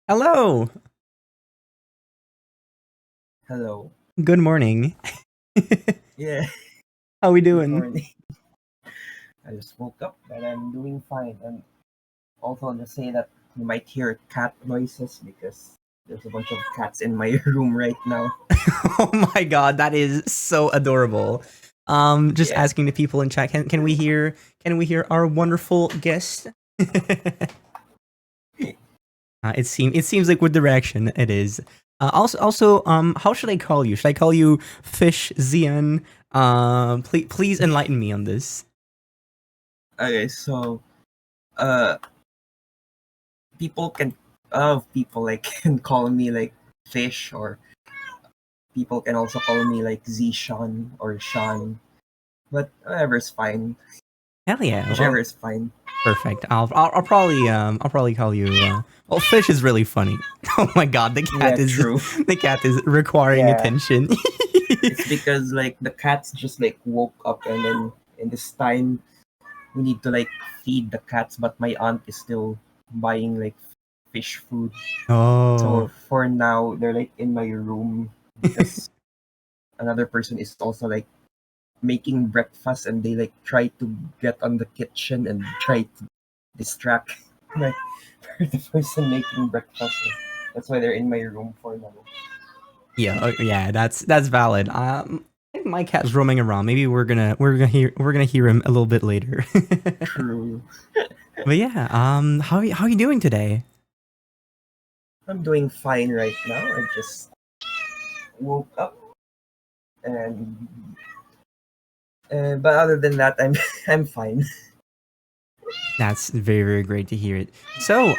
Hello. Hello. Good morning. Yeah, How we good doing? morning. I just woke up and I'm doing fine. And also, I'll just say that you might hear cat noises because there's a bunch of cats in my room right now. Oh my god, that is so adorable. Just Yeah, asking the people in chat, can we hear our wonderful guest? It seems like with direction it is. Also, how should I call you? Should I call you Fish Zian? Please enlighten me on this. okay, so, uh, people can, a lot of people like can call me like Fish, or people can also call me like Zishan or Sean, but whatever's fine. Hell yeah. Whichever Well, is fine. perfect. I'll probably call you. Well, Fish is really funny. Oh my god, Yeah, true. the cat is requiring Yeah. attention. It's because like the cats just like woke up, and then in this time we need to like feed the cats, but my aunt is still buying like fish food. So Oh, for now they're like in my room because another person is also like making breakfast, and they like try to get on the kitchen and try to distract my the person making breakfast. That's why they're in my room for now. yeah, yeah. That's valid. I think my cat's roaming around. Maybe we're gonna hear him a little bit later. True. But yeah, how are you doing today? I'm doing fine right now. I just woke up, and but other than that, I'm I'm fine. That's very, very great to hear it. So,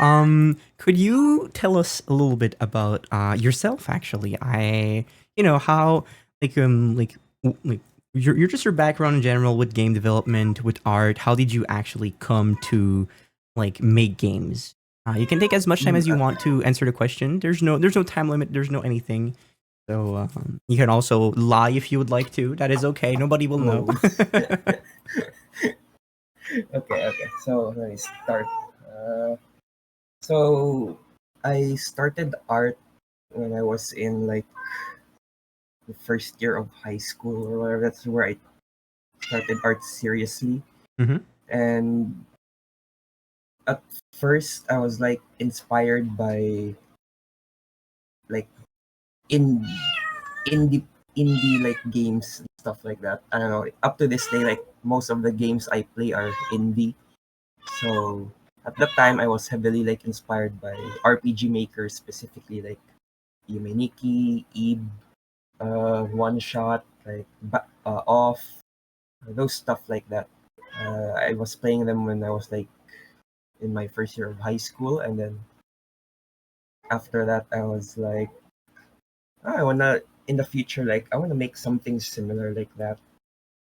could you tell us a little bit about yourself? Actually, how like your just your background in general with game development, with art. How did you actually come to like make games? You can take as much time Mm, as you want to answer the question. There's no time limit. There's no anything. So you can also lie if you would like to. That is okay. Nobody will know. whoa. Okay. So let me start. Uh, so I started art when I was in like the first year of high school or whatever. That's where I started art seriously. Hmm. And at first, I was like inspired by like in indie indie like games and stuff like that. I don't know. Up to this day, like most of the games I play are indie. So at that time, I was heavily like inspired by RPG makers, specifically like Yumeniki, Eve, One Shot, like Off, those stuff like that. I was playing them when I was like in my first year of high school, and then after that, I was like, "Oh, I wanna in the future, like I wanna make something similar like that."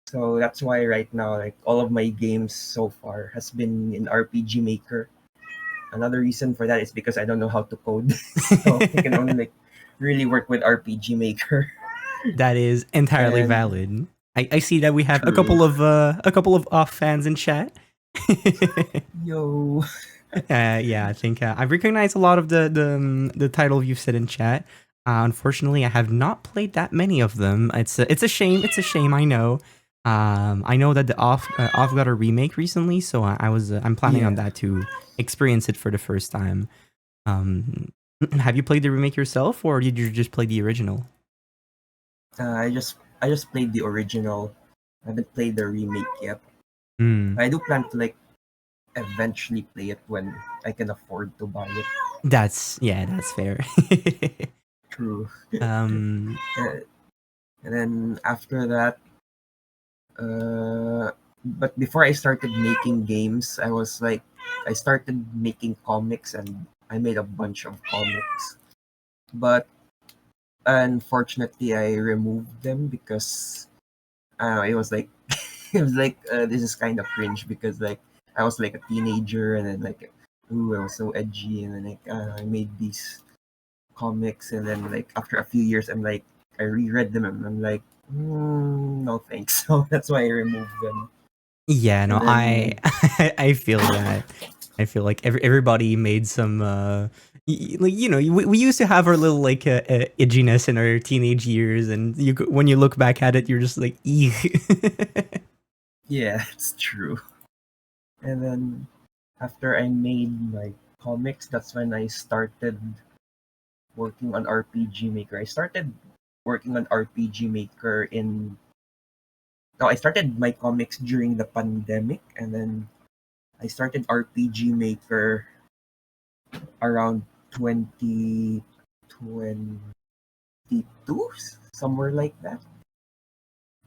So that's why right now, like all of my games so far has been in RPG Maker. Another reason for that is because I don't know how to code, so I can only like really work with RPG Maker. That is entirely And valid. I see that we have a true. couple of off fans in chat. Yo. Yeah, I think I recognize a lot of the title you've said in chat. Unfortunately, I have not played that many of them. It's a shame. It's a shame. I know. I know that the off got a remake recently, so I'm planning on Yeah. that to experience it for the first time. Um, have you played the remake yourself, or did you just play the original? I just played the original. I haven't played the remake yet. Hmm. I do plan to like eventually play it when I can afford to buy it. That's fair. True. um, Uh, and then after that, but before I started making games, I started making comics, and I made a bunch of comics. But unfortunately, I removed them because I don't know, it was like it was like this is kind of cringe because like I was like a teenager, and then like ooh, I was so edgy, and then like I made these comics, and then like after a few years I reread them, and I'm like no thanks. So that's why I removed them. yeah, no, And I then I feel that. I feel like everybody made some. Like we used to have our little like itchiness in our teenage years, and when you look back at it, you're just like, eek. Yeah, it's true. And then after I made my comics, that's when I started working on RPG Maker. I started working on RPG Maker in no, I started my comics during the pandemic, and then I started RPG Maker around 2022, somewhere like that.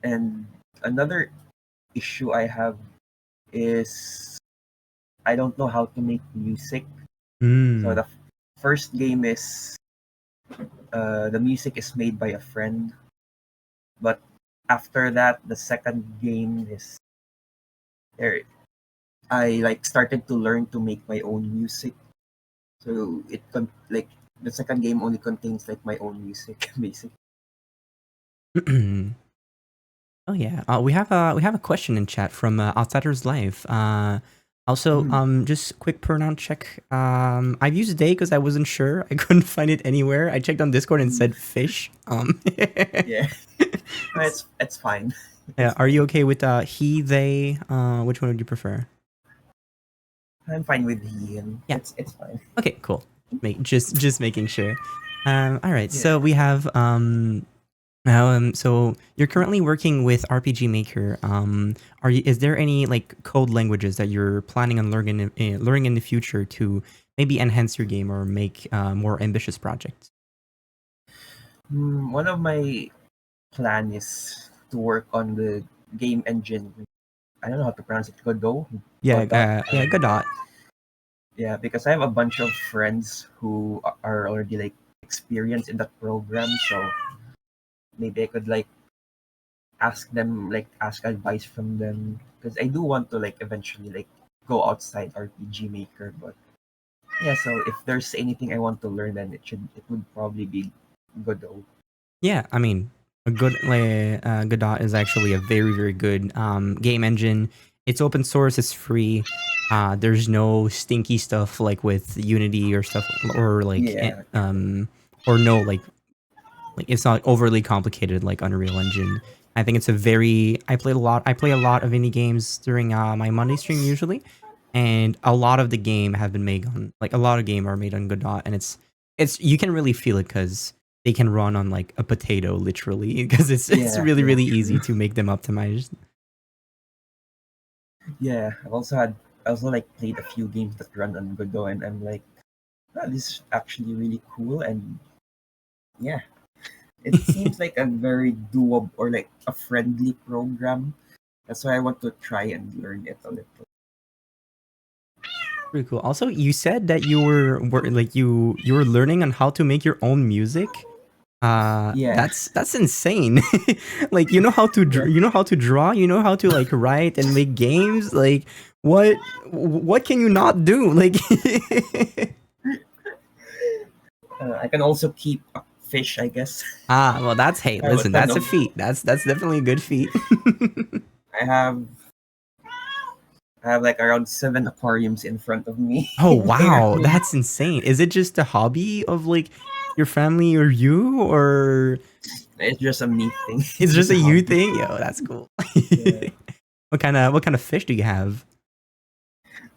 And another issue I have is I don't know how to make music. So Mm. the first game is the music is made by a friend, but after that, the second game is there. I like started to learn to make my own music. So like the second game only contains like my own music, basically. Oh yeah, we have a question in chat from Outsiders Live. Also, Mm. just quick pronoun check. I've used they because I wasn't sure. I couldn't find it anywhere. I checked on Discord and it said fish. Yeah, it's fine. Yeah, It's are you fine. okay with he, they? Which one would you prefer? I'm fine with Ian. Yeah. It's fine. Okay, cool. Just making sure. All right. Yeah. So we have now, so you're currently working with RPG Maker. Is there any like code languages that you're planning on learning in the future to maybe enhance your game or make more ambitious projects? One of my plan is to work on the game engine. I don't know how to pronounce it. Yeah, Godot. yeah, Godot. Yeah, because I have a bunch of friends who are already like experienced in that program, so maybe I could like ask advice from them because I do want to like eventually like go outside RPG Maker, but yeah. So if there's anything I want to learn, then it would probably be Godot. Yeah, I mean, a good like Godot is actually a very good game engine. It's open source. It's free. There's no stinky stuff like with Unity or stuff or like Yeah, or no like it's not overly complicated like Unreal Engine. I think it's a very I play a lot of indie games during my Monday stream usually, and a lot of the game have been made on like a lot of game are made on Godot, and it's you can really feel it because they can run on like a potato literally because it's yeah, really yeah, really true. easy to make them optimized. Yeah, I also like played a few games that run on Godot, and I'm like, oh, this is actually really cool, and yeah, it seems like a very doable or like a friendly program. That's why I want to try and learn it a little. Pretty cool. Also, you said that were like you were learning on how to make your own music. Yeah, That's insane. Like yeah. you know how to draw, you know how to like write and make games. Like what can you not do? Like I can also keep a fish, I guess. well that's hey, I have a listen, ton that's a of. feat. That's definitely a good feat. I have I have like around 7 aquariums in front of me Oh in there. wow, that's insane. Is it just a hobby of like your family or you, or It's just a me thing. it's It's just just a a you hobby. thing? Yo, that's cool. Yeah. What kind of fish do you have?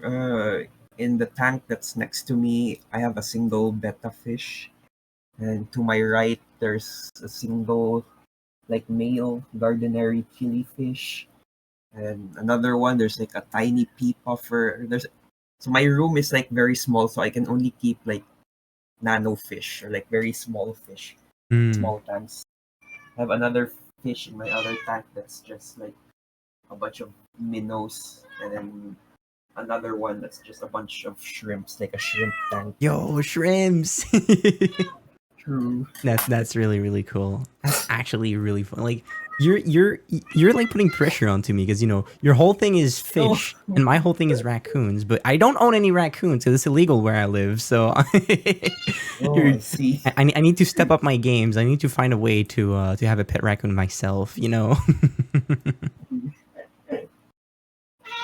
Uh, in the tank that's next to me, I have a single betta fish, and to my right, there's a single like male gardenary killifish, and another one. There's like a tiny pea puffer. There's so my room is like very small, so I can only keep like nano fish or like very small fish, Hmm. small tanks. I have another fish in my other tank that's just like a bunch of minnows, and then another one that's just a bunch of shrimps, like a shrimp tank. Yo, shrimps. True. That's really really cool. That's actually really fun. Like you're like putting pressure onto me because your whole thing is Oh, fish and my whole thing is raccoons, but I don't own any raccoons because it's illegal where I live. So oh, you're, I see. I need to step up my games. I need to find a way to have a pet raccoon myself.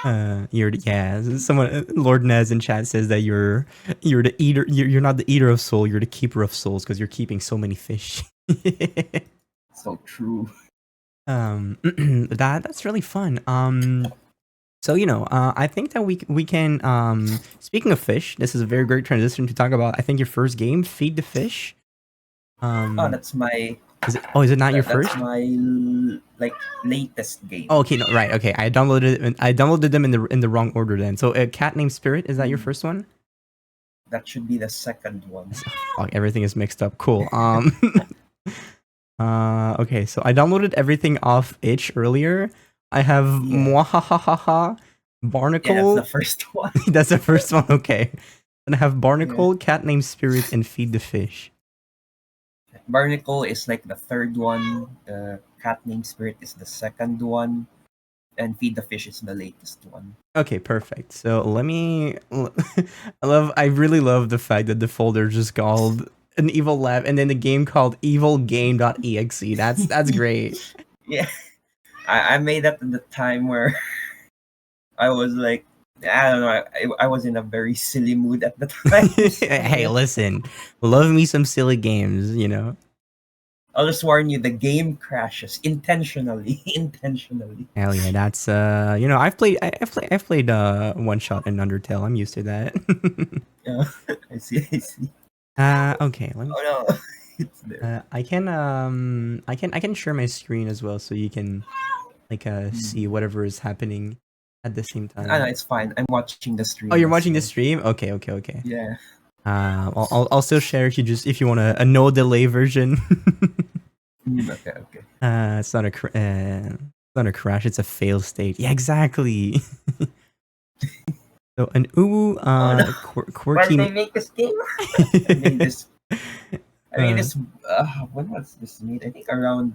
Yeah. Someone, Lord Nez in chat says that you're the eater. You're not the eater of soul. You're the keeper of souls because you're keeping so many fish. So true. That's really fun. So I think that we can. Speaking of fish, this is a very great transition to talk about. I think your first game, Feed the Fish. Oh, Um, that's my is it? Oh, is it not your that's first? my like latest game. Oh, okay, no, right. Okay, I downloaded them in the wrong order then. So, Cat Named Spirit, is that your Mm, first one? that should be the second one. Fuck, everything is mixed up. Cool. Okay, so I downloaded everything off itch earlier. I have Yeah. Mwahahaha, Yeah, that's the Barnacle. first one. That's the first one. Okay, and I have Yeah. Barnacle, Cat Named Spirit, and Feed the Fish. Barnacle is like the third one. The cat named Spirit is the second one. And Feed the Fish is the latest one. Okay, perfect. So let me. I really love the fact that the folder just called an evil lab, and then the game called evilgame.exe. That's great. Yeah. I made that at the time where I was like, I don't know, I was in a very silly mood at the time. So Hey, yeah. listen, love me some silly games, you know. I'll just warn you, the game crashes intentionally. Intentionally. Hell yeah, that's I've played one shot in Undertale. I'm used to that. Yeah. I see, I see. Okay, let me. Oh no. It's there. I can share my screen as well, so you can see Hmm. whatever is happening at the same I know, time. it's fine. I'm watching the Oh, stream you're as watching the well. stream? Okay, okay, okay. Yeah. I'll still share if you want a no delay version. Okay, okay. It's not it's not a crash. It's a fail state. Yeah, exactly. So an Oh no. Why did they quirky. make this game? I made this. I made uh, this. When was this made? I think around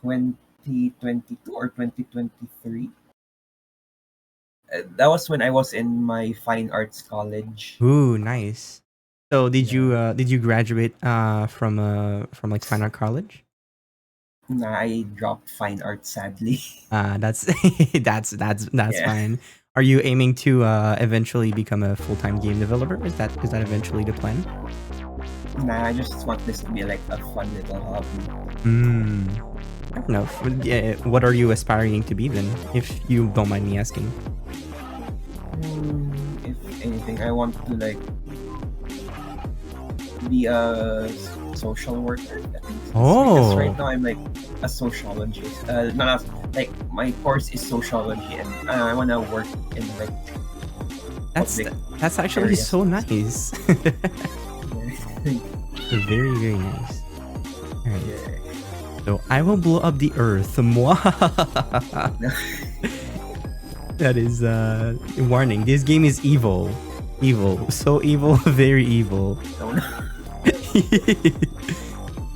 2022 or 2023. That was when I was in my fine arts college. Ooh, nice. So Yeah. did you graduate from like fine art college? Nah, I dropped fine arts sadly. That's that's Yeah. fine. Are you aiming to eventually become a full-time game developer? Is that eventually the plan? Nah, I just want this to be like a fun little hobby. Hmm. Fair enough. Yeah, what are you aspiring to be then, if you don't mind me asking? If anything, I want to like be a social worker. I think because right Oh, now I'm like a sociologist. No, no, like my course is sociology, and I want to work in like that's public that's actually areas. so nice. Yeah. Very, very nice. All right. Yeah. So I will blow up the earth. Mwahahaha. That is warning. This game is evil. Evil. So evil, very evil. Don't know.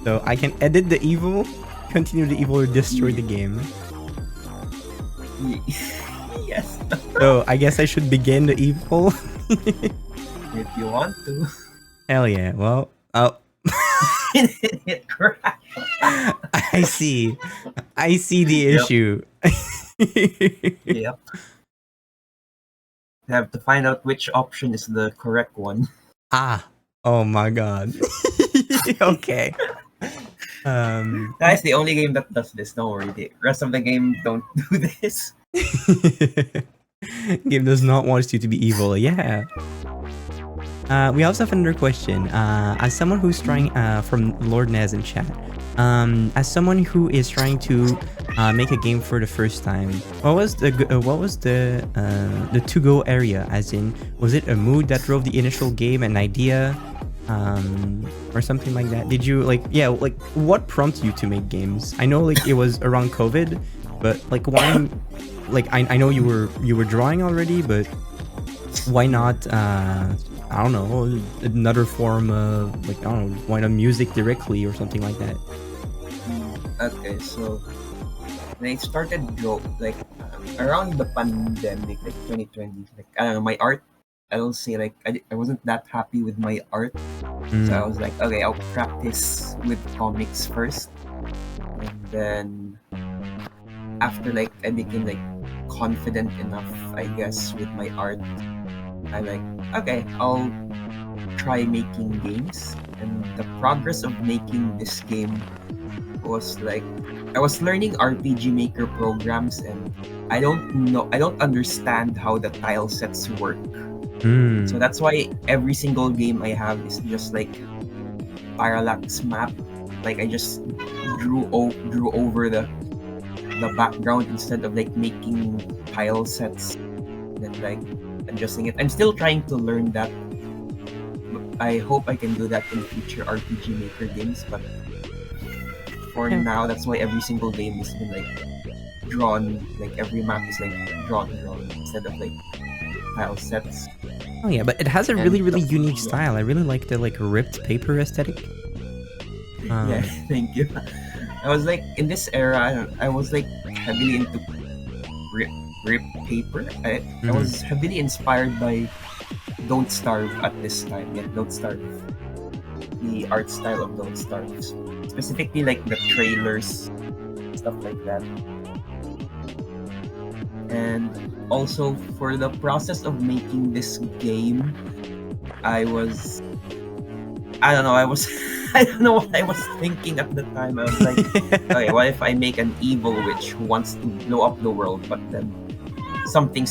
So I can edit the evil, continue the evil, or destroy the game. Yes, So I guess I should begin the evil. if you want to. Hell yeah. Well, oh, It crashed. I see. I see the Yep. issue. Yep. You have to find out which option is the correct one. Ah. Oh my god. Okay. That's the only game that does this. Don't worry. The rest of the game don't do this. Game does not want you to be evil. Yeah. We also have another question. As someone who's trying, from Lord Nez in chat, as someone who is trying to make a game for the first time, what was the to go area? As in, was it a mood that drove the initial game, an idea, or something like that? Did you like what prompted you to make games? I know like it was around COVID, but like why? Like I know you were drawing already, but why not I don't know, another form of like, I don't know, why not music directly or something like that? Okay, so when I started like around the pandemic, like 2020, like I don't know, my art. I will say like I wasn't that happy with my art, so I Mm. was like, okay, I'll practice with comics first, and then after like I became like confident enough, I guess, with my art. I like, okay, I'll try making games. And the progress of making this game was like, I was learning RPG Maker programs, and I don't understand how the tile sets work. So Mm. that's why every single game I have is just like parallax map. Like I just drew over the background instead of like making tile sets and then like adjusting it. I'm still trying to learn that. I hope I can do that in future RPG Maker games, but for Yeah. now, that's why every single game has been like drawn. Like every map is like drawn instead of like tile sets. Oh yeah, but it has a And really really unique yeah, style. I really like the like ripped paper aesthetic. yeah, Um. thank you. I was like in this era, I was like heavily into rip, rip paper. I Mhm. was heavily inspired by Don't Starve at this time. Yeah, Don't Starve. The art style of Don't Starve. Specifically like the trailers, stuff like that. And also for the process of making this game, I was I don't know, I was I don't know what I was thinking at the time. I was like, okay, what if I make an evil witch who wants to blow up the world, but then something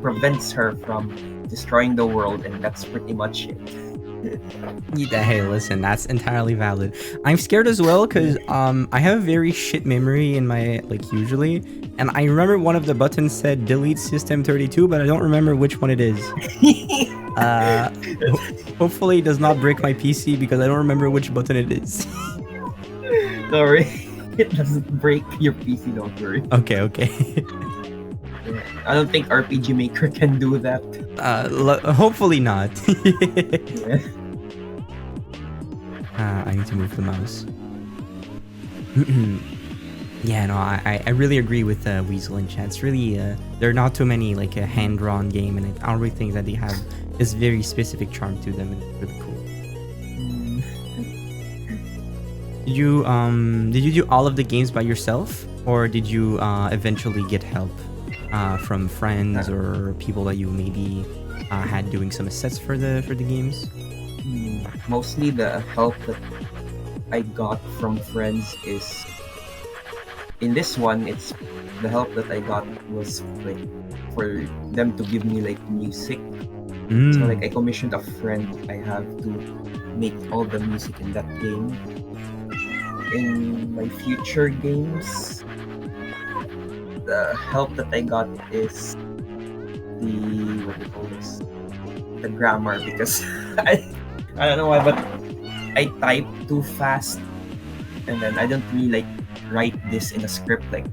prevents her from destroying the world, and that's pretty much it. Yeah, hey, listen, that's entirely valid. I'm scared as well because I have a very shit memory in my like usually, and I remember one of the buttons said delete system 32, but I don't remember which one it is. Uh, hopefully it does not break my PC because I don't remember which button it is. Don't worry, it doesn't break your PC. Don't worry. Okay, okay. Yeah, I don't think RPG Maker can do that. Hopefully not. Yeah. I need to move the mouse. Yeah, no, I really agree with Weasel and Chat. It's really there are not too many like a hand-drawn game, and I really think that they have this very specific charm to them, and it's really cool. Did you do all of the games by yourself, or did you eventually get help from friends or people that you maybe had doing some assets for the games? Mostly the help that I got from friends is in this one. It's the help that I got was like for them to give me like music. So like I commissioned a friend I have to make all the music in that game. In my future games, the help that I got is the what do you call this? The grammar, because I don't know why, but I type too fast, and then I don't really like write this in a script. Like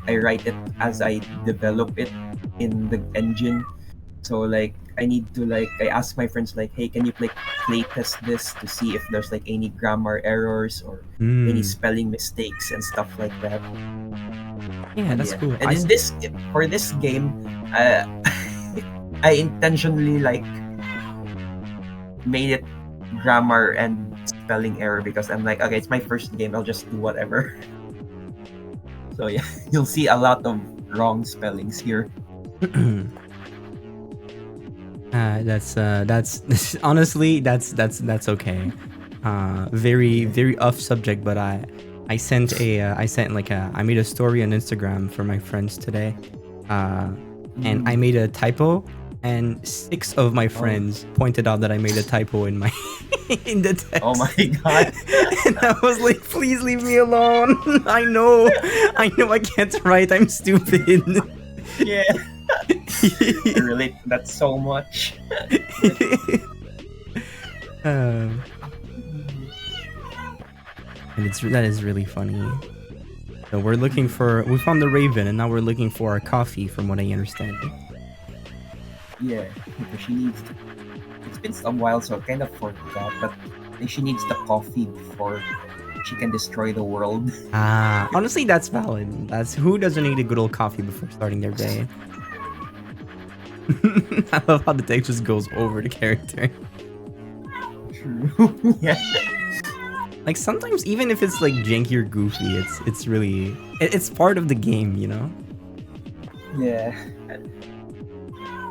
I write it as I develop it in the engine. So like I need to like I ask my friends like, hey, can you play test this to see if there's like any grammar errors or any spelling mistakes and stuff like that. Yeah, that's cool. And in this for this game, I intentionally like made it grammar and spelling error because I'm like, okay, it's my first game. I'll just do whatever. So yeah, you'll see a lot of wrong spellings here. That's honestly that's okay. Very off subject, but I sent I made a story on Instagram for my friends today, and I made a typo, and 6 of my friends pointed out that I made a typo in my in the text. Oh my god! And I was like, please leave me alone. I know I can't write. I'm stupid. Yeah. I relate to that so much. And that is really funny. So we found the raven, and now we're looking for our coffee, from what I understand. Yeah, she needs. It's been a while, so I kind of forgot, but she needs the coffee before she can destroy the world. Honestly, that's valid. That's who doesn't need a good old coffee before starting their day. I love how the text just goes over the character. True. Yeah. Like sometimes, even if it's like janky or goofy, it's really it's part of the game, you know. Yeah.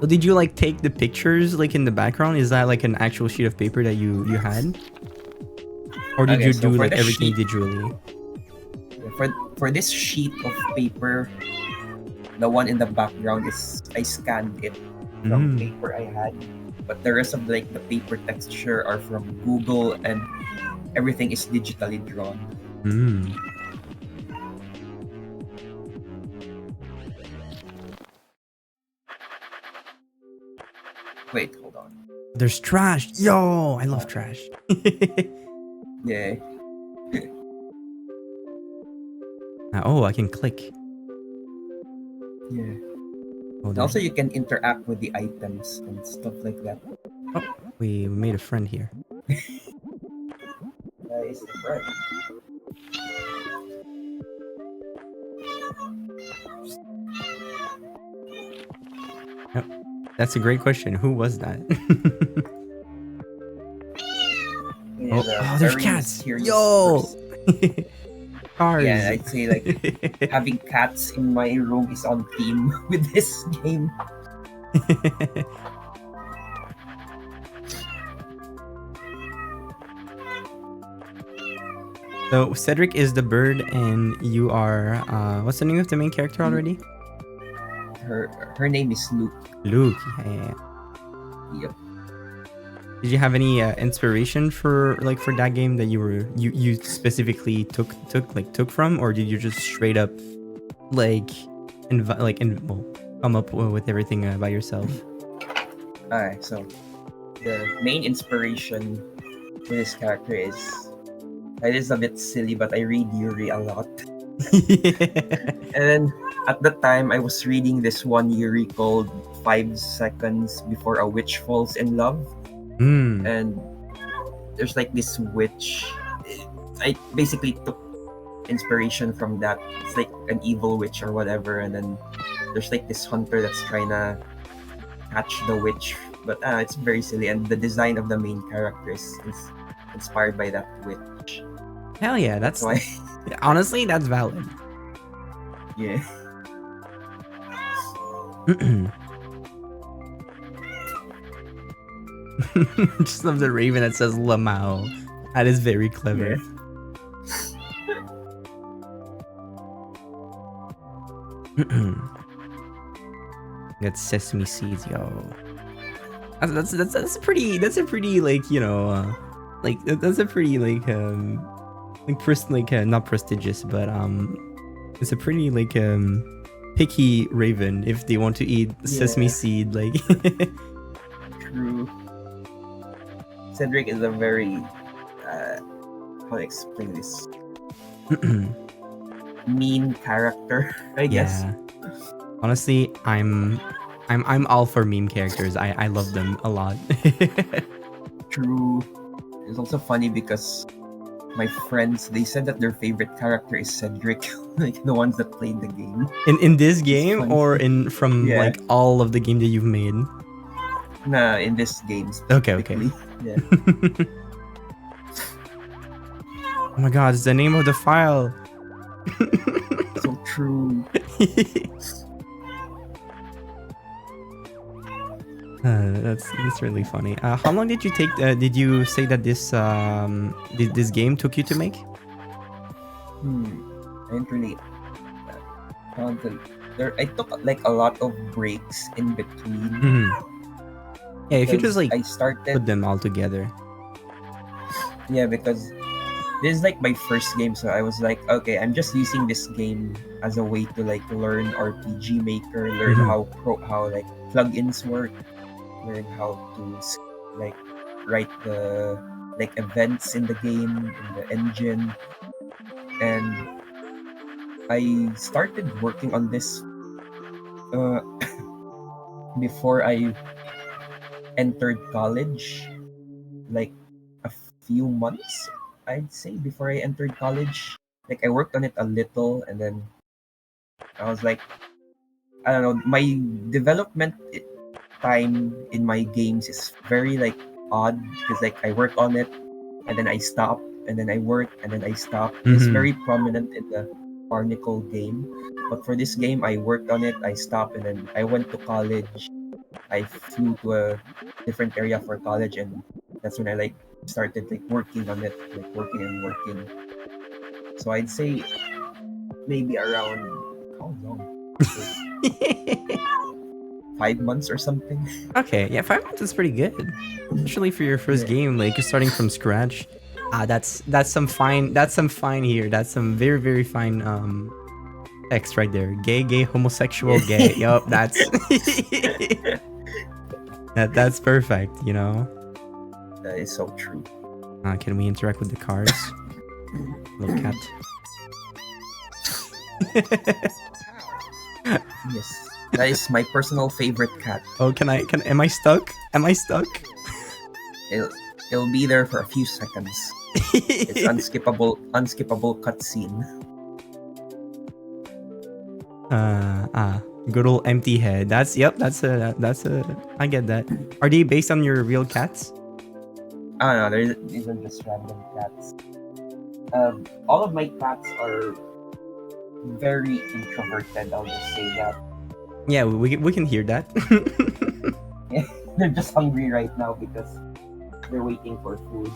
So did you like take the pictures like in the background? Is that like an actual sheet of paper that you had, or did Okay, you so do for like the everything sheet, digitally? for this sheet of paper, the one in the background is I scanned it from Mm. paper I had, but the rest of like the paper texture are from Google, and everything is digitally drawn. Mm. Wait, hold on. There's trash. Yo, I love Uh, trash. yeah, Oh, I can click. yeah. Oh, And there's. also, you can interact with the items and stuff like that. Oh, we made a friend here. That is the friend. Yep. That's a great question. Who was that? He Oh, is a oh, there's very cats. mysterious Yo, person. Yeah, cars. I'd say like having cats in my room is on theme with this game. So Cedric is the bird, and you are what's the name of the main character already? Her name is Luke. Luke. Yeah, yeah, yeah. Yep. Did you have any inspiration for like for that game that you specifically took from, or did you just straight up like well, come up with everything by yourself? Alright, so the main inspiration for this character is it is a bit silly, but I read Yuri a lot. And then at the time, I was reading this one Yuri called 5 Seconds Before a Witch Falls in Love. Hmm. And there's like this witch. I basically took inspiration from that. It's like an evil witch or whatever. And then there's like this hunter that's trying to catch the witch. But it's very silly. And the design of the main character is inspired by that witch. Hell yeah, That's that's why, honestly that's valid. yeah. Just love the raven that says Lamau. That is very Yeah. clever. Got sesame seeds, yo. That's a pretty like that's a pretty not prestigious, but it's a pretty picky raven if they want to eat sesame Yeah. seed like. True. Cedric is a very how to explain this mean character, I guess. Yeah, honestly, I'm all for meme characters. I love them a lot. True. It's also funny because my friends they said that their favorite character is Cedric, like the ones that played the game. In this It's game funny. or in from Yeah. like all of the game that you've made? Nah, in this game Okay, okay. specifically. Yeah. Oh my god, it's the name of the file. So true. That's really funny. How long did you take? Did you say that this game took you to make? I didn't really found there. I took like a lot of breaks in between. Mhm. Yeah, if you just because like I started. put them all together. Yeah, because this is like my first game, so I was like, okay, I'm just using this game as a way to like learn RPG Maker, learn Mhm. how like plugins work, learn how to like write the like events in the game in the engine, and I started working on this uh, before I entered college, like a few months, I'd say, before I entered college. Like I worked on it a little, and then I was like, I don't know, my development time in my games is very like odd because like I work on it and then I stop and then I work and then I stop. It's Mhm. very prominent Barnacle game. But for this game, I worked on it. I stopped, and then I went to college. I flew to a different area for college, and that's when I like started like working on it, like working and working. So I'd say maybe around how long? Like 5 months or something. Okay, yeah, 5 months is pretty good, especially for your first Yeah. game. Like you're starting from scratch. That's some fine. That's some fine here. That's some very very fine text right there. Gay, gay, homosexual, gay. Yeah. Yup, that's that's perfect. You know. That is so true. Can we interact with the cars? Little cat. Yes. That is my personal favorite cat. Oh, can I? Can am I stuck? Am I stuck? It'll, it'll be there for a few seconds. It's unskippable cutscene. Good old empty head. That's yep. That's a. I get that. Are they based on your real cats? I don't know. These are just random cats. All of my cats are very introverted. I'll just say that. Yeah, we can hear that. They're just hungry right now because they're waiting for food.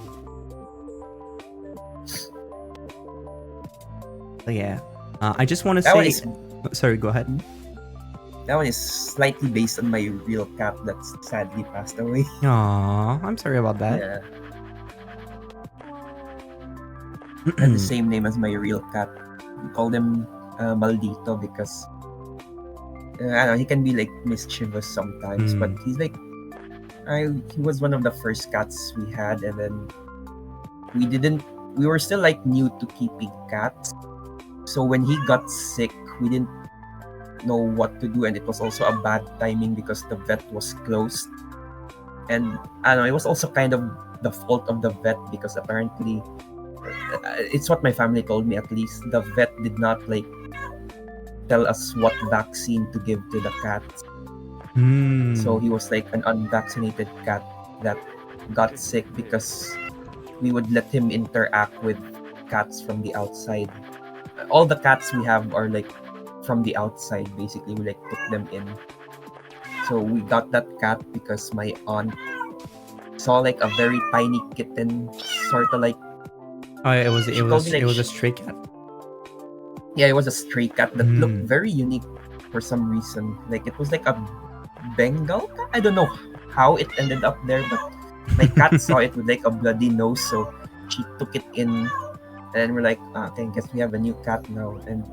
So yeah. I just want to That one say. is Sorry, go ahead. that one is slightly based on my real cat that's sadly passed away. Aw, I'm sorry about that. Yeah, and the same name as my real cat. We call him Maldito because I don't know, he can be like mischievous sometimes, but he's like he was one of the first cats we had, and then we were still like new to keeping cats. So when he got sick, we didn't know what to do, and it was also a bad timing because the vet was closed. And I don't know, it was also kind of the fault of the vet because apparently it's what my family told me, at least the vet did not like tell us what vaccine to give to the cat. So he was like an unvaccinated cat that got sick because we would let him interact with cats from the outside. All the cats we have are like from the outside, basically. We like took them in. So we got that cat because my aunt saw like a very tiny kitten, sort of like Oh, it was she told me, like, it was a stray cat. yeah, it was a stray cat that looked Mm. very unique for some reason. Like it was like a Bengal cat. I don't know how it ended up there, but my cat saw it with like a bloody nose, so she took it in, and we're like, okay, I guess we have a new cat now. And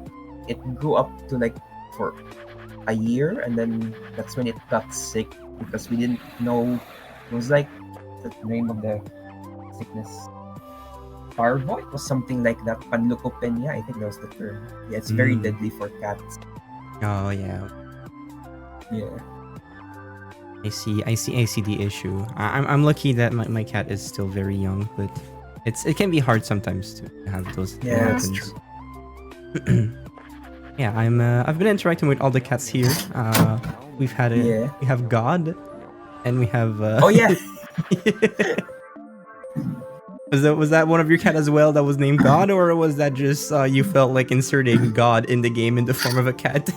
it grew up to like for a year, and then that's when it got sick because we didn't know. It was like the name of the sickness. Parvo, it was something like that. Panleucopenia, I think that was the term. Yeah, it's very deadly for cats. Oh yeah. Yeah. I see the issue. I'm lucky that my cat is still very young, but it can be hard sometimes to have those Yeah, that's happens. true. Yeah, I've been interacting with all the cats here. We've had Yeah. we have God, and we have Oh yeah. was that one of your cat as well that was named God, or was that just you felt like inserting God in the game in the form of a cat?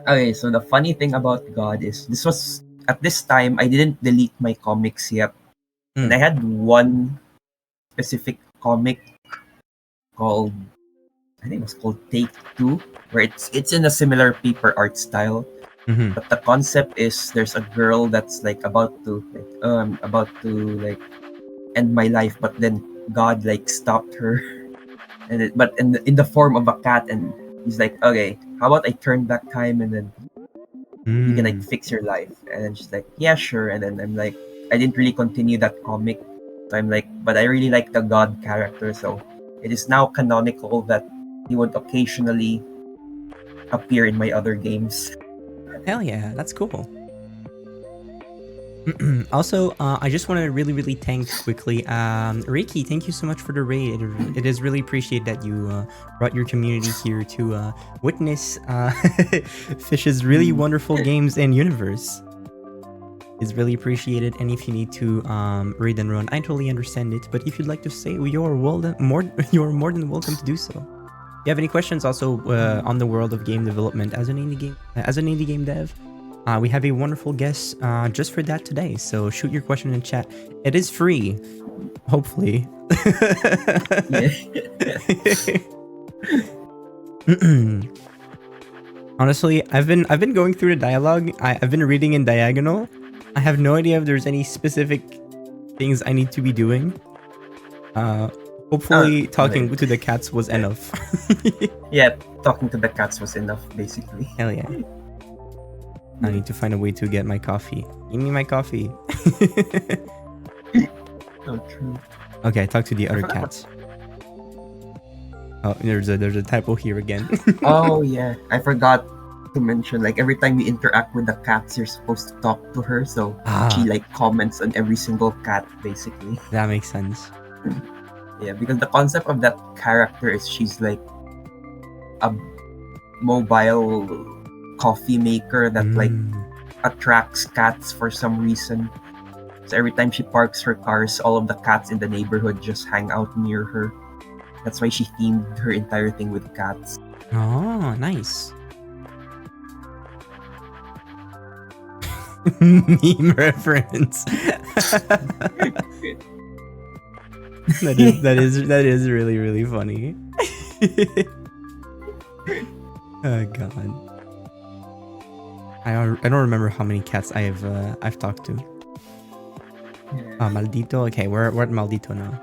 Okay, so the funny thing about God is this was at this time I didn't delete my comics yet. And I had one specific comic called, I think it was called Take Two, where it's in a similar paper art style. Mhm. But the concept is there's a girl that's like about to like end my life, but then God like stopped her, and but in the form of a cat, and he's like, okay, how about I turn back time and then you can like fix your life? And then she's like, yeah, sure. And then I'm like, I didn't really continue that comic, so I'm like, but I really like the God character, so it is now canonical that he would occasionally appear in my other games. Hell yeah, that's cool. Also, I just want to really thank quickly, Reiki. Thank you so much for the raid. It is really appreciated that you brought your community here to witness Fish's really wonderful games and universe. It's really appreciated. And if you need to raid and run, I totally understand it. But if you'd like to say, you're more than welcome to do so. you have any questions also on the world of game development as an indie game dev, we have a wonderful guest just for that today. So shoot your question in chat. It is free, hopefully. Yeah. Honestly, I've been going through the dialogue. I've been reading in diagonal. I have no idea if there's any specific things I need to be doing. Hopefully talking Like, to the cats was enough. yeah, talking to the cats was enough, basically. Hell yeah. I need to find a way to get my coffee. Give me my coffee. So true. Okay, I talked to the I other forgot cats. Oh, there's a typo here again. Oh yeah, I forgot to mention. Like every time you interact with the cats, you're supposed to talk to her. So she Ah, like comments on every single cat, basically. that makes sense. Yeah, because the concept of that character is she's like a mobile coffee maker that like Mm. attracts cats for some reason. So every time she parks her cars, all of the cats in the neighborhood just hang out near her. That's why she themed her entire thing with cats. Oh, nice. Meme reference. That is really really funny. Oh god. I don't remember how many cats I've talked to. Maldito. Okay, we're at Maldito now.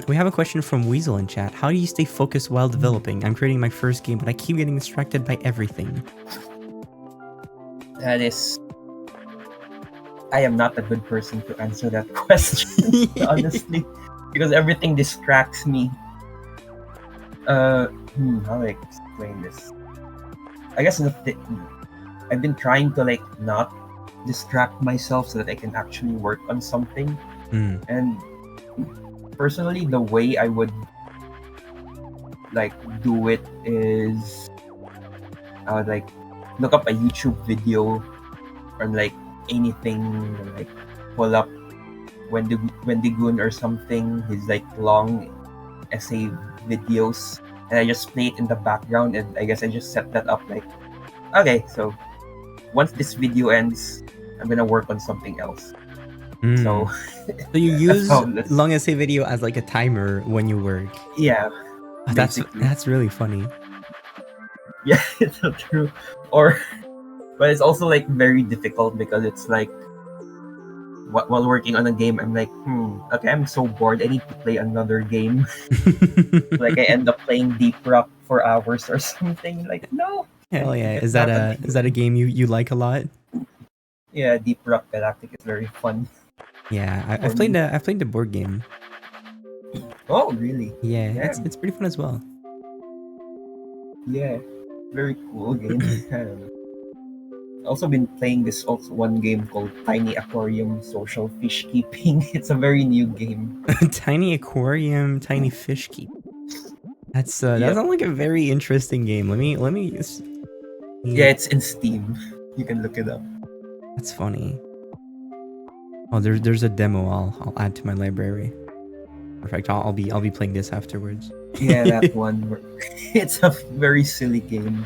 We have a question from Weasel in chat. How do you stay focused while developing? I'm creating my first game, but I keep getting distracted by everything. That is. I am not a good person to answer that question, honestly, because everything distracts me. How do I explain this? I guess I've been trying to like not distract myself so that I can actually work on something. Mm. And personally, the way I would like do it is I would like look up a YouTube video or like anything, like pull up Wendigoon or something, his like long essay videos, and I just play it in the background, and I guess I just set that up like, okay, so once this video ends, I'm gonna work on something else. Mm. So So you use that's- long essay video as like a timer when you work. yeah, That's really funny. yeah, it's so true. Or, but it's also like very difficult because it's like while working on a game, I'm like, okay, I'm so bored. I need to play another game. Like I end up playing Deep Rock for hours or something. Like no. Hell yeah! It's Is that not a game you like a lot? Yeah, Deep Rock Galactic is very fun. Yeah, For me. I've played the board game. Oh really? Yeah, Yeah. it's pretty fun as well. Yeah, very cool game. I don't know. Also been playing this also one game called Tiny Aquarium Social Fish Keeping. It's a very new game. Tiny aquarium, tiny fish keep. That's that Yep. sounds like a very interesting game. Yeah, it's in Steam. You can look it up. That's funny. Oh, there's a demo I'll add to my library. Perfect. I'll be playing this afterwards. Yeah, that one. It's a very silly game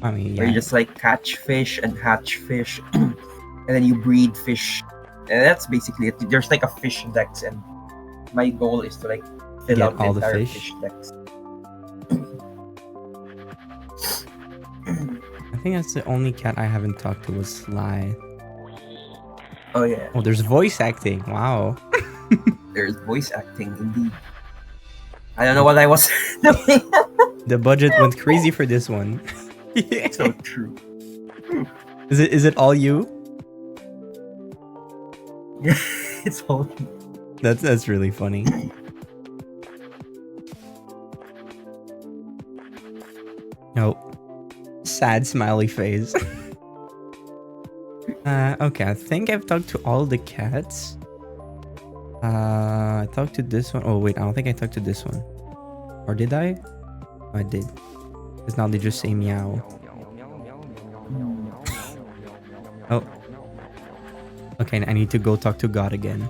I mean, where you yeah. just like catch fish and hatch fish, and then you breed fish. And that's basically it. There's like a fish dex, and my goal is to like fill Get out the all the entire fish? fish dex. I think that's the only cat I haven't talked to was Sly. Oh yeah, Oh, there's voice acting. Wow. there's voice acting indeed. I don't know what I was doing. The budget went crazy for this one. So true. Is it all you? Yeah, it's all. That's really funny. Nope. Sad smiley face. Okay, I think I've talked to all the cats. I talked to this one. Oh wait, I don't think I talked to this one. Or did I? Oh, I did. Because now they just say meow. Oh. Okay, I need to go talk to God again.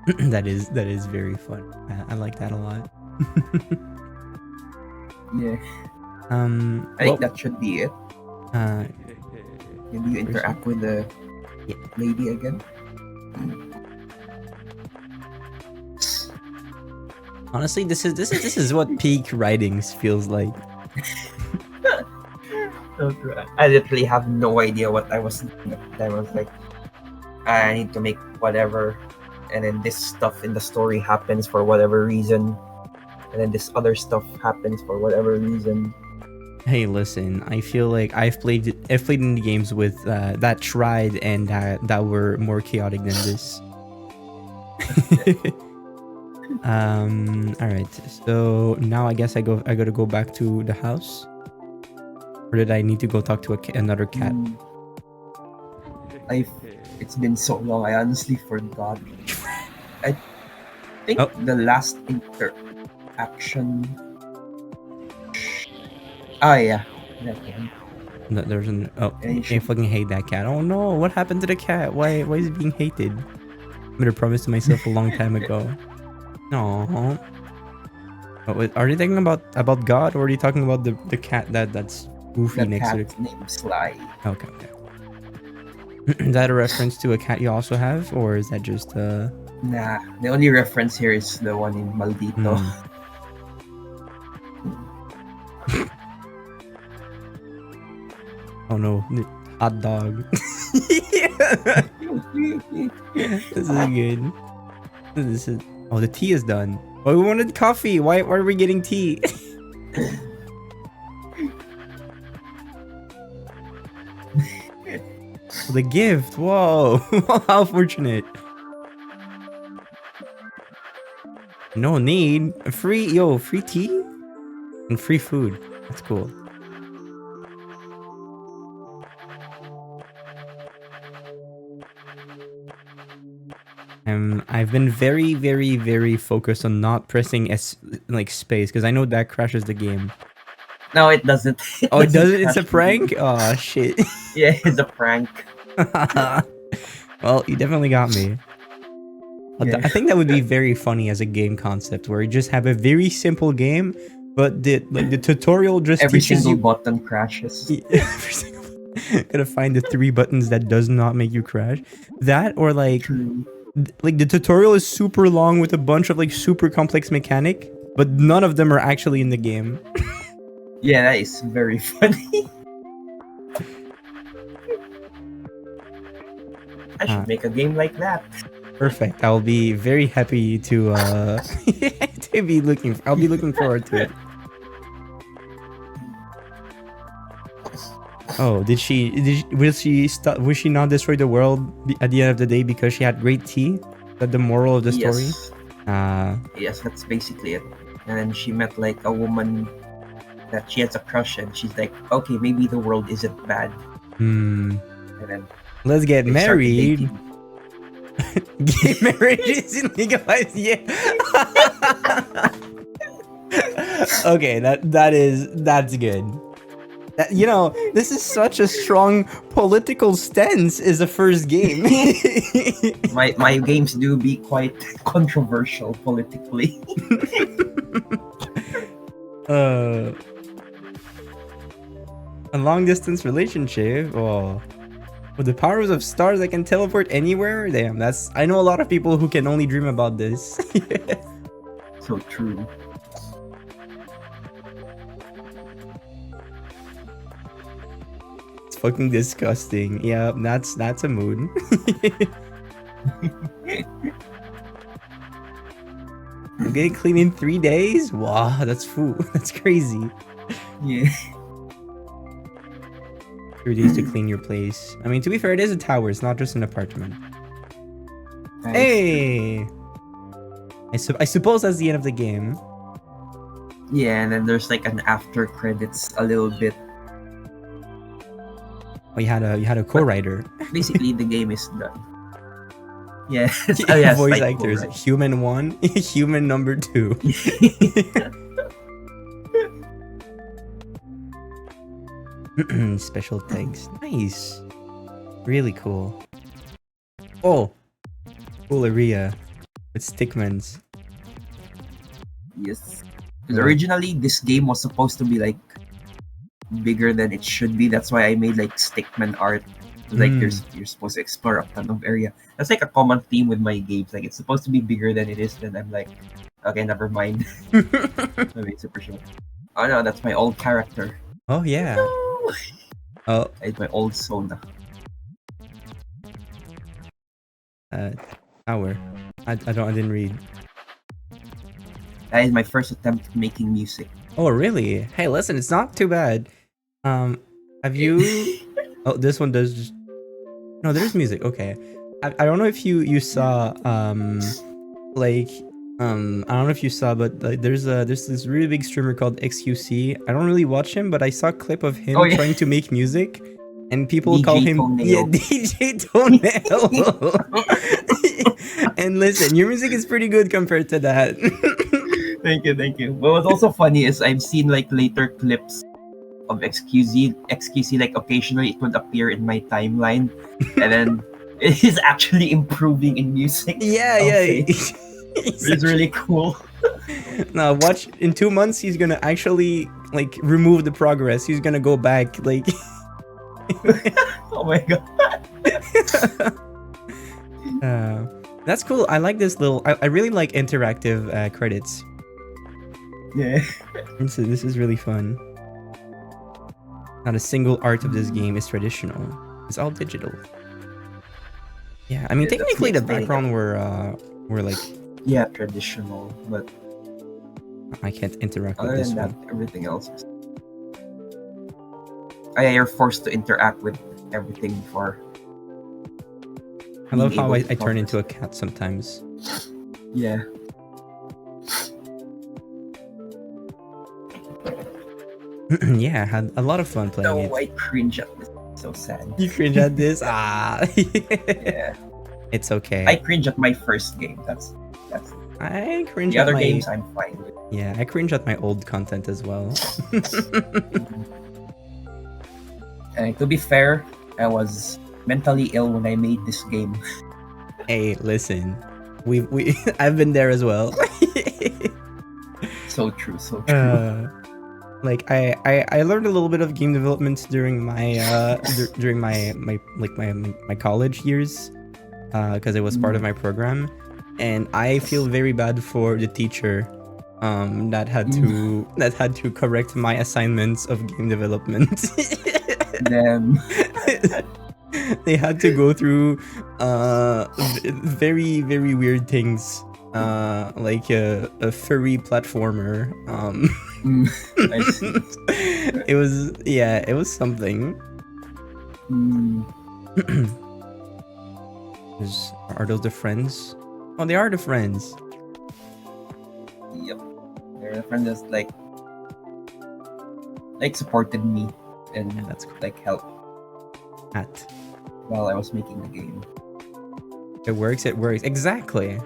that is very fun. I like that a lot. Yeah, I think Well, that should be it. uh, Maybe you person. interact with the Yeah. lady again. Honestly, this is what peak writings feels like. I literally have no idea what I was doing. I was like, I need to make whatever, and then this stuff in the story happens for whatever reason, and then this other stuff happens for whatever reason. Hey, listen, I feel like I've played indie games with that tried and that were more chaotic than this. All right. So now I guess I gotta go back to the house, or did I need to go talk to another cat? Mm, I it's been so long. I honestly forgot. I think Oh, the last interaction. Ah, yeah, that one. no, there's an oh, And you I should. fucking hate that cat. Oh no, what happened to the cat? Why is it being hated? I made a promise to myself a long time ago. No. Oh, wait, are you talking about God, or are you talking about the cat that's goofy The next to the? cat named Sly. Okay, okay. Is that a reference to a cat you also have, or is that just Nah, the only reference here is the one in Maldito. hmm. Oh no, hot dog. This is good. This is oh, the tea is done. Oh, we wanted coffee. Why are we getting tea? The gift. Whoa. How fortunate. No need. Free tea and free food. That's cool. I've been very, very, very focused on not pressing like space because I know that crashes the game. No, it doesn't. It Oh, it doesn't doesn't. It's crash a the game. prank. Oh shit. Yeah, it's a prank. Well, you definitely got me. Yeah. I think that would be very funny as a game concept where you just have a very simple game, but the tutorial just Every teaches single you button crashes. every single gotta find the 3 buttons that does not make you crash. That or True. like the tutorial is super long with a bunch of like super complex mechanic, but none of them are actually in the game. Yeah, that is very funny. I Uh, should make a game like that. Perfect. I'll be very happy to I'll be looking forward to it. Oh, will she not destroy the world at the end of the day because she had great tea? That the moral of the story? Yes. Uh, Yes, that's basically it. And then she met like a woman that she has a crush, and she's like, okay, maybe the world isn't bad. hmm. And then Let's get they started married. dating. Gay marriage is legalized. Yeah. Okay, that's good. This is such a strong political stance as a first game. My games do be quite controversial politically. uh, a long distance relationship. Oh, with the powers of stars, I can teleport anywhere. Damn, I know a lot of people who can only dream about this. So true. It's fucking disgusting. Yeah, that's a mood. I'm getting clean in 3 days. Wow, that's food. That's crazy. Yeah. 3 days to clean your place. I mean, to be fair, it is a tower. It's not just an apartment. Nice. Hey, I suppose that's the end of the game. Yeah, and then there's like an after credits a little bit. Oh, you had a co-writer. Basically, the game is done. Yeah. Oh, yeah, Voice psycho, actors. right? Human 1, human number 2. Special thanks. Nice. Really cool. Oh, cool area. It's Stickman's. Yes. Because Right. originally this game was supposed to be like bigger than it should be. That's why I made like stickman art. Like Mm. there's you're supposed to explore a ton of area. That's like a common theme with my games. Like it's supposed to be bigger than it is. Then I'm like, okay, never mind. I made super short. Oh no, that's my old character. Oh yeah. No, Oh, it's my old Sona. uh, Tower. I didn't read. That is my first attempt at making music. Oh really? Hey, listen, it's not too bad. Have you? Oh, this one does. No, there's music. Okay. I don't know if you saw like I don't know if you saw, but like, there's this really big streamer called XQC. I don't really watch him, but I saw a clip of Oh him yeah, trying to make music, and people call DJ him yeah Toenail. DJ Toenail. And listen, your music is pretty good compared to that. Thank you, thank you. But what's also funny is I've seen like later clips of XQC like occasionally it would appear in my timeline, and then it is actually improving in music. Yeah, I'll yeah. say He's it's really cool. now watch in 2 months he's gonna actually like remove the progress. He's gonna go back like Oh my god. uh, that's cool. I like this little I really like interactive credits. Yeah. This is really fun. Not a single art of this game is traditional. It's all digital. Yeah, I mean Yeah, that's technically me the explaining background were like Yeah, traditional, but I can't interact with other this than that, one. everything else is. Oh yeah, you're forced to interact with everything before I being love how able I to turn into a converse. cat sometimes. Yeah. Yeah, I had a lot of fun playing No, it. I cringe at this. So sad. You cringe at this? Ah. Yeah. It's I okay. cringe at my first game. That's I cringe the at other my games I'm fine with. yeah, I cringe at my old content as well. And to be fair, I was mentally ill when I made this game. Hey, listen. We I've been there as well. So true, so true. Like I learned a little bit of game development during my during my college years because it was part of my program, and I feel very bad for the teacher that had to correct my assignments of game development. Then They had to go through very very weird things like a furry platformer. I see. It was yeah, it was something. Mm, Are those the friends? Oh, they are the friends. yep. They're a friend that's like supported me and Yeah, that's cool. like helped At while I was making the game. it works. It works exactly.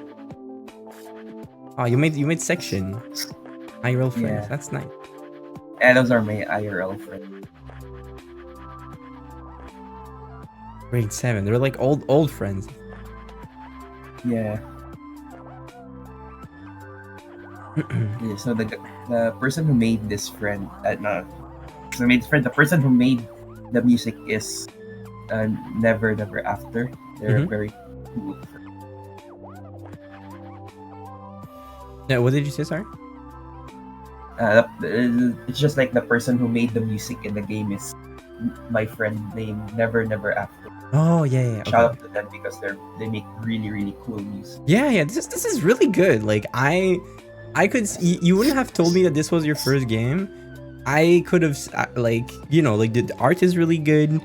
Oh, you made section. IRL friends. Yeah. That's nice. And those are my IRL friends. Grade 7. They're like old friends. Yeah. Yeah, so the person who made this friend, no, so made friend. The person who made the music is Never Never After. They're Mhm. very cool. Yeah, what did you say? Sorry. It's just like the person who made the music in the game is my friend named Never Never After. Oh yeah. Shout Okay. out to them because they make really really cool music. Yeah. This is really good. Like I could you wouldn't have told me that this was your first game. I could have like like the art is really good.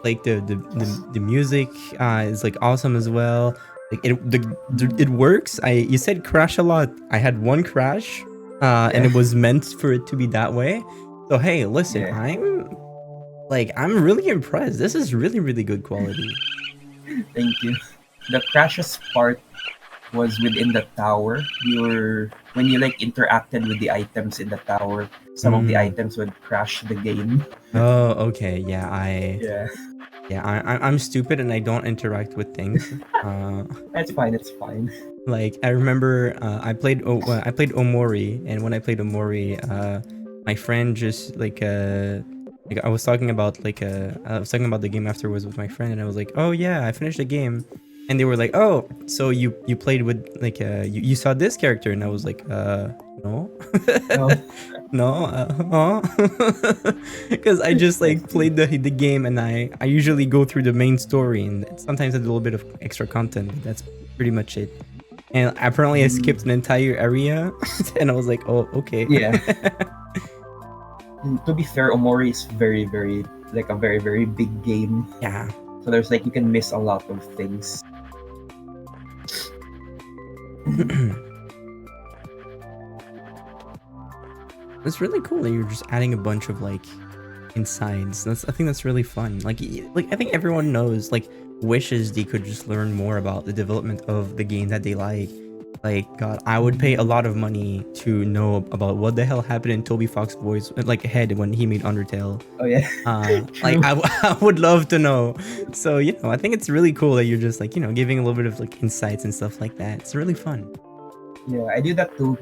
Like the music is like awesome as well. Like it works. You said crash a lot. I had one crash, and it was meant for it to be that way. So hey, listen, Yeah. I'm really impressed. This is really really good quality. Thank you. The crashes part was within the tower. When you like interacted with the items in the tower, some of the Mm. items would crash the game. Oh, okay. Yeah, Yeah. Yeah, I'm stupid and I don't interact with things. It's fine. It's fine. Like I remember, I played Omori, and when I played Omori, my friend just like I was talking about I was talking about the game afterwards with my friend, and I was like, oh yeah, I finished the game, and they were like, oh, so you played with you saw this character, and I was like, no, Oh, no, because I just I like see. played the game, and I usually go through the main story, and sometimes a little bit of extra content, but that's pretty much it. And apparently I Mm, skipped an entire area, and I was like, oh, okay. yeah. To be fair, Omori is very like a very big game. Yeah. So there's like you can miss a lot of things. It's really cool that you're just adding a bunch of like insides. I think that's really fun. Like I think everyone knows like wishes they could just learn more about the development of the game that they like. Like God, I would pay a lot of money to know about what the hell happened in Toby Fox's voice like head when he made Undertale. Oh yeah, Like true. I would love to know. So I think it's really cool that you're just like giving a little bit of like insights and stuff like that. It's really fun. Yeah, I do that too.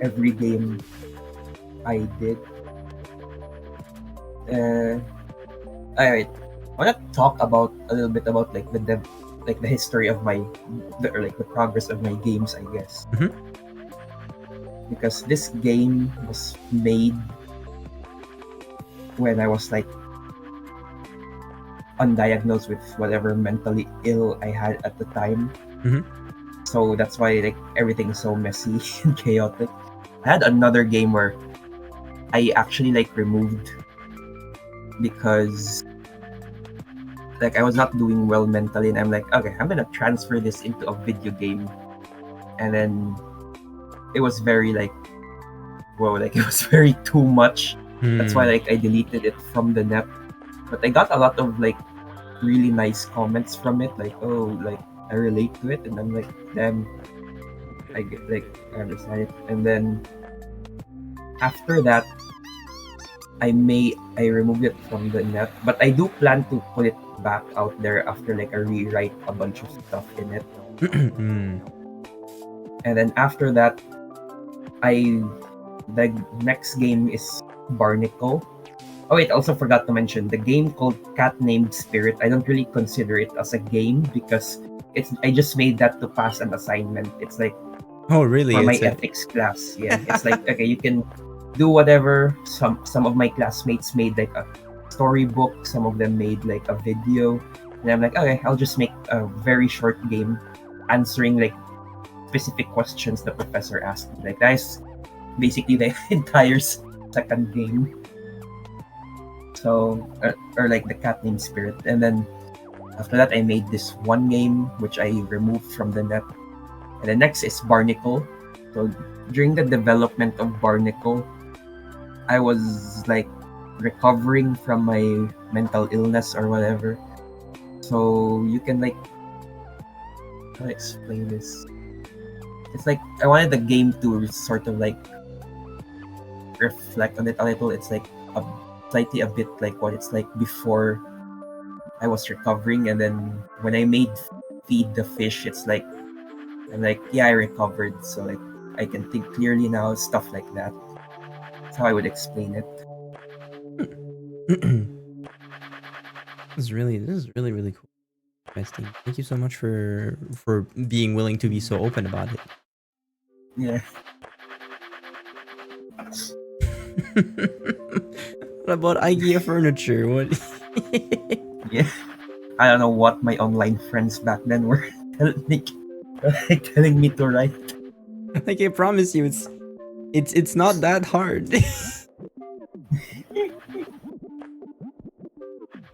Every game I did. Uh, all right. I want to talk about a little bit about like like the history of or like the progress of my games, I guess. Mhm. Because this game was made when I was like undiagnosed with whatever mentally ill I had at the time. Mhm. So that's why like everything is so messy and chaotic. I had another game where I actually like removed because like I was not doing well mentally, and I'm like, okay, I'm gonna transfer this into a video game, and then it was very like, whoa, like it was very too much. That's why Hmm. like I deleted it from the net. But I got a lot of like really nice comments from it, like, oh, like I relate to it, and I'm like, damn, I get like I understand it. And then after that, I removed it from the net, but I do plan to put it back out there after like I rewrite a bunch of stuff in it. Hmm. And then after that, I the next game is Barnacle. Oh wait, I also forgot to mention the game called Cat Named Spirit. I don't really consider it as a game because I just made that to pass an assignment. It's like Oh, really? for my It's a ethics class. Yeah, it's like okay, you can do whatever. Some of my classmates made like a storybook. Some of them made like a video, and I'm like, okay, I'll just make a very short game, answering like specific questions the professor asked me. Like that's basically the entire second game. So or like the cat named Spirit, and then after that I made this one game which I removed from the net. And the next is Barnacle. So during the development of Barnacle, I was like recovering from my mental illness or whatever. So you can like how to explain this? It's like I wanted the game to sort of like reflect on it a little. It's like a slightly a bit like what it's like before I was recovering, and then when I made feed the fish, it's like I'm like, yeah, I recovered, so like I can think clearly now, stuff like that. That's how I would explain it. This is really cool. Interesting. Thank you so much for being willing to be so open about it. Yeah, What about IKEA furniture? What? yeah. I don't know what my online friends back then were telling me to write. Like I promise you, it's not that hard.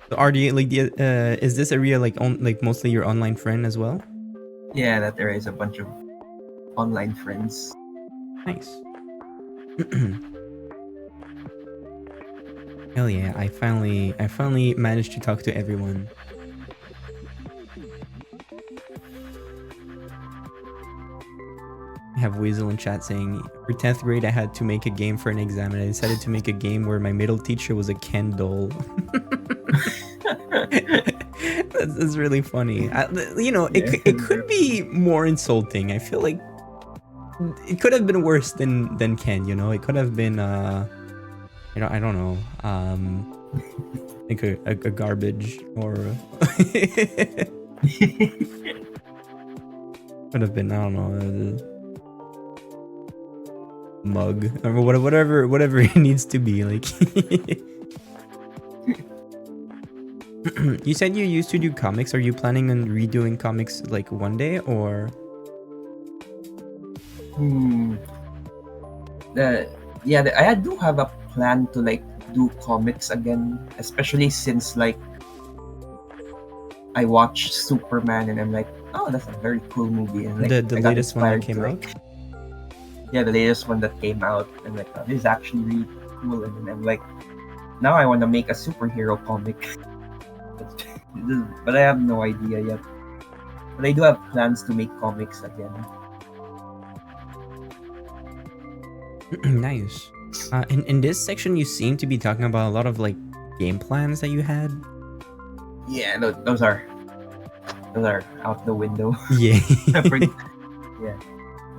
So are you like is this area like mostly your online friend as well? Yeah, that there is a bunch of online friends. Nice. Hell yeah! I finally managed to talk to everyone. I have Weasel in chat saying, for 10th grade, I had to make a game for an exam, and I decided to make a game where my middle teacher was a Ken doll. That's really funny. Yeah, It could be more insulting. I feel like it could have been worse than Ken. It could have been I don't know. Like a garbage or could have been, I don't know, a mug or whatever it needs to be. Like you said you used to do comics. Are you planning on redoing comics like one day or? hmm. The yeah, I do have a plan to like do comics again, especially since like I watched Superman and I'm like, oh, that's a very cool movie, and like The I got latest one that inspired to came out? like yeah, the latest one that came out, and like this is actually really cool, and then I'm like, now I want to make a superhero comic, but I have no idea yet. But I do have plans to make comics again. Nice. In this section, you seem to be talking about a lot of like game plans that you had. Yeah, those are out the window. Yeah. I yeah,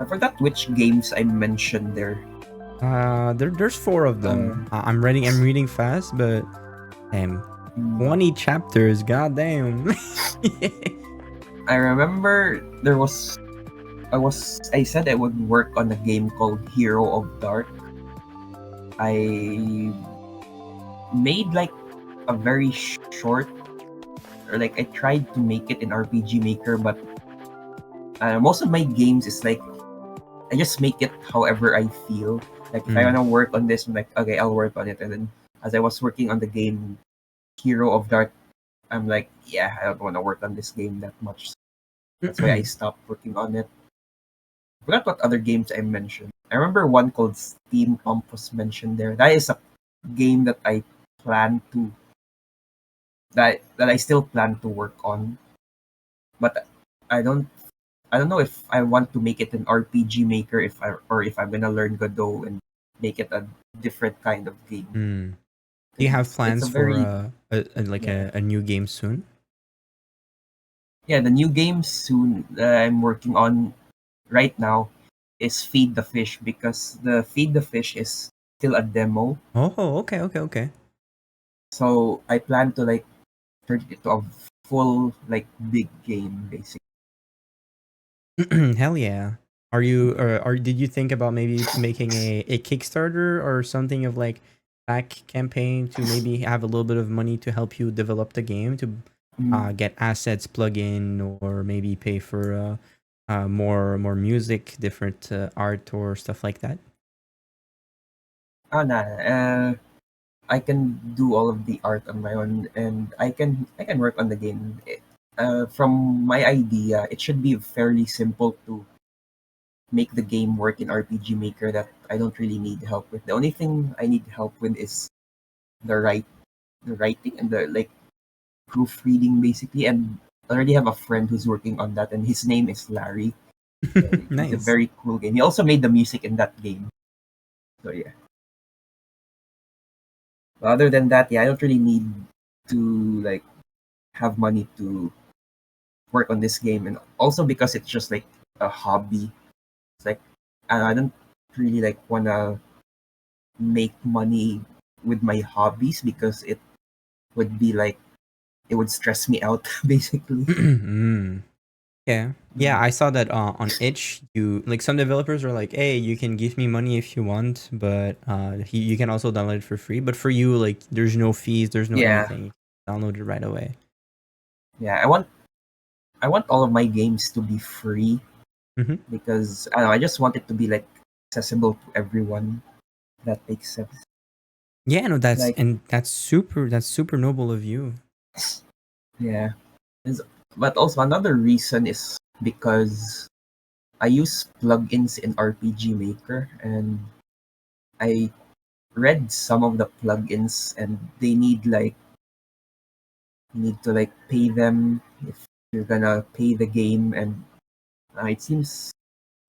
I forgot which games I mentioned there. There's four of Uh, them. I'm reading fast, but damn, mm, 20 chapters. Goddamn. I remember I said I would work on a game called Hero of Dark. I made like a very short, or like I tried to make it in RPG Maker, but most of my games is like I just make it however I feel. Like if I Mm. wanna work on this, I'm like, okay, I'll work on it. And then as I was working on the game Hero of Dark, I'm like, yeah, I don't want to work on this game that much. That's why I stopped working on it. Forgot what other games I mentioned. I remember one called Steam Pump was mentioned there. That is a game that plan to that I still plan to work on, but I don't I don't know if I want to make it an RPG Maker if I'm gonna learn Godot and make it a different kind of game. Mm. Do you 'Cause have it's a plans for very like yeah a new game soon? yeah the new game soon that I'm working on right now is Feed the Fish, because the Feed the Fish is still a demo. Oh, okay, okay, okay. So I plan to like turn it into a full like big game basically. Hell yeah. Or did you think about maybe making a Kickstarter or something of like back campaign to maybe have a little bit of money to help you develop the game to Mm. get assets plug in or maybe pay for more music, different art or stuff like that? Oh nah, I can do all of the art on my own, and I can work on the game. From my idea, it should be fairly simple to make the game work in RPG Maker. That I don't really need help with. The only thing I need help with is the write the writing and the like proofreading basically. And I already have a friend who's working on that, and his name is Larry. He's a Nice. very cool game. He also made the music in that game. So yeah. But other than that, yeah, I don't really need to like have money to work on this game, and also because it's just like a hobby. It's like I don't really like wanna make money with my hobbies, because it would be like it would stress me out basically. Mm. Yeah. Yeah, Mm. I saw that on itch. You like some developers are like, "Hey, you can give me money if you want, but you can also download it for free." But for you, like, there's no fees, there's no Yeah, anything. Download it right away. yeah. I want all of my games to be free, Hmm. because I don't know, I just want it to be like accessible to everyone. That makes sense. Yeah, no, Like that's super noble of you. yeah, Is- but also another reason is because I use plugins in RPG Maker, and I read some of the plugins, and they need like you need to like pay them if you're gonna pay the game, and it seems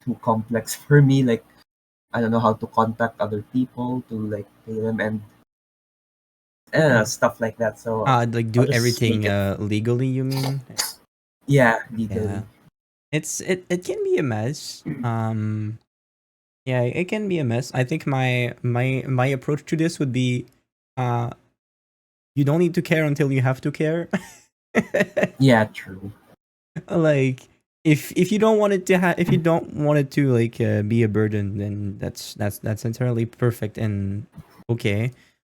too complex for me. Like I don't know how to contact other people to like pay them, and stuff like that. So Like I'll do just make everything it. legally, you mean? Yeah, Yeah. legally. It can be a mess. Yeah, it can be a mess. I think my approach to this would be uh you don't need to care until you have to care. Yeah, true. Like if you don't want it to if you don't want it to like be a burden, then that's entirely perfect and okay.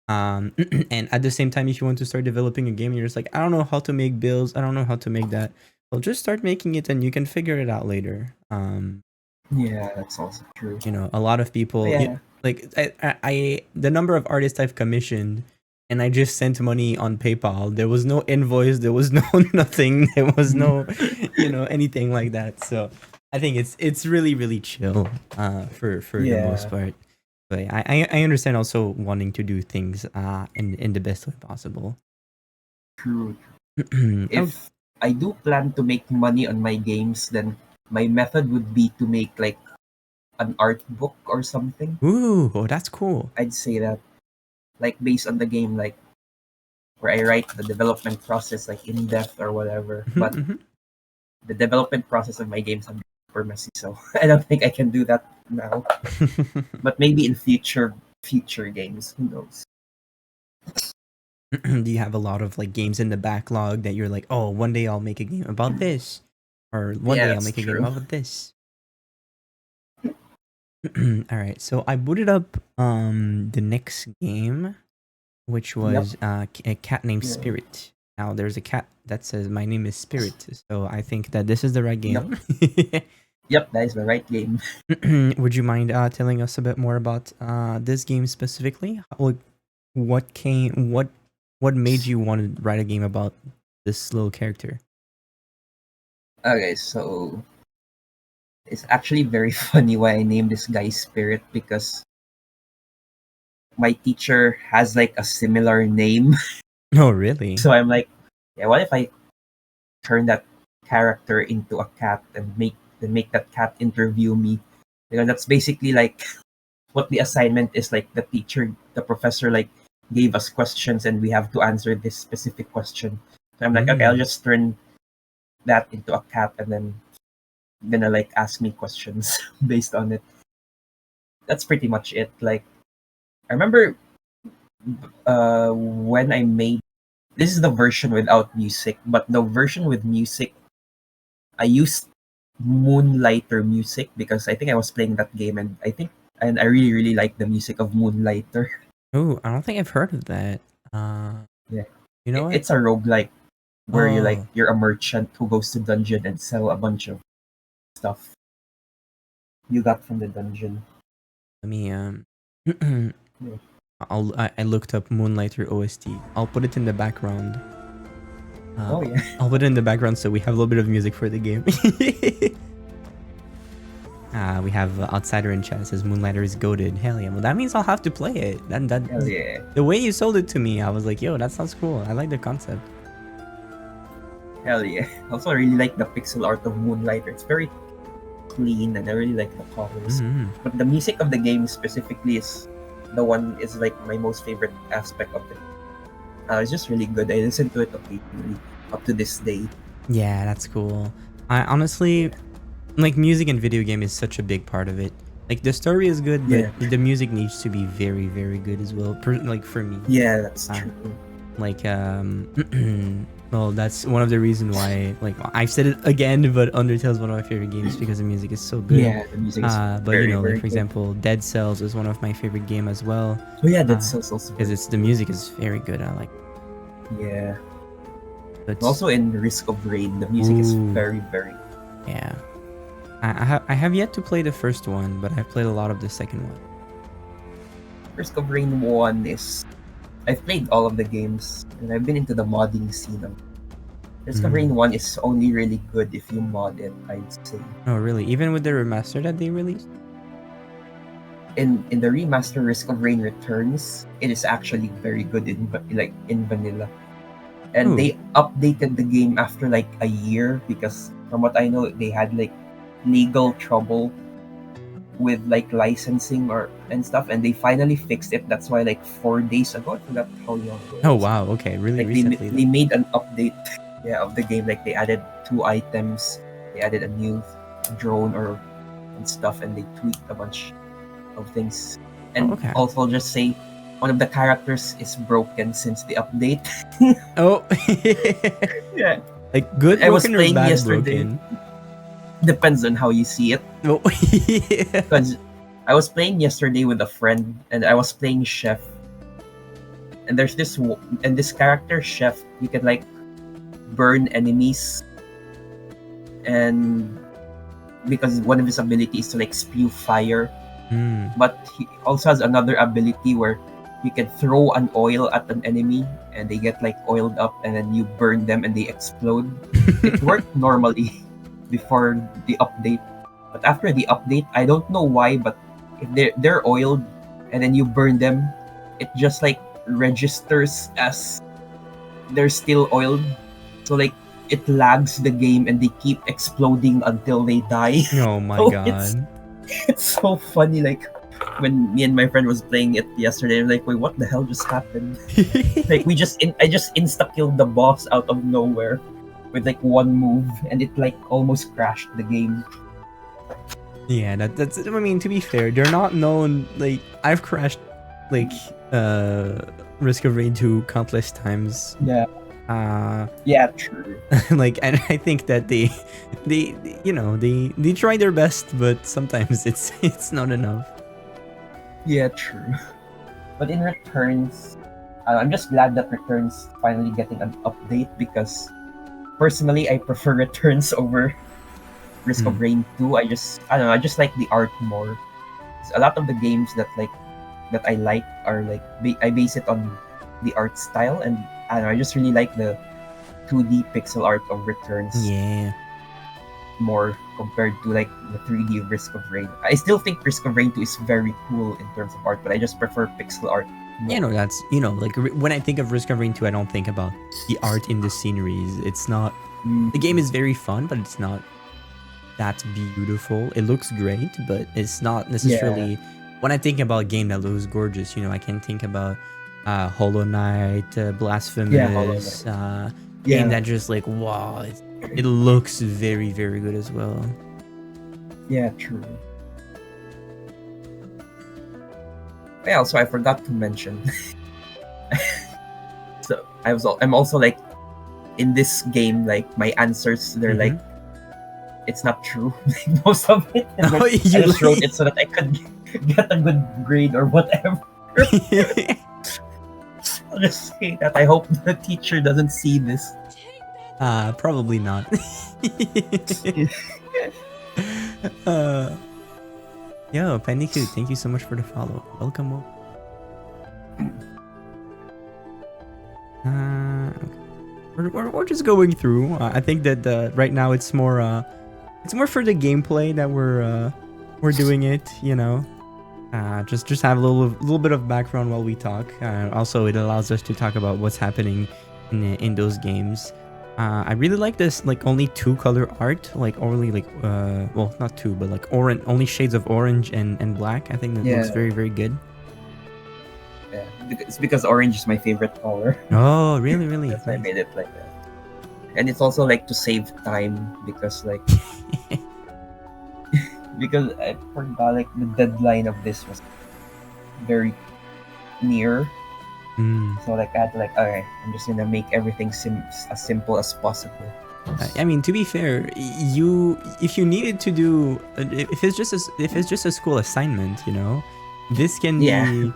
And at the same time, if you want to start developing a game and you're just like, I don't know how to make bills, I don't know how to make that, well, just start making it and you can figure it out later. Yeah, that's also true. A lot of people Yeah. like the number of artists I've commissioned and I just sent money on PayPal. There was no invoice, there was no nothing, there was no anything like that. So I think it's really really chill for the most Yeah, part. But I understand also wanting to do things in the best way possible. true. Oh, If I do plan to make money on my games, then my method would be to make like an art book or something. ooh, oh, that's cool. I'd say that, like based on the game, like where I write the development process like in depth or whatever. But the development process of my games are super messy, so I don't think I can do that now. But maybe in future games, who knows? Do you have a lot of like games in the backlog that you're like, oh, one day I'll make a game about this, or one Yeah, day I'll that's make a game true. about this? All right, so I booted up the next game, which Yep. was a cat named Yeah. Spirit. Now there's a cat that says my name is Spirit, so I think that this is the right Yep. game. Yep. That is the right game. Would you mind telling us a bit more about this game specifically? Like, what made you want to write a game about this little character? Okay, so it's actually very funny why I named this guy Spirit, because my teacher has like a similar name. Oh, really? So I'm like, yeah, what if I turn that character into a cat and make that cat interview me? Because that's basically like what the assignment is. Like the professor like gave us questions and we have to answer this specific question. So I'm like, okay, I'll Mm. just turn that into a cat and then gonna like ask me questions based on it. That's pretty much it. Like I remember when I made this is the version without music, but the version with music, I used Moonlighter music because I think I was playing that game and I really really like the music of Moonlighter. Oh, I don't think I've heard of that. Uh, Yeah, you know what? it's a roguelike where Oh, you're a merchant who goes to dungeon and sell a bunch of stuff you got from the dungeon. let me Yeah. I looked up Moonlighter OST. I'll put it in the background. Oh yeah, I'll put it in the background so we have a little bit of music for the game. We have Outsider in chat says Moonlighter is goated. Hell yeah! Well, that means I'll have to play it. That hell yeah, the way you sold it to me, I was like, yo, that sounds cool. I like the concept. hell yeah. Also, I really like the pixel art of Moonlighter. It's very clean and I really like the colors. Mm-hmm. But the music of the game specifically is like my most favorite aspect of it. It's just really good. I listen to it occasionally up to this day. Yeah, that's cool. I honestly like music in video game is such a big part of it. Like the story is good, but Yeah, the music needs to be very, very good as well. Like for me, yeah, that's uh, true. like well, that's one of the reasons why. Like I've said it again, but Undertale is one of my favorite games because the music is so good. Yeah, the music is But very like very for good. example, Dead Cells is one of my favorite game as well. Oh yeah, that's also Because very it's the music is very good. I like. yeah. But Also in Risk of Rain, the music is ooh, very very. yeah. I have yet to play the first one, but I've played a lot of the second one. Risk of Rain 1 is I've played all of the games and I've been into the modding scene. Risk of Rain Mm. 1 is only really good if you mod it, I'd say. Oh, really? Even with the remaster that they released? In the remaster Risk of Rain Returns, it is actually very good in vanilla. And Oh, they updated the game after like a year because from what I know they had like legal trouble with like licensing or and stuff, and they finally fixed it. That's why like 4 days ago, I forgot how long ago it Oh was. wow, okay, really Like recently they then. made an update, yeah, of the game. Like they added 2 items, they added a new drone or and stuff, and they tweaked a bunch of things. Oh And okay. also, I'll just say one of the characters is broken since the update. Oh, Yeah, like good I was broken or playing bad yesterday. broken? Depends on how you see it. Oh, yeah. Because I was playing yesterday with a friend, and I was playing Chef. And there's and this character Chef, you can like burn enemies, and because one of his abilities is to like spew fire, Hmm. but he also has another ability where you can throw an oil at an enemy and they get like oiled up, and then you burn them and they explode. It worked normally before the update, but after the update, I don't know why, but if they're oiled and then you burn them, it just like registers as they're still oiled. So like it lags the game and they keep exploding until they die. Oh my So god. it's so funny. Like when me and my friend was playing it yesterday, I'm like, wait, what the hell just happened? Like I just insta killed the boss out of nowhere with like one move, and it like almost crashed the game. Yeah, that's. I mean, to be fair, they're not known. Like I've crashed, like Risk of Rain 2 countless times. Yeah, Uh, yeah, true. like, and I think that they, you know, they try their best, but sometimes it's not enough. Yeah, true. But in Returns, I'm just glad that Returns finally getting an update, because personally I prefer Returns over Risk of Mm. Rain 2. I don't know, I just like the art more. A lot of the games that I like are like I base it on the art style, and I don't know, I just really like the 2D pixel art of Returns Yeah. more compared to like the 3D Risk of Rain. I still think Risk of Rain 2 is very cool in terms of art, but I just prefer pixel art You more. know, that's, you know, like when I think of Risk of Rain 2, I don't think about the art in the sceneries. It's not, Mm, the game is very fun, but it's not that beautiful. It looks great, but it's not yeah, necessarily, when I think about a game that looks gorgeous, you know, I can think about Hollow Knight, yeah, Hollow Knight. Blasphemous, game Yeah, that just like, wow, it looks very, very good as well. yeah, true. Yeah, also I forgot to mention. So I'm also like in this game, like my answers, they're like Mhm. it's not true, like, most of it, and Oh, like I you just wrote it so that I could get a good grade or whatever. I'll just say that I hope the teacher doesn't see this. Probably not. uh, yo, Pendiku, thank you so much for the follow. Welcome. Okay. We're just going through. I think that right now it's more for the gameplay that we're doing it. You know, just have a little bit of background while we talk. Also, it allows us to talk about what's happening in those games. I really like this, like only 2 color art, like only like well, not two, but like orange, only shades of orange and black. I think that looks Yeah, very, very good. yeah. It's because orange is my favorite color. Oh, really, really That's why I nice. made it like that. And it's also like to save time, because like because I forgot like the deadline of this was very near. Mm. So like I had to like, alright, I'm just gonna make everything as simple as possible. I mean, to be fair, you, if you needed to do, if it's just if it's just a school assignment, you know, this can Yeah. be,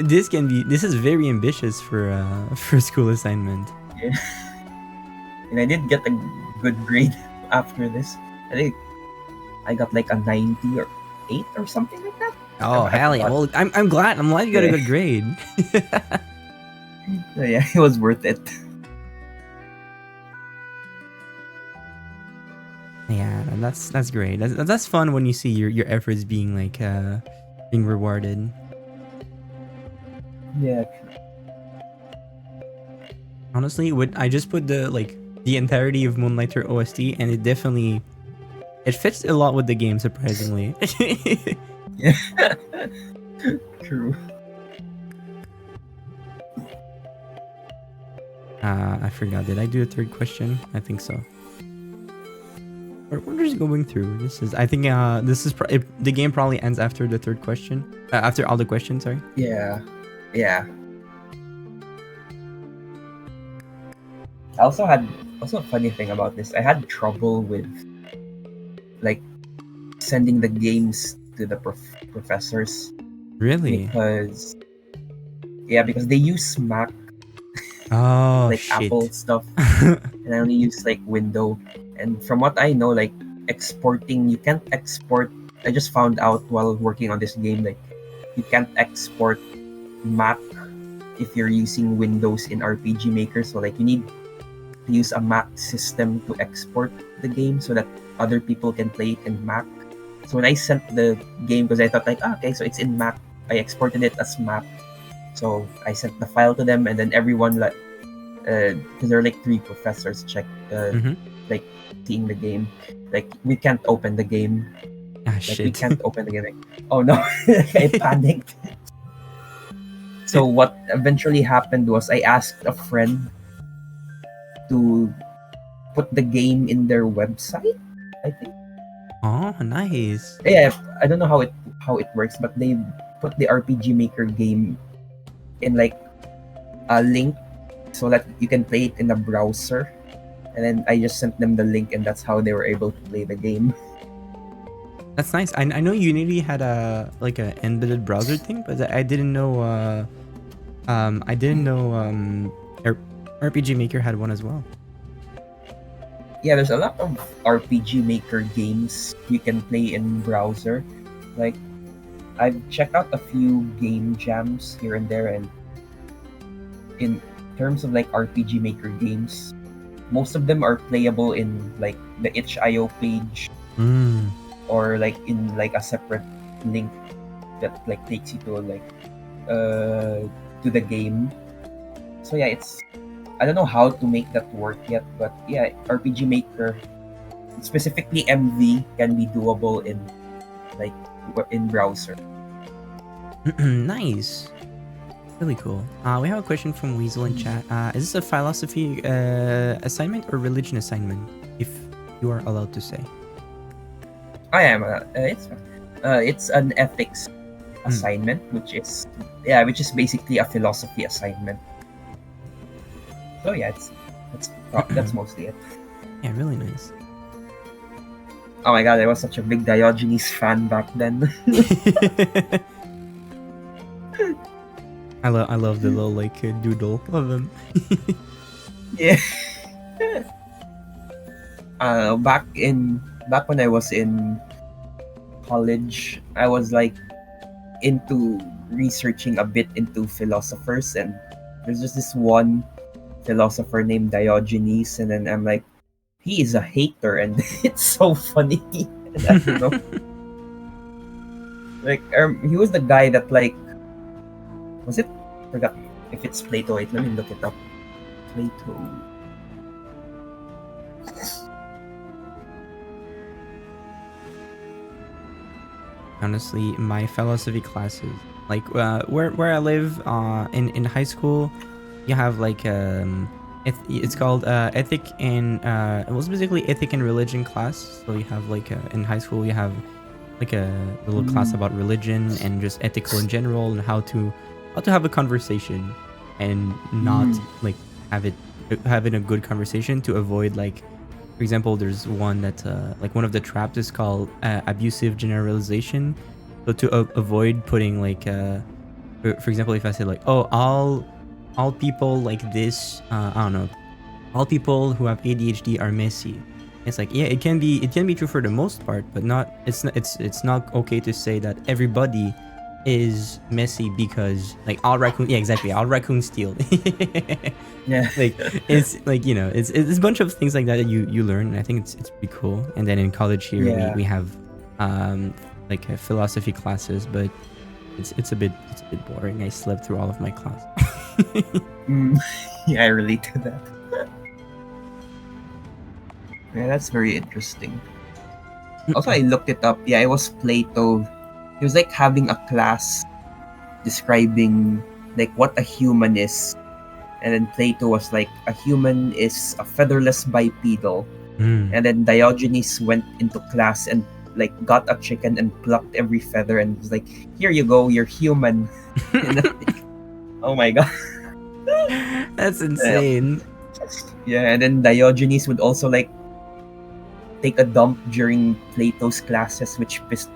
this is very ambitious for for a school assignment. Yeah. And I did get a good grade after this. I think I got like a 90 or 8 or something like that. Oh, I hell yeah! forgot. Well, I'm glad you got a Yeah. good grade. So yeah, it was worth it. Yeah, and that's great. That's fun when you see your efforts being like being rewarded. Yeah. Honestly, I just put the entirety of Moonlighter OST, and it definitely, it fits a lot with the game, surprisingly. Yeah. True. I forgot. Did I do a third question? I think so. We're just going through. This is. I think. This is. The game probably ends after the third question. After all the questions. Sorry. Yeah. Yeah. I also had also a funny thing about this. I had trouble with like sending the games to the professors Really? because yeah, because they use Mac, Oh like Apple shit. stuff, and I only use like Window. And from what I know, like exporting, you can't export. I just found out while working on this game, like you can't export Mac if you're using Windows in RPG Maker. So like you need to use a Mac system to export the game so that other people can play it in Mac. So when I sent the game, because I thought like, okay, so it's in Mac, I exported it as Mac. So I sent the file to them, and then everyone like, because there are like three professors check, Mm-hmm. like seeing the game, like we can't open the game, Ah like we shit. can't open the game. Like, oh no, I panicked. So what eventually happened was I asked a friend to put the game in their website. I think. Oh, nice. Yeah, I don't know how it works, but they put the RPG Maker game in like a link so that you can play it in the browser. And then I just sent them the link, and that's how they were able to play the game. That's nice. I know Unity had a like a embedded browser thing, but I didn't know. I didn't know. RPG Maker had one as well. Yeah, there's a lot of RPG Maker games you can play in browser. Like I've checked out a few game jams here and there, and in terms of like RPG Maker games, most of them are playable in like the itch.io page Mm. or like in like a separate link that like takes you to the game. So yeah, it's I don't know how to make that work yet, but yeah, RPG Maker, specifically MV, can be doable in like in browser. Nice. Really cool. We have a question from Weasel in chat. Is this a philosophy assignment or religion assignment? If you are allowed to say. I am. It's an ethics Mm. assignment, which is basically a philosophy assignment. So yeah, that's mostly it. Yeah, really nice. Oh my god, I was such a big Diogenes fan back then. I love the little like doodle of him. Yeah. Back when I was in college, I was like into researching a bit into philosophers, and there's just this one philosopher named Diogenes, and then I'm like, he is a hater, and it's so funny. And I don't know, like he was the guy that like, was it? Forgot if it's Plato. Wait, let me look it up. Plato. Honestly, my philosophy classes, like where I live, in high school, you have like it's called ethic and it was basically ethic and religion class. So you have like in high school you have like a little class Mm, about religion and just ethical in general and how to have a conversation and not mm, like have it having a good conversation to avoid like, for example, there's one that like one of the traps is called abusive generalization. So to avoid putting like for example, if I say like, oh, all people like this, I don't know, all people who have ADHD are messy. It's like, yeah, it can be true for the most part, but not it's not okay to say that everybody is messy because like all raccoon, yeah, exactly, all raccoons steal. yeah, Like it's like, you know, it's a bunch of things like that that you learn, and I think it's pretty cool. And then in college here yeah. we have like philosophy classes, but it's a bit boring. I slept through all of my class. Mm, yeah, I relate to that. Yeah, that's very interesting. Also, I looked it up. Yeah, it was Plato he was like having a class describing like what a human is, and then Plato was like a human is a featherless bipedal, Mm. and then Diogenes went into class and like got a chicken and plucked every feather and was like, here you go, you're human. And oh my god. That's insane. Yeah, and then Diogenes would also like take a dump during Plato's classes, which pissed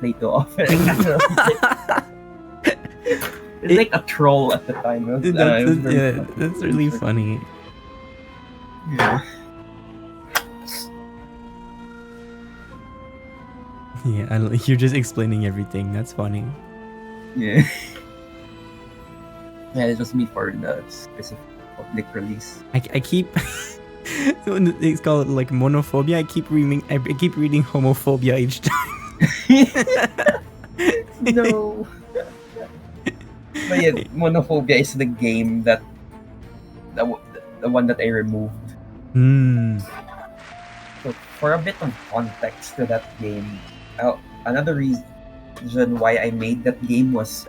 Plato off. Like, I don't know, it's It, like a troll at the time. It was very yeah, funny. that's really funny. Yeah. Yeah, you're just explaining everything. That's funny. Yeah. Yeah, it was me for the specific public release. I keep when it's called like monophobia. I keep reading homophobia each time. No. But yeah, Monophobia is the game that the, the one that I removed. Hmm. So for a bit of context to that game, another reason why I made that game was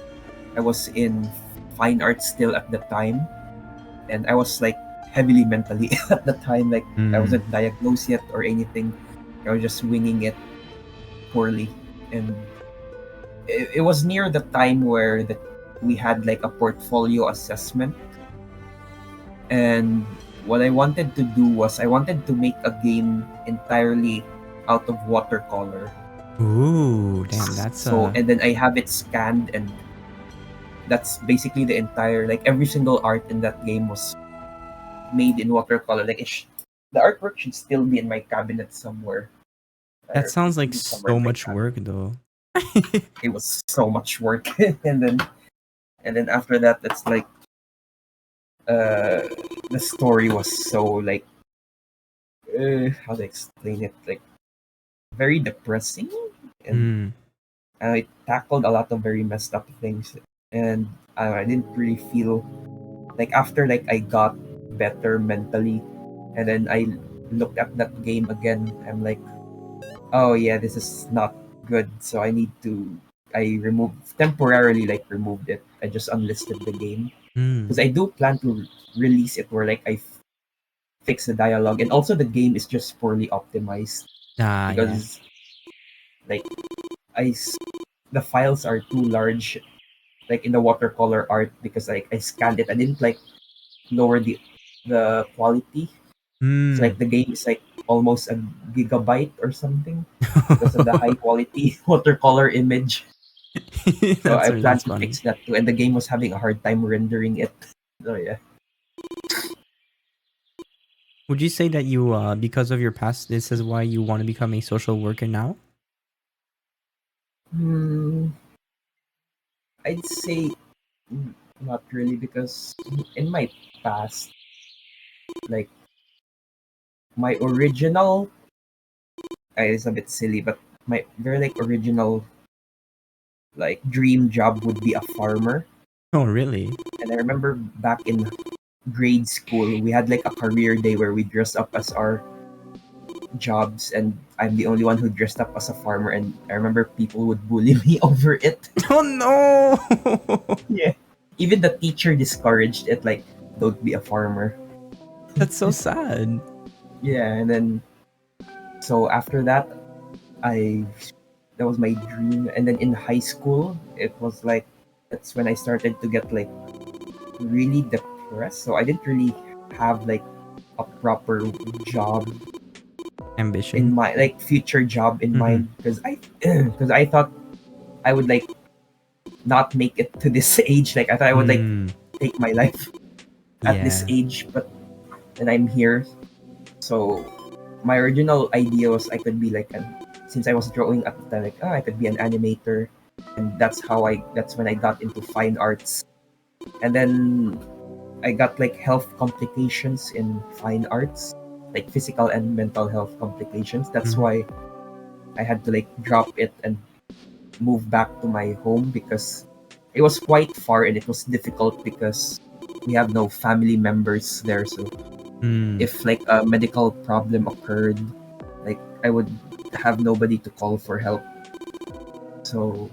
I was in fine arts still at the time, and I was like heavily mentally ill at the time. Like I Hmm. wasn't diagnosed yet or anything. I was just winging it poorly, and it was near the time where we had like a portfolio assessment, and what I wanted to do was I wanted to make a game entirely out of watercolor. Ooh, damn, that's So and then I have it scanned, and that's basically the entire like every single art in that game was made in watercolor. Like the artwork should still be in my cabinet somewhere. that Or sounds like maybe somewhere so in my much cabinet. work though. It was so much work, and then after that, it's like uh, the story was so like how to explain it, like very depressing, and Hmm. it tackled a lot of very messed up things, and I didn't really feel like after like I got better mentally, and then I looked at that game again. I'm like, oh yeah, this is not good. So I removed temporarily like removed it. I just unlisted the game Hmm. because I do plan to release it where like I fix the dialogue, and also the game is just poorly optimized Ah, yeah. because like the files are too large like in the watercolor art because like I scanned it. I didn't like lower the quality. It's Hmm. like the game is like almost a gigabyte or something because of the high quality watercolor image. So I plan That's to funny. fix that too. And the game was having a hard time rendering it. So yeah. Would you say that you, because of your past, this is why you want to become a social worker now? Hmm, I'd say not really because in my past, like my original, it's a bit silly, but my very like original like dream job would be a farmer. Oh, really? And I remember back in grade school, we had like a career day where we dressed up as our jobs, and I'm the only one who dressed up as a farmer. And I remember people would bully me over it. Oh no! Yeah. Even the teacher discouraged it, like, don't be a farmer. That's so sad. Yeah, and then so after that, I that was my dream. And then in high school, it was like that's when I started to get like really depressed. So I didn't really have like a proper job in Ambition. my like future job in Mm-hmm. mind because I because I thought I would like not make it to this age. Like I thought I would like Mm, take my life at this yeah. age, but then I'm here. So my original idea was I could be like an since I was drawing at the time, like I could be an animator, and that's when I got into fine arts, and then I got like health complications in fine arts, like physical and mental health complications. That's Mm, why I had to like drop it and move back to my home because it was quite far and it was difficult because we have no family members there. So mm. if like a medical problem occurred, like I would have nobody to call for help. So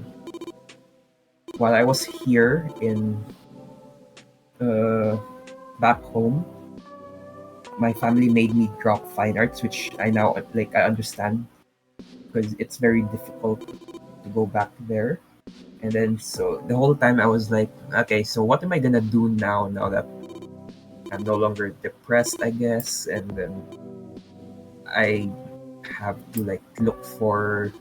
while I was here in uh, back home, my family made me drop fine arts, which I now I understand because it's very difficult to go back there. And then so the whole time I was like, okay, so what am I gonna do now? Now that I'm no longer depressed, I guess, and then I have to like look for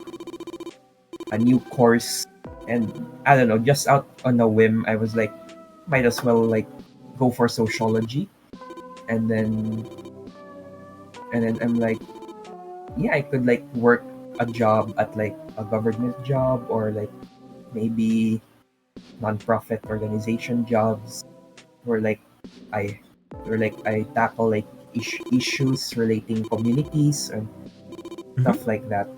a new course. And I don't know, just out on a whim, I was like, might as well like go for sociology. And then I'm like, yeah, I could like work a job at like a government job or like maybe nonprofit organization jobs where I I tackle like issues relating communities and Hmm. stuff like that.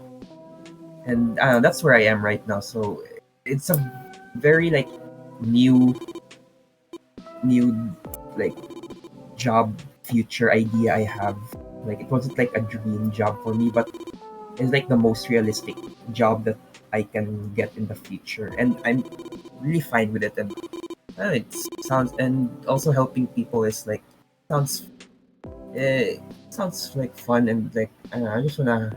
And that's where I am right now. So it's a very like new new like job future idea I have. Like it wasn't like a dream job for me, but it's like the most realistic job that I can get in the future, and I'm really fine with it. And it sounds, and also helping people is like sounds sounds like fun, and like I don't know, I just wanna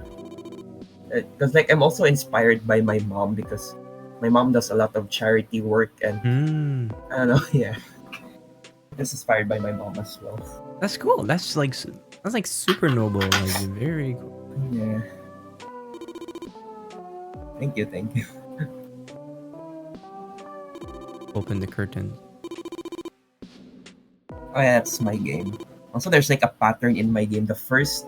because like I'm also inspired by my mom because my mom does a lot of charity work, and Mm. I don't know, yeah, just inspired by my mom as well. That's cool. That's like super noble. Like very cool. Yeah, thank you. Open the curtains. Oh yeah, that's my game. Also, there's like a pattern in my game. The first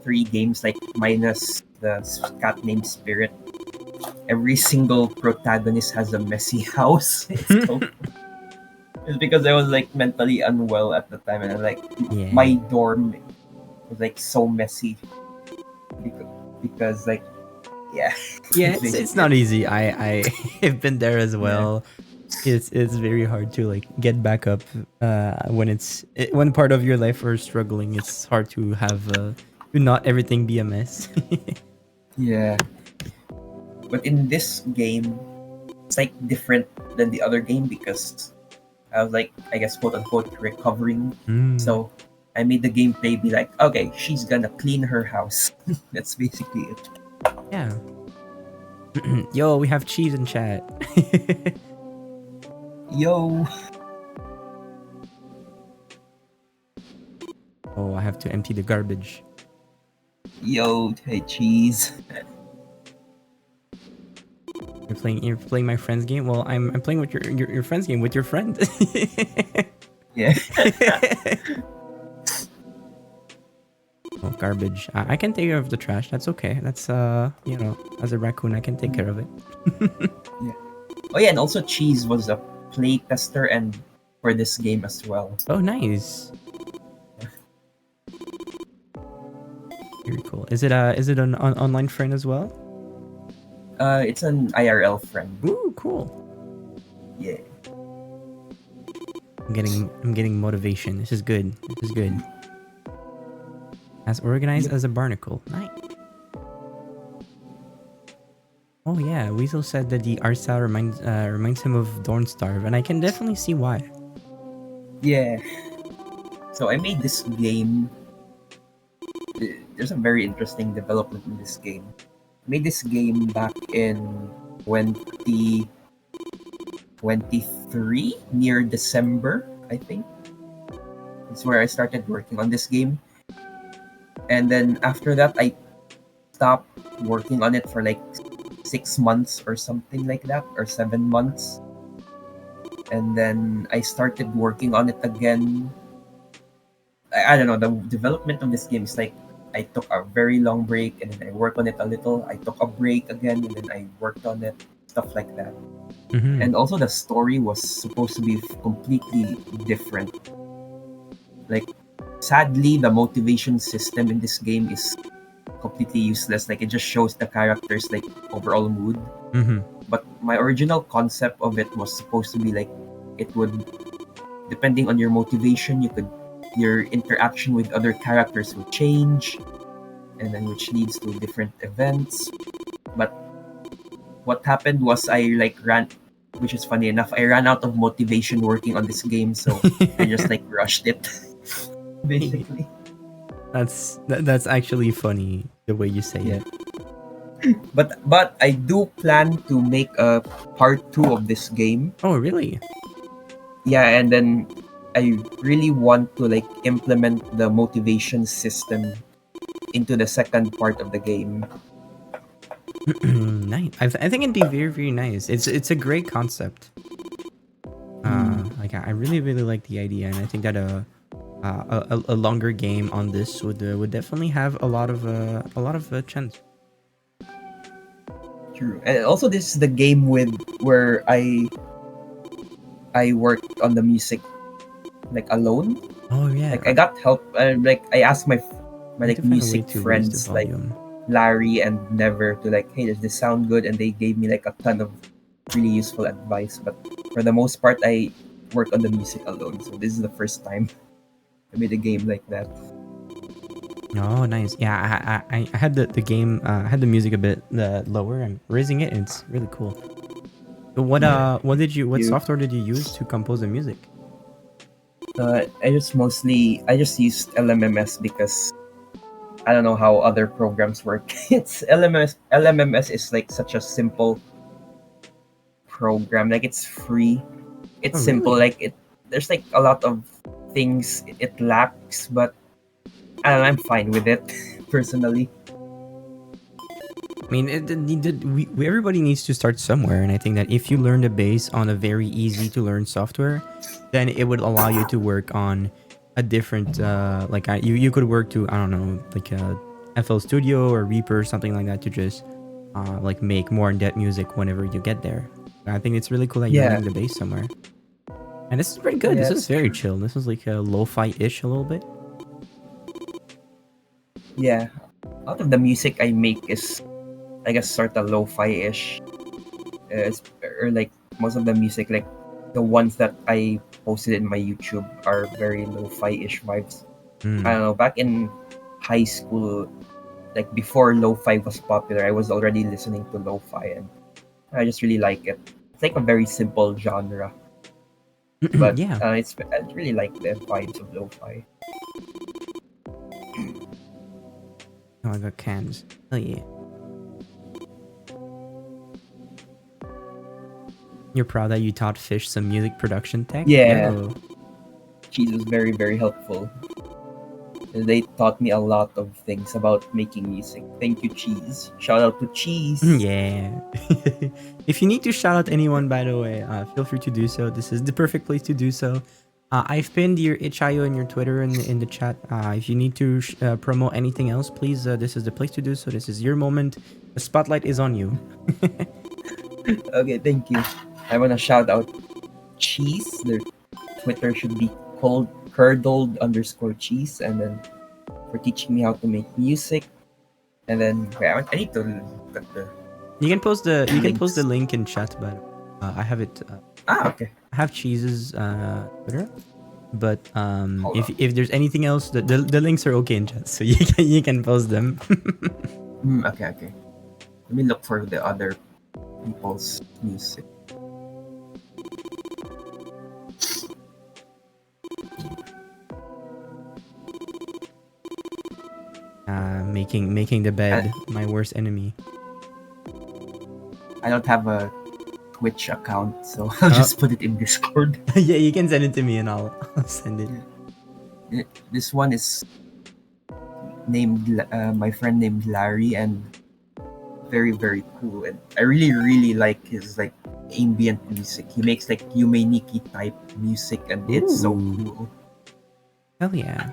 three games, like minus the cat named Spirit, every single protagonist has a messy house. It's because I was like mentally unwell at the time, and I'm like Yeah. my dorm was like so messy because, like yeah, Yeah, it's it's basically it. not easy. I have been there as Yeah, well. It's very hard to like get back up when when part of your life are struggling. It's hard to have to not everything be a mess. yeah. But in this game, it's like different than the other game because I was like, I guess, quote unquote, recovering. Mm. So I made the gameplay be like, okay, she's gonna clean her house. That's basically it. Yeah. Yo, we have cheese in chat. Yo, Oh, I have to empty the garbage. yo, hey, cheese. You're playing my friend's game. Well, I'm playing with your friend's game with your friend. Yeah, Oh, garbage. I can take care of the trash. That's okay. That's you know, as a raccoon, I can take care of it. yeah. Oh yeah, and also cheese was a play tester and for this game as well. Oh, nice. Very cool. Is it an online friend as well? It's an IRL friend. Ooh, cool. Yeah, I'm getting motivation. This is good. This is good. As organized yep, as a barnacle. Nice. Oh yeah, Weasel said that the art style reminds him of Dawnstar, and I can definitely see why. yeah. So I made this game. There's a very interesting development in this game. I made this game back in 2023, near December, I think. It's where I started working on this game. And then after that, I stopped working on it for like 6 months or something like that, or 7 months. And then I started working on it again. I don't know, the development of this game is like I took a very long break and then I worked on it a little. I took a break again and then I worked on it, stuff like that. Mm-hmm. And also the story was supposed to be completely different. Like sadly, the motivation system in this game is completely useless. Like it just shows the characters like overall mood. Mm-hmm. But my original concept of it was supposed to be like it would, depending on your motivation, your interaction with other characters will change, and then which leads to different events. But what happened was I like ran. which is funny enough. I ran out of motivation working on this game, so I just like rushed it, basically. That's actually funny the way you say Yeah. it. But I do plan to make a part 2 of this game. Oh, really? Yeah, and then I really want to like implement the motivation system into the second part of the game. Nice. I think it'd be very, very nice. It's a great concept. Hmm, Like I really, really like the idea, and I think that a longer game on this would definitely have a lot of chance. true. And also this is the game with where I worked on the music like alone. Oh yeah, Like I got help. Like I asked my I need like to find a way music to raise the friends like volume. Larry and Never to like, hey, does this sound good? And they gave me like a ton of really useful advice. But for the most part, I work on the music alone. So this is the first time I made a game like that. Oh, nice. Yeah, I had the game. I had the music a bit lower. I'm raising it, and it's really cool. So Yeah. what You, software did you use to compose the music? I just used LMMS because I don't know how other programs work. It's LMS. LMMS is like such a simple program. Like it's free. It's Oh, simple. really? Like it. There's like a lot of things it lacks, but I don't know, I'm fine with it personally. I mean, everybody needs to start somewhere, and I think that if you learn the base on a very easy to learn software, then it would allow you to work on a different you could work to, I don't know, like FL Studio or Reaper or something like that to just like make more in-depth music whenever you get there. I think it's really cool that you're Yeah, learning the bass somewhere. And this is pretty good. yeah, This is that's very true. chill. This is like a lo-fi-ish a little bit. Yeah, a lot of the music I make is, I guess, sort of lo-fi-ish. Or like most of the music, like the ones that I posted in my YouTube, are very lo-fi-ish vibes. I Hmm. don't know. Back in high school, like before lo-fi was popular, I was already listening to lo-fi, and I just really like it. It's like a very simple genre, but Yeah. I really like the vibes of lo-fi. Oh, I got cans. Oh yeah. You're proud that you taught Fish some music production tech? Yeah, Yo. Cheese was very, very helpful. They taught me a lot of things about making music. Thank you, Cheese. Shout out to Cheese. Yeah. If you need to shout out anyone, by the way, feel free to do so. This is the perfect place to do so. I've pinned your itch.io and your Twitter in the chat. If you need to promote anything else, please, this is the place to do so. This is your moment. The spotlight is on you. Okay, thank you. I want to shout out Cheese. Their Twitter should be called curdled underscore cheese. And then for teaching me how to make music. And then, wait, I need to look at the You can post the links. link in chat, but I have it. Ah, okay. I have Cheese's Twitter. But Hold on. if there's anything else, the links are okay in chat, so you can post them. Okay, okay. Let me look for the other people's music. Making the I, bed my worst enemy. I don't have a Twitch account, so I'll Oh, just put it in Discord. yeah, you can send it to me and I'll send it. This one is named my friend named Larry, and very, very cool. And I really, really like his like ambient music. He makes like Yume Nikki type music, and it's so Ooh, cool. hell yeah!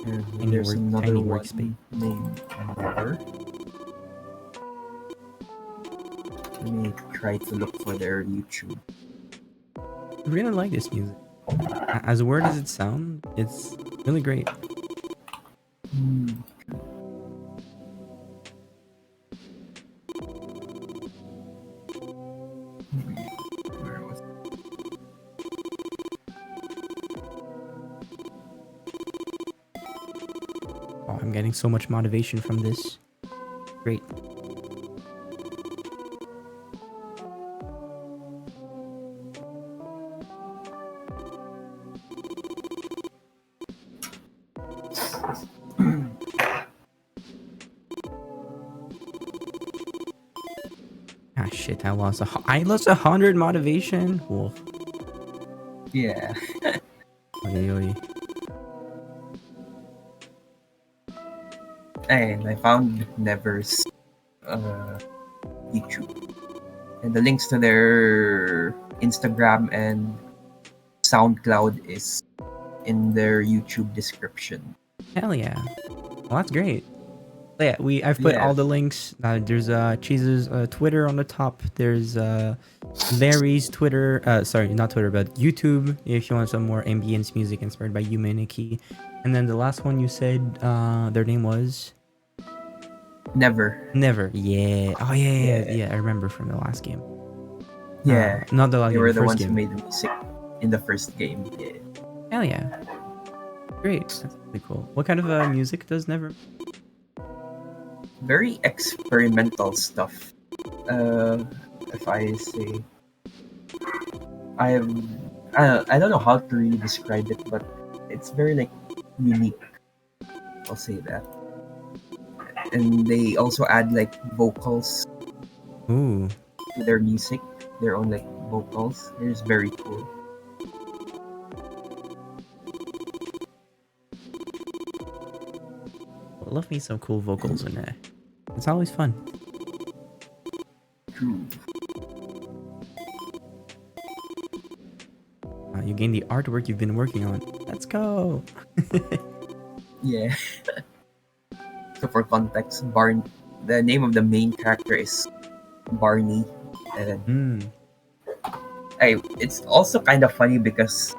And Tiny there's work, another tiny workspace. one named Never. Let me try to look for their YouTube. I really like this music. As weird as it sounds, it's really great. Hmm. Where was Oh, I'm getting so much motivation from this. Great. Ah, shit! I lost 100 motivation. Whoa. Yeah. Oy, oy. And I found Never's uh, YouTube. And the links to their Instagram and SoundCloud is in their YouTube description. Hell yeah! Well, that's great. So yeah, I've put Yeah. all the links. There's Cheese's Twitter on the top. There's Larry's Twitter. Sorry, not Twitter, but YouTube. If you want some more ambience music inspired by Yume Nikki. And then the last one you said, their name was Never. Never. Yeah. Oh yeah, yeah, yeah. Yeah. Yeah, I remember from the last game. Yeah. Not the last They game, the were the first ones who game. made the music in the first game. Yeah. Hell yeah. Great. That's really cool. What kind of music does Never? Very experimental stuff. If I say, I've I don't know how to really describe it, but it's very like unique. I'll say that. And they also add like vocals Ooh. to their music, their own like vocals. It's very cool. Love me some cool vocals in there. It's always fun. True. You gain the artwork you've been working on. Let's go. Yeah. So for context, the name of the main character is Barney, and Hmm. it's also kind of funny because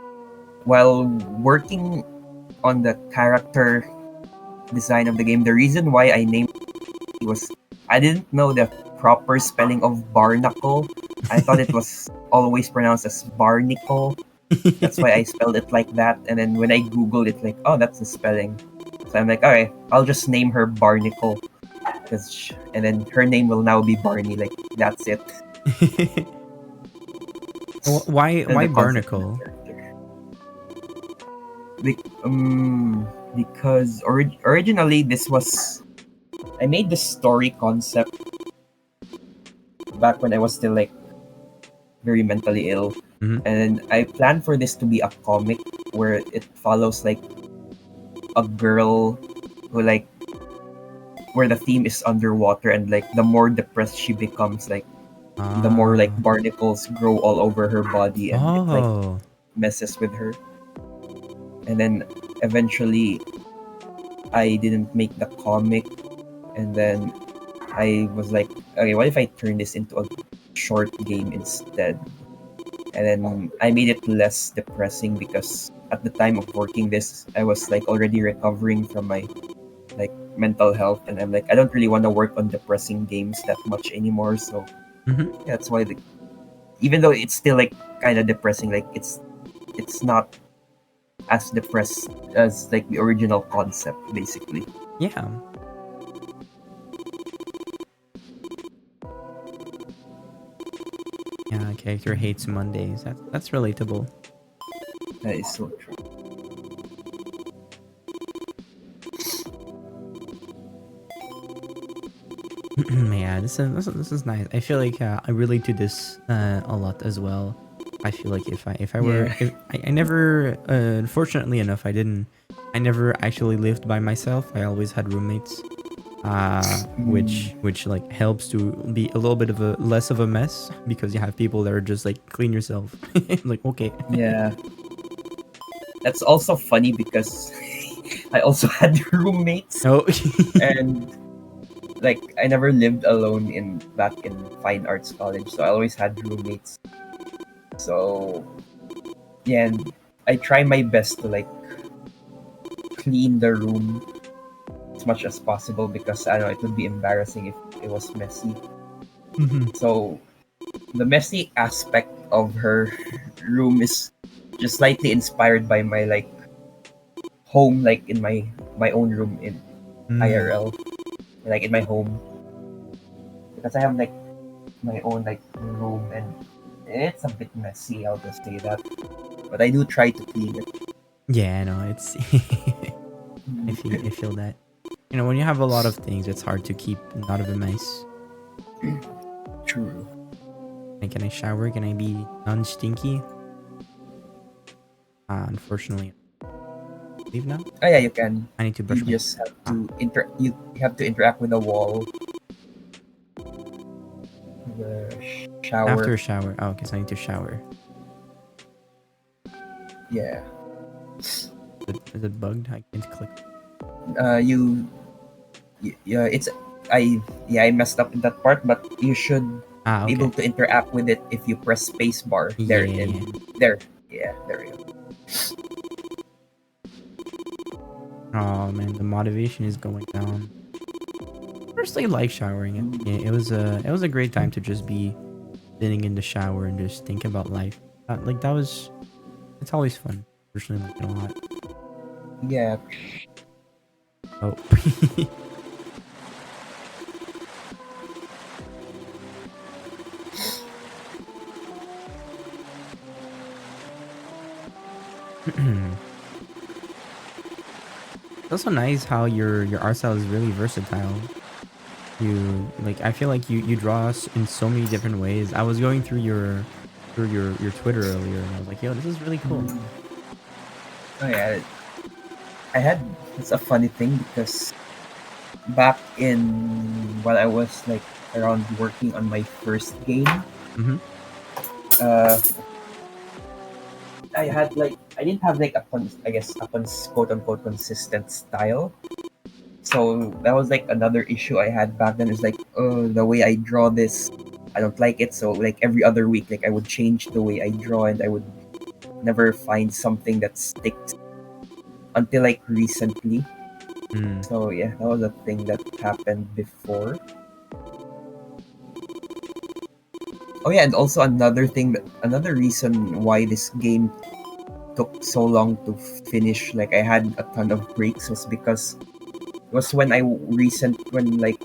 while working on the character design of the game, the reason why I named it was I didn't know the proper spelling of Barnacle. I thought it was always pronounced as Barnacle. That's why I spelled it like that. And then when I googled it, like, oh, that's the spelling. So I'm like, okay, I'll just name her Barnacle, and then her name will now be Barney. Like that's it. Why And the concept of Barnacle? the character. Because originally I made this story concept back when I was still like very mentally ill. Mhm. And I planned for this to be a comic where it follows like a girl who like where the theme is underwater, and like the more depressed she becomes, like the more like barnacles grow all over her body and it like Oh. messes with her. And then eventually I didn't make the comic, and then I was like, okay, what if I turn this into a short game instead? And then I made it less depressing because at the time of working this, I was like already recovering from my like mental health, and I'm like, I don't really want to work on depressing games that much anymore. So Mhm. yeah, that's why even though it's still like kind of depressing, like it's not as depressed as like the original concept, basically. Yeah. Yeah, character hates Mondays. That's relatable. That is so true. Yeah, this is nice. I feel like I relate to this a lot as well. I feel like if I were Yeah. if, I never fortunately enough I never actually lived by myself. I always had roommates, which like helps to be a little bit of a less of a mess because you have people that are just like clean yourself. Like okay. Yeah. That's also funny because I also had roommates, Oh. and like I never lived alone back in fine arts college, so I always had roommates. So yeah, and I try my best to like clean the room as much as possible because I don't know, it would be embarrassing if it was messy. Mhm. So the messy aspect of her room is just slightly inspired by my like home, like in my own room in Mm. IRL, like in my home, because I have like my own like room, and it's a bit messy. I'll just say that, but I do try to clean it. Yeah, no, it's I feel that. You know, when you have a lot of things, it's hard to keep none of them nice. True. Like, can I shower? Can I be non-stinky? Unfortunately, leave now. Oh yeah, you can. I need to You brush my. just have Ah, to You have to interact with the wall, the after shower. a shower. Oh, because I need to shower. Yeah. Is it bugged? I can't click. You. Yeah. It's. I. Yeah. I messed up in that part, but you should Ah, be able okay. to interact with it if you press space bar. There and Yeah. there. Yeah. There you go. Oh man, the motivation is going down. Personally, like showering. It was a great time to just be sitting in the shower and just think about life. Like that was. It's always fun. Personally, like it a lot. Yeah. Oh. It's also nice how your art style is really versatile. You like I feel like you draw us in so many different ways. I was going through your Twitter earlier and I was like, yo, this is really cool. Mm. Oh yeah. I had. It's a funny thing because back in while I was like around working on my first game, Mm-hmm. uh, I had like I didn't have like I guess quote unquote consistent style. So that was like another issue I had back then. Is like, oh, the way I draw this, I don't like it. So like every other week, like I would change the way I draw, and I would never find something that sticks until like recently. Mm. So yeah, that was a thing that happened before. Oh yeah, and also another reason why this game took so long to finish, like I had a ton of breaks, was because it was when like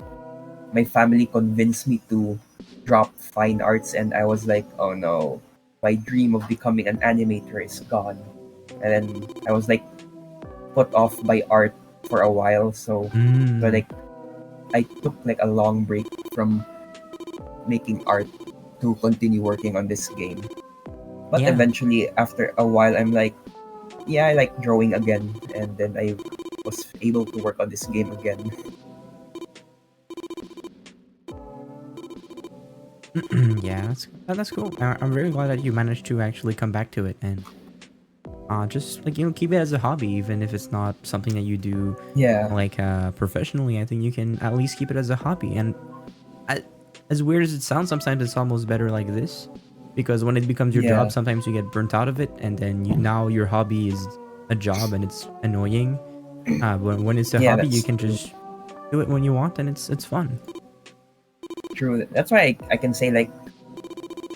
my family convinced me to drop fine arts, and I was like, oh no, my dream of becoming an animator is gone. And then I was like put off by art for a while, so Mm. like I took like a long break from making art to continue working on this game. But Yeah. eventually, after a while, I'm like, yeah, I like drawing again, and then I was able to work on this game again. Yeah, that's cool. I'm very glad that you managed to actually come back to it and just like keep it as a hobby, even if it's not something that you do Yeah, like professionally. I think you can at least keep it as a hobby. And I, as weird as it sounds, sometimes it's almost better like this, because when it becomes your job, yeah, sometimes you get burnt out of it, and then now your hobby is a job and it's annoying. But when it's a yeah. hobby, you That's can true. just do it when you want, and it's fun. True. That's why I can say like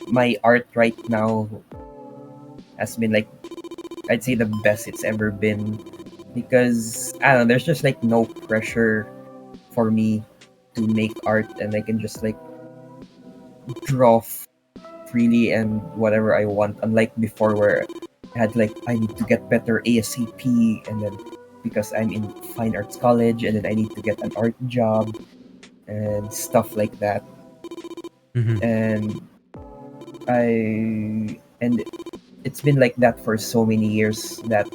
my art right now has been like, I'd say, the best it's ever been, because I don't know. There's just like no pressure for me to make art, and I can just like draw freely and whatever I want. Unlike before, where I had like I need to get better ASAP, and then because I'm in fine arts college, and then I need to get an art job and stuff like that. Hmm. And and it's been like that for so many years that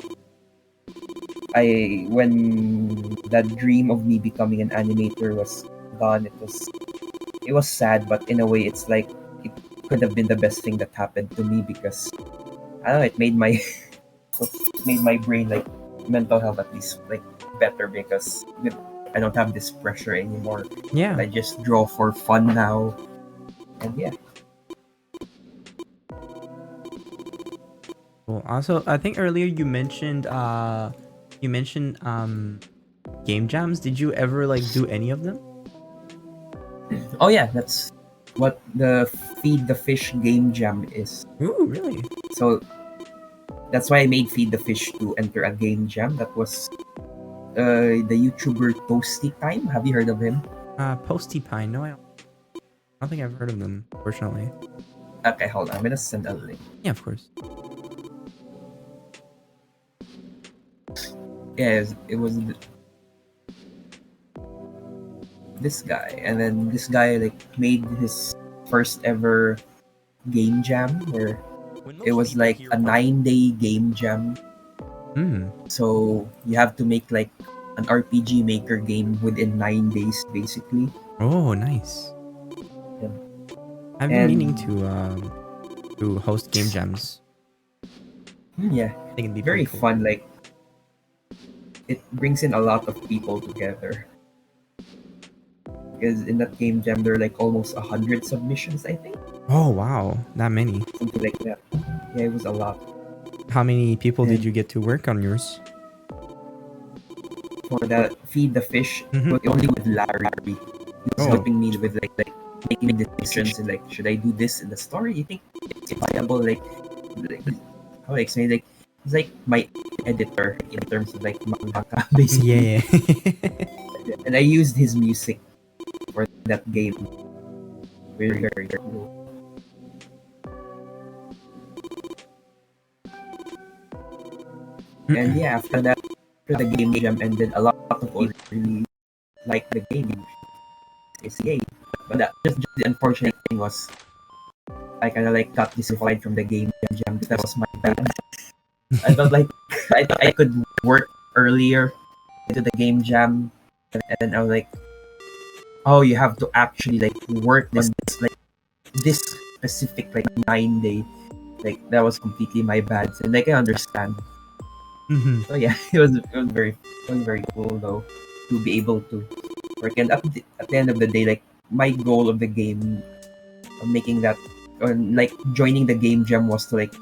when that dream of me becoming an animator was gone, it was sad, but in a way it's like it could have been the best thing that happened to me, because I don't know, it made my it made my brain like mental health at least like better, because I don't have this pressure anymore, and Yeah. I just draw for fun now. And yeah. Cool. Also, I think earlier you mentioned game jams. Did you ever like do any of them? Oh yeah, that's what the Feed the Fish game jam is. Ooh, really? So that's why I made Feed the Fish to enter a game jam. That was the YouTuber Toasty Time. Have you heard of him? Posty Pine. No, I don't think I've heard of them, fortunately. Okay, hold on. I'm gonna send a link. Yeah, of course. yeah, it was this guy, and then this guy like made his first ever game jam where When it most was people like hear a 9-day game jam. Hmm. So you have to make like an RPG Maker game within 9 days, basically. Oh, nice. Yeah. I've been And meaning to host game jams. yeah, I think it'd be pretty very cool. fun. Like it brings in a lot of people together. Because in that game jam, there are like almost 100 submissions, I think, Oh wow, that many. something like that. Yeah, it was a lot. How many people did And you get to work on yours? for the feed the fish, Mm-hmm. but only with Larry. He's Oh, helping me with like making decisions and like should I do this in the story? You think it's viable? Like how do I explain? Like he's like my editor in terms of like mangaka basically. yeah. And I used his music for that game. Very very cool. And yeah, after that, after the game jam ended, a lot of people really liked the game. It's yay. But just the unfortunate thing was I kind of like got disqualified from the game jam. That was my bad. I felt like I thought I could work earlier into the game jam, and then I was like, oh, you have to actually like work on this like this specific like 9 day. Like that was completely my bad. And like I understand. Mm-hmm. So yeah, it was very cool though to be able to work. And at the end of the day, like my goal of the game, of making that, like joining the game jam was to like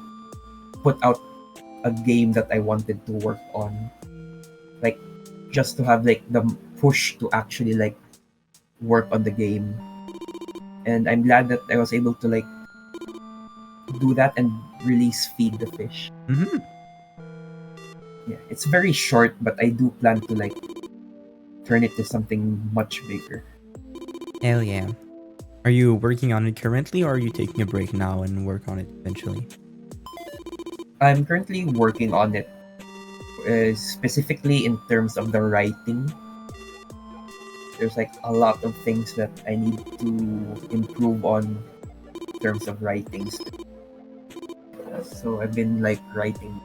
put out a game that I wanted to work on, like just to have like the push to actually like work on the game. And I'm glad that I was able to like do that and release Feed the Fish. Mm-hmm. Yeah, it's very short, but I do plan to like turn it to something much bigger. Hell yeah. Are you working on it currently, or are you taking a break now and work on it eventually? I'm currently working on it, specifically in terms of the writing. There's like a lot of things that I need to improve on in terms of writings. So I've been like writing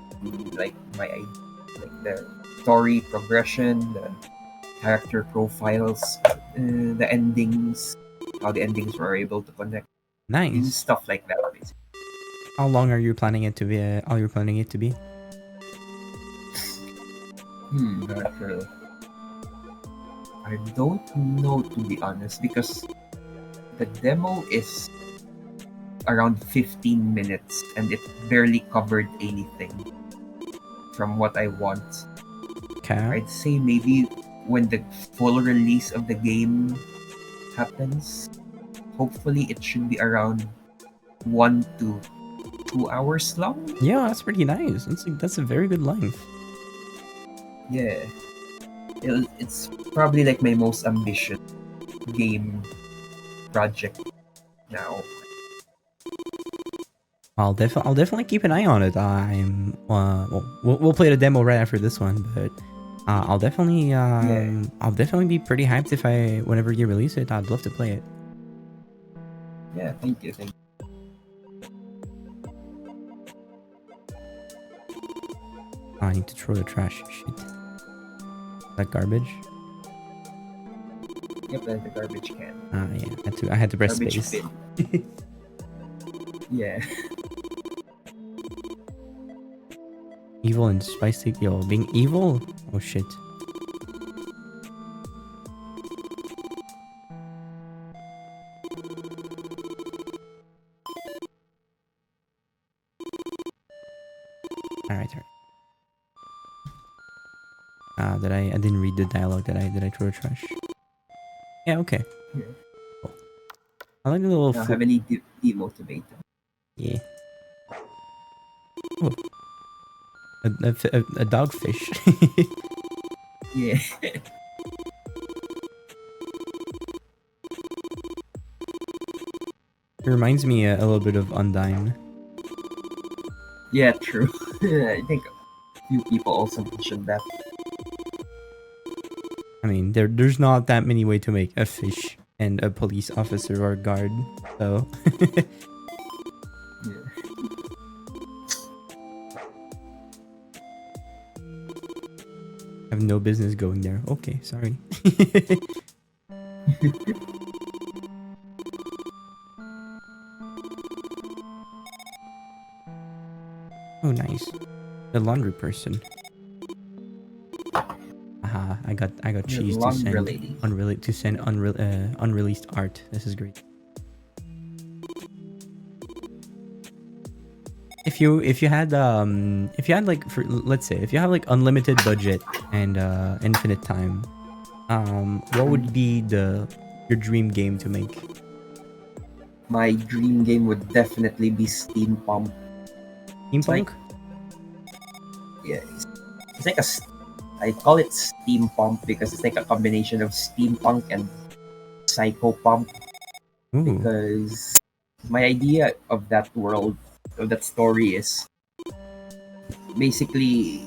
like like the story progression, the character profiles, the endings, how the endings were able to connect, Nice. stuff like that. Basically. How long are you planning it to be? Are you planning it to be? Not sure. I don't know to be honest because the demo is around 15 minutes and it barely covered anything from what I want. Okay. I'd say maybe when the full release of the game happens, hopefully it should be around 1 to 2 hours long. Yeah, that's pretty nice. That's a very good length. Yeah, it's probably like my most ambitious game project now. I'll definitely keep an eye on it. I'm we'll play the demo right after this one, but Yeah, I'll definitely be pretty hyped if whenever you release it. I'd love to play it. yeah. Thank you, thank you. Oh, I need to throw the trash. Shit. That garbage. Yep, that's the garbage can. Yeah. I had to press Garbage space. bin. Yeah. Evil and spicy. Yo, being evil? Oh shit. Alright. I didn't read the dialogue. Did I throw the trash? Yeah, okay. Yeah. Cool. I like the little Now food. heavily demotivated. Yeah. Oh. A dogfish. Yeah. It reminds me a little bit of Undyne. Yeah, true. I think a few people also mentioned that. mean, there's not that many way to make a fish and a police officer or guard. So Yeah. I have no business going there. Okay, sorry. Oh, nice. The laundry person. Aha, I got You're cheese to laundry send lady. unreleased art. This is great. If you had like for let's say if you have like unlimited budget and infinite time, what would be your dream game to make? My dream game would definitely be Steampunk. It's like, Steampunk? yeah, it's like I call it steampunk because it's like a combination of steampunk and psychopunk. Ooh, Because my idea of that world, of that story, is basically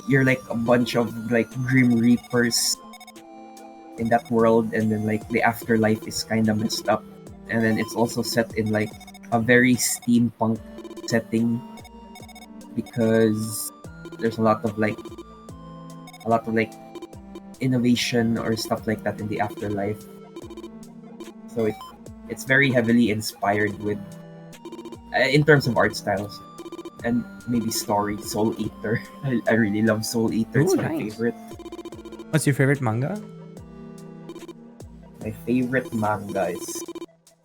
you're like a bunch of like grim reapers in that world, and then like the afterlife is kind of messed up, and then it's also set in like a very steampunk setting because there's a lot of like innovation or stuff like that in the afterlife. So it's very heavily inspired with in terms of art styles and maybe story. Soul Eater. I really love Soul Eater. ooh, It's my nice. favorite. What's your favorite manga? My favorite manga is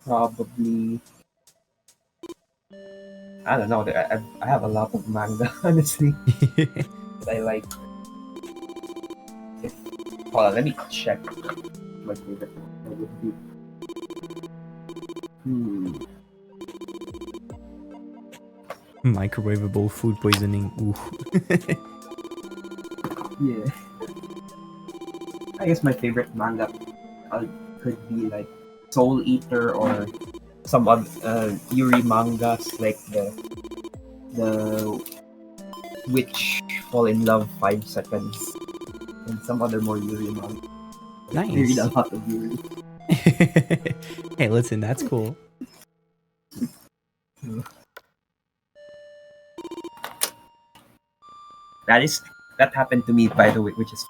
probably, I don't know. I have a lot of manga honestly that I like. If, hold on, let me check my favorite manga would be. Hmm. Microwavable food poisoning. Ooh. Yeah. I guess my favorite manga could be like Soul Eater or some other Yuri mangas like the Witch Fall in Love 5 Seconds and some other more Yuri manga. I read a Nice. lot of Yuri. Hey, listen, that's cool. That is that happened to me by the way, which is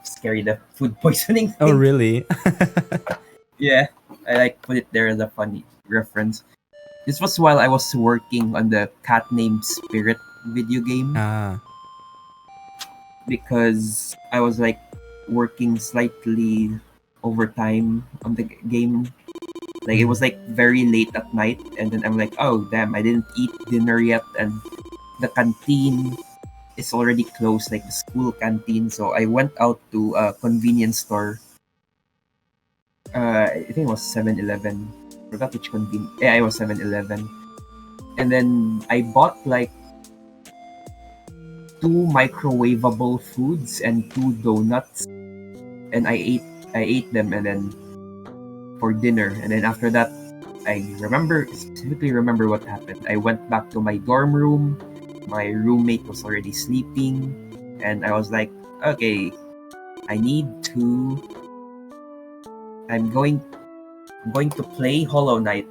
scary, the food poisoning Oh, thing. really? Yeah, I like put it there as a funny reference. This was while I was working on the Cat Named Spirit video game Ah. because I was like working slightly overtime on the game. Like it Mhm. was like very late at night, and then I'm like, oh damn, I didn't eat dinner yet, and the canteen is already closed, like the school canteen. So I went out to a convenience store. I think it was 7-Eleven. Forgot which convenience. Yeah, it was 7-Eleven. And then I bought like two microwavable foods and two donuts, and I ate them, and then for dinner. And then after that, I specifically remember what happened. I went back to my dorm room. My roommate was already sleeping, and I was like, okay, I need to. I'm going to play Hollow Knight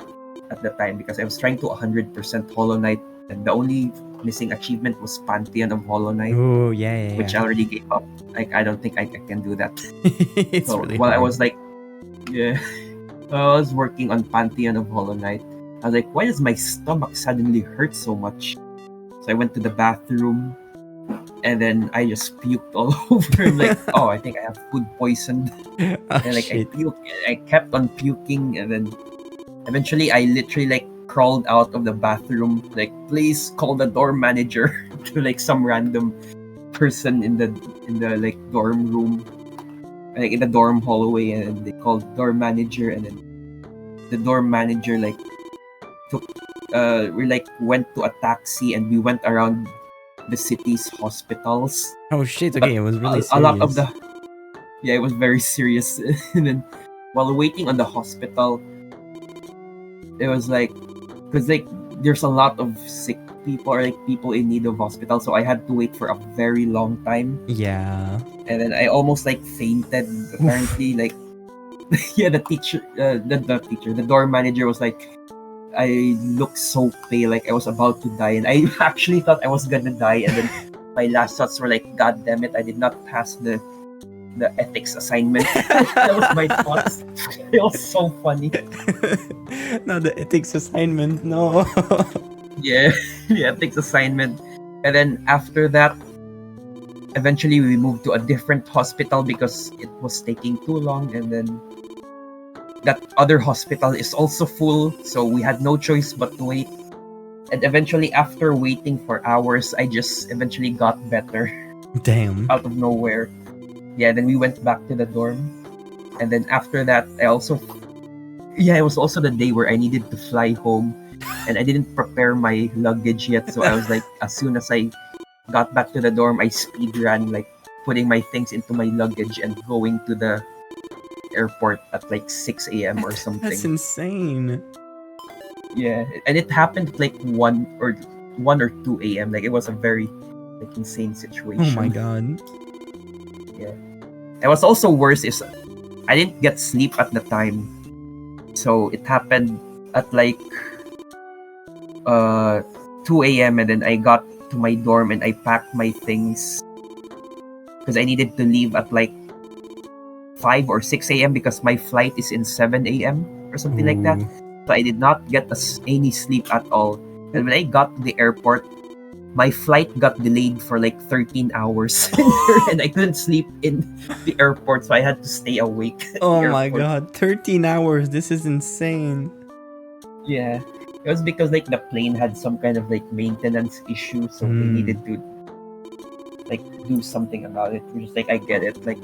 at the time because I was trying to 100% Hollow Knight, and the only missing achievement was Pantheon of Hollow Knight, Oh, yeah, which yeah, I already gave up. Like I don't think I can do that. yeah. It's So really while I hard. was like, yeah, I was working on Pantheon of Hollow Knight. I was like, why does my stomach suddenly hurt so much? So I went to the bathroom and then I just puked all over. I'm like, oh, I think I have food poisoned. Oh, And like I shit. puked, I kept on puking, and then eventually I literally like crawled out of the bathroom, like, please call the dorm manager to like some random person in the like dorm room, like in the dorm hallway, and they called dorm manager, and then the dorm manager like took we like went to a taxi and we went around the city's hospitals. Oh, shit. But Okay, it was really a lot of serious. the yeah, it was very serious. And then while waiting on the hospital, it was like because like there's a lot of sick people or like people in need of hospital, so I had to wait for a very long time. Yeah. And then I almost like fainted. Oof. Apparently, like yeah, the dorm manager was like, I looked so pale, like I was about to die, and I actually thought I was gonna die. And then my last thoughts were like, God damn it, I did not pass the ethics assignment. That was my thoughts. It was so funny. No, the ethics assignment. No. Yeah, the ethics assignment. And then after that, eventually we moved to a different hospital because it was taking too long. And then that other hospital is also full, so we had no choice but to wait. And eventually, after waiting for hours, I just eventually got better Damn. out of nowhere. Yeah, then we went back to the dorm. And then after that, it was also the day where I needed to fly home. And I didn't prepare my luggage yet. So I was like, as soon as I got back to the dorm, I speed ran, like putting my things into my luggage and going to the airport at like 6 a.m. or That's something. insane. Yeah, and it happened at like 1 or 2 a.m. Like it was a very like insane Oh my situation. god. Yeah. And what's also worse is I didn't get sleep at the time. So it happened at like 2 a.m. and then I got to my dorm and I packed my things because I needed to leave at like 5 or 6 a.m. because my flight is in 7 a.m. or something like that. Ooh. So I did not get any sleep at all. And when I got to the airport, my flight got delayed for like 13 hours and I couldn't sleep in the airport, so I had to stay awake at the Oh my airport. god. 13 hours. This is insane. Yeah. It was because like the plane had some kind of like maintenance issue, so they needed to like do something about it. Which is like I get it. Like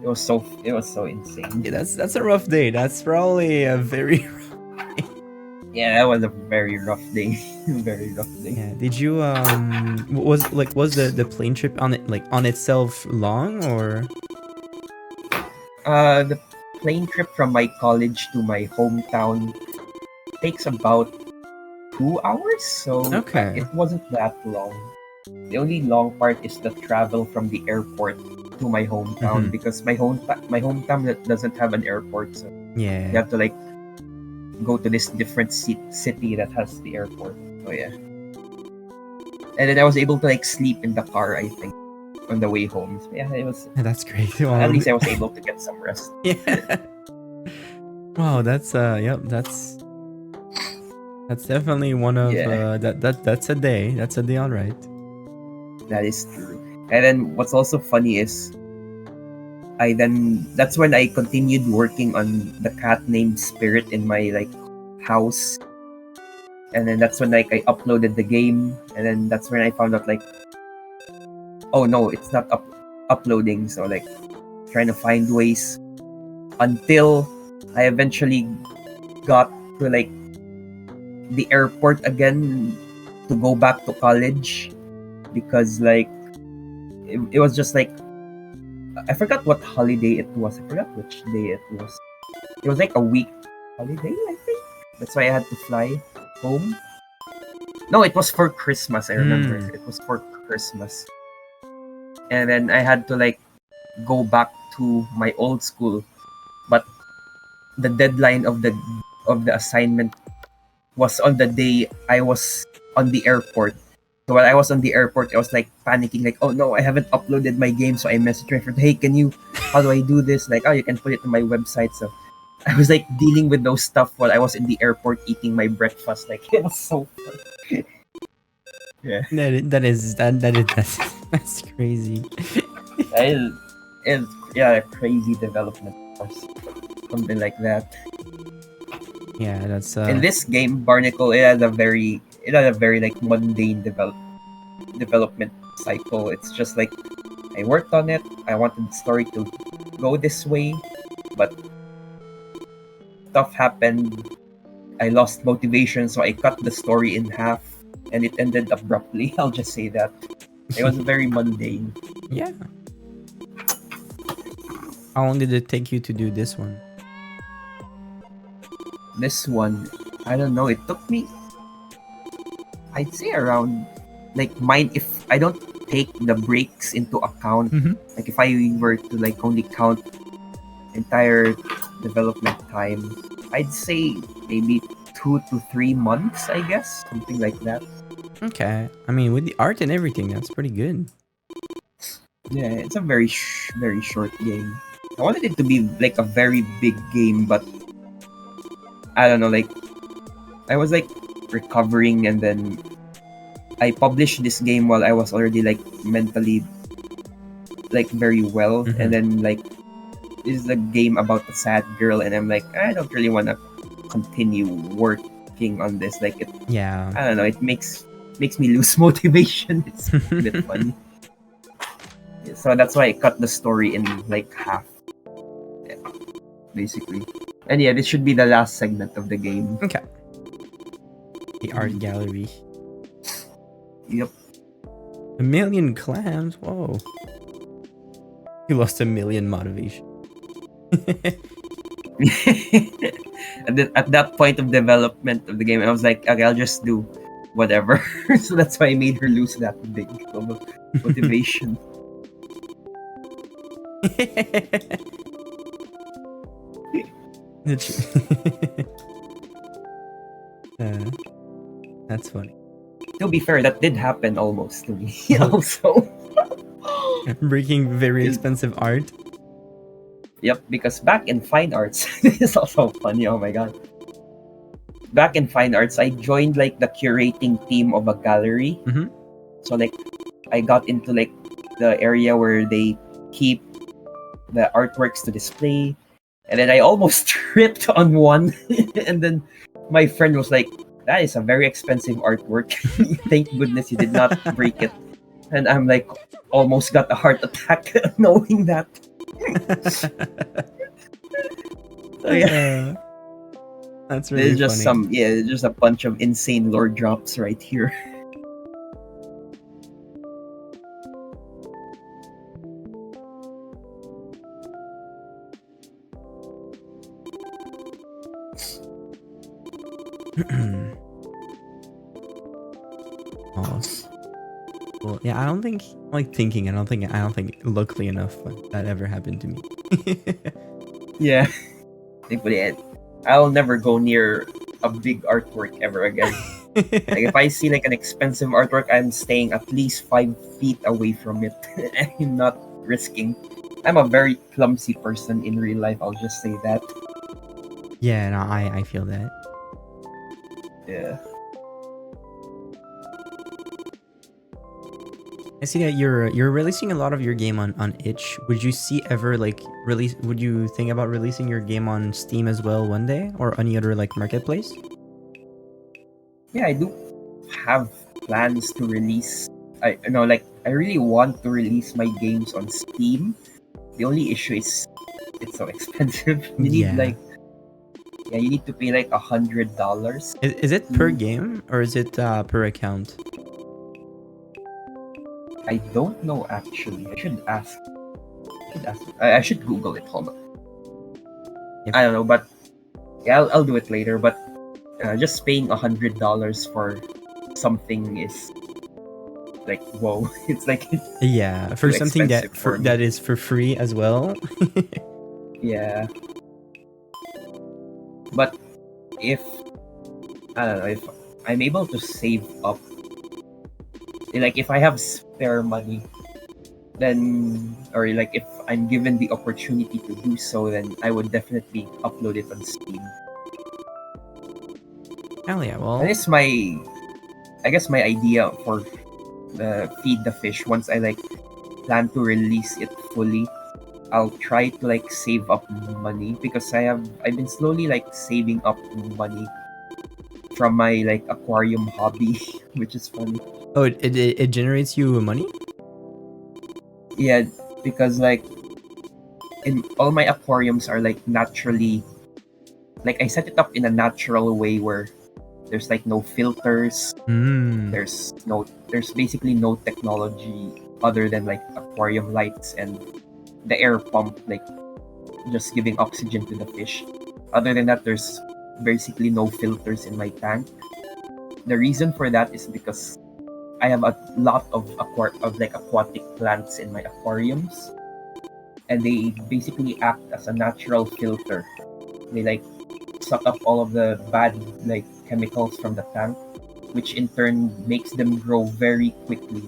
it was so insane. Yeah, that's a rough day. That's probably a very Yeah, that was a very rough day. Very rough day. Yeah. Did you was the plane trip on it like on itself long or The plane trip from my college to my hometown takes about 2 hours, so Okay. it wasn't that long. The only long part is the travel from the airport to my hometown Mhm. because my hometown doesn't have an airport, so you Yeah. have to like go to this different city that has the airport. So yeah, and then I was able to like sleep in the car, I think, on the way home. So yeah, it was That's great. at least I was able to get some rest. Yeah. Wow, that's yep, that's definitely one of Yeah, that's a day. That's a day all right. that is true. And then what's also funny is that's when I continued working on the cat named Spirit in my like house. And then that's when like I uploaded the game, and then that's when I found out like, oh no, it's not uploading. So like trying to find ways until I eventually got to like the airport again to go back to college because like it was just like I forgot what holiday it was. I forgot which day it was. It was like a week holiday, I think. That's why I had to fly home. No, it was for Christmas. I remember Hmm. it was for Christmas, and then I had to like go back to my old school, but the deadline of the assignment was on the day I was on the airport. So while I was on the airport, I was like panicking, like, oh no, I haven't uploaded my game. So I messaged my friend, hey, how do I do this? Like, oh, you can put it on my website. So I was like dealing with those stuff while I was in the airport eating my breakfast. Like, it was so fun. Yeah. That's crazy. It is, yeah, a crazy development, of course. Something like that. Yeah, that's In this game, Barnacle, it had a very like mundane development cycle. It's just like I worked on it. I wanted the story to go this way, but stuff happened. I lost motivation, so I cut the story in half, and it ended abruptly. I'll just say that it was very mundane. yeah. How long did it take you to do this one? This one, I don't know. It took me. I'd say around like mine, if I don't take the breaks into account, Mm-hmm. like if I were to like only count entire development time, I'd say maybe 2 to 3 months, I guess, something like that. Okay. I mean, with the art and everything, that's pretty good. Yeah, it's a very short game. I wanted it to be like a very big game, but I don't know, like I was like recovering, and then I published this game while I was already like mentally like very well, and Mm-hmm. then like this is a game about a sad girl, and I'm like, I don't really want to continue working on this. Like it, Yeah. I don't know, it makes me lose motivation. It's a bit funny. So that's why I cut the story in like half, basically. And yeah, this should be the last segment of the game. Okay. The art gallery. Yep. 1,000,000 clams. Whoa. You lost 1,000,000 motivation. At that point of development of the game, I was like, okay, I'll just do whatever. So that's why I made her lose that big of a motivation. uh, that's funny. To be fair, that did happen almost to me also. Breaking very expensive art. Yep, because back in fine arts, this is also funny. Oh my god. Back in fine arts, I joined like the curating team of a gallery. Mm-hmm. So like, I got into like the area where they keep the artworks to display, and then I almost tripped on one, and then my friend was like, "That is a very expensive artwork. Thank goodness you did not break it." And I'm like, almost got a heart attack knowing that. So yeah, That's really there's just funny. there's just a bunch of insane lore drops right here. Oh. Well, yeah, I don't think like thinking. I don't think luckily enough that ever happened to me. Yeah, thankfully, I'll never go near a big artwork ever again. Like if I see like an expensive artwork, I'm staying at least 5 feet away from it. I'm not risking. I'm a very clumsy person in real life. I'll just say that. Yeah, no, I feel that. Yeah. I see that you're releasing a lot of your game on itch. Would you see ever like release? Would you think about releasing your game on Steam as well one day, or any other like marketplace? Yeah, I do have plans to release. I you know like I really want to release my games on Steam. The only issue is it's so expensive. You need Yeah. like you need to pay like $100. Is it per game or is it per account? I don't know actually. I should ask. I should Google it. Hold on. Yep. I don't know, but yeah, I'll do it later. But just paying $100 for something is like whoa. It's like Yeah, for too something expensive for me. that is for free as well. Yeah, but if I don't know if I'm able to save up, like if I have spare money, then or like if I'm given the opportunity to do so, then I would definitely upload it on Steam. Hell yeah, well. That is I guess my idea for the feed the fish. Once I like plan to release it fully, I'll try to like save up money because I've been slowly like saving up money from my like aquarium hobby, which is funny. Oh, it generates you money? Yeah, because like in all my aquariums are like naturally, like I set it up in a natural way where there's like no filters. Mm. There's basically no technology other than like aquarium lights and the air pump, like just giving oxygen to the fish. Other than that, there's basically no filters in my tank. The reason for that is because I have a lot of aquatic plants in my aquariums, and they basically act as a natural filter. They like suck up all of the bad like chemicals from the tank, which in turn makes them grow very quickly.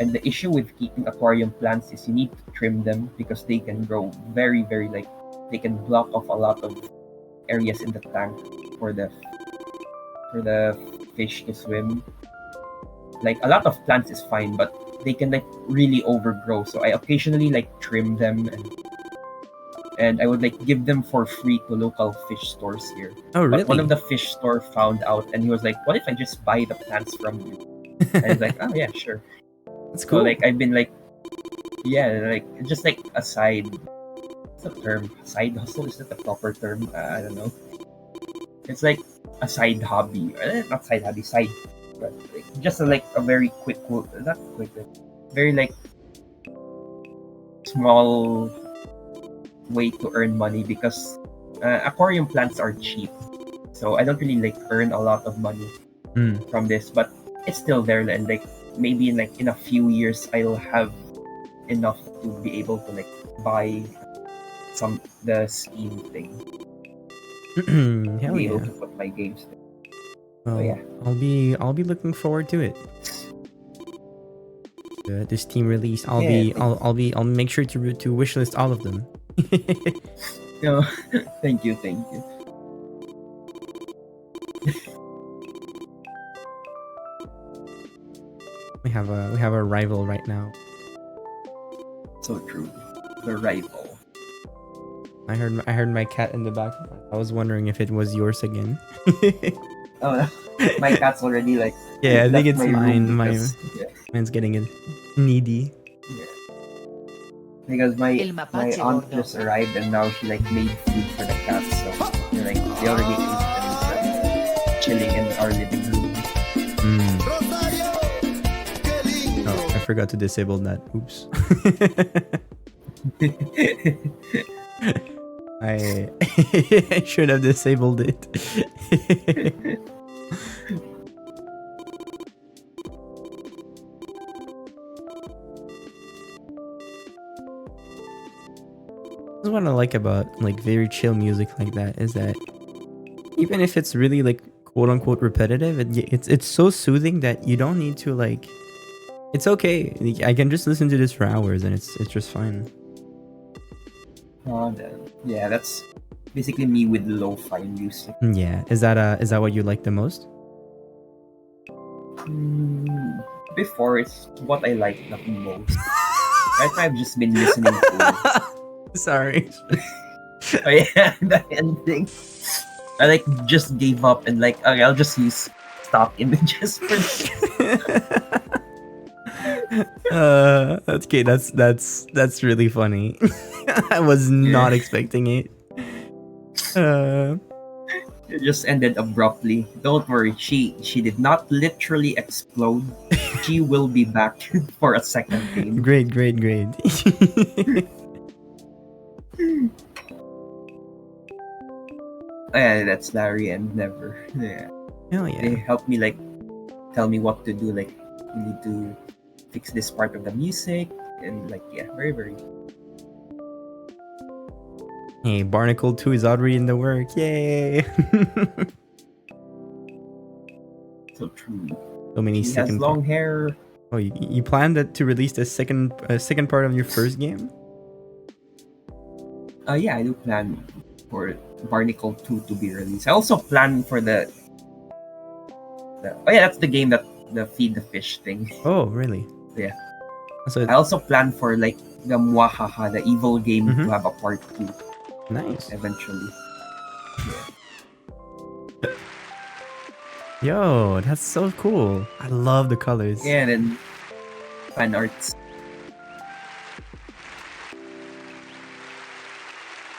And the issue with keeping aquarium plants is you need to trim them because they can grow very like they can block off a lot of areas in the tank for the fish to swim. Like a lot of plants is fine, but they can like really overgrow. So I occasionally like trim them, and I would like give them for free to local fish stores here. Oh, But one of really? the fish store found out, and he was like, "What if I just buy the plants from you?" And I was like, "Oh yeah, sure." That's So cool. like I've been like, yeah, like just like a side. What's the term? Side hustle, is that the proper term? I don't know. It's like a side hobby, not side hobby, side, but like, just like a very quick, not quick, very like small way to earn money because aquarium plants are cheap. So I don't really like earn a lot of money Mm. from this, but it's still there, and like maybe in a few years I'll have enough to be able to like buy the Steam thing to Hell be able yeah. to put my games there. So Well, yeah. I'll be looking forward to it. The Steam release. Yeah, thank I'll make sure to wishlist all of them. you. Thank you, thank you. We have a rival right now. So true. The rival. I heard my cat in the background. I was wondering if it was yours again. Oh, my cat's already like Yeah, I think left it's my room mine. because Mine's getting needy. yeah, because my El my mapache aunt gordo. just arrived and now she like made food for the cats, so they already ate and it's chilling in our living room. Mm. Oh, I forgot to disable that. Oops. I I should have disabled it. That's what I like about like very chill music like that is that even if it's really like quote unquote repetitive, it's so soothing that you don't need to like. It's okay. Like, I can just listen to this for hours and it's just fine. Yeah, that's basically me with lo-fi music. Yeah, is that what you like the most? Before it's what I like the most. Right now I've just been listening to Sorry. oh yeah, the ending. I like just gave up and like okay, I'll just use stock images for this. That's okay. That's really funny. I was Yeah. not expecting it. Uh, It just ended abruptly. Don't worry, she did not literally explode. She will be back for a second game. great, great, great. Yeah, that's Larry and Never. Yeah. Hell They yeah. help me like tell me what to do, like you need to fix this part of the music and like yeah, very Hey, Barnacle 2 is already in the work. Yay! so true. So many She has second. long hair. Oh, you planned that to release the second part of your first game? Yeah, I do plan for Barnacle 2 to be released. I also plan for oh yeah, that's the game that the feed the fish thing. Oh, really? Yeah. So I also plan for like the Mwahaha, the evil game to Mhm. have a part 2 Nice. eventually. Yeah. Yo, that's so cool. I love the colors. Yeah, and then fan arts.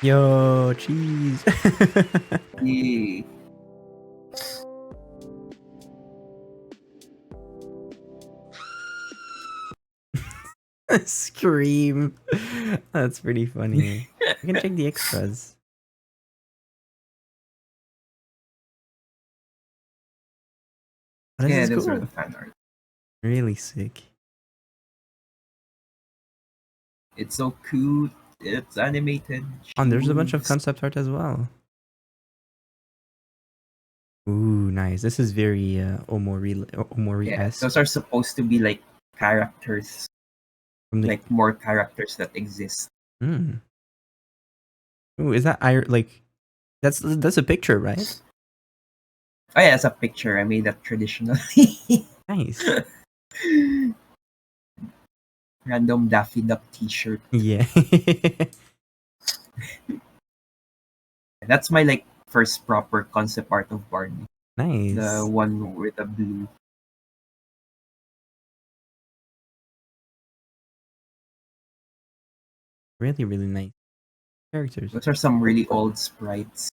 Yo, cheese. Yay. Scream. That's pretty funny. You can check the extras. Oh, this Yeah, is those are the cool. fan art. Really sick. It's so cute. It's animated. Oh, She and there's a bunch of moves. concept art as well. Ooh, nice. This is very Yeah, Omori-esque. those are supposed to be like characters, From the like more characters that exist. mm. Ooh, is that like that's a picture, right? Oh yeah, it's a picture. I made that traditionally. Nice. Random Daffy Duck T-shirt. Yeah. That's my like first proper concept art of Barney. The Nice. one with the blue. Really, really nice characters Those are some really old sprites.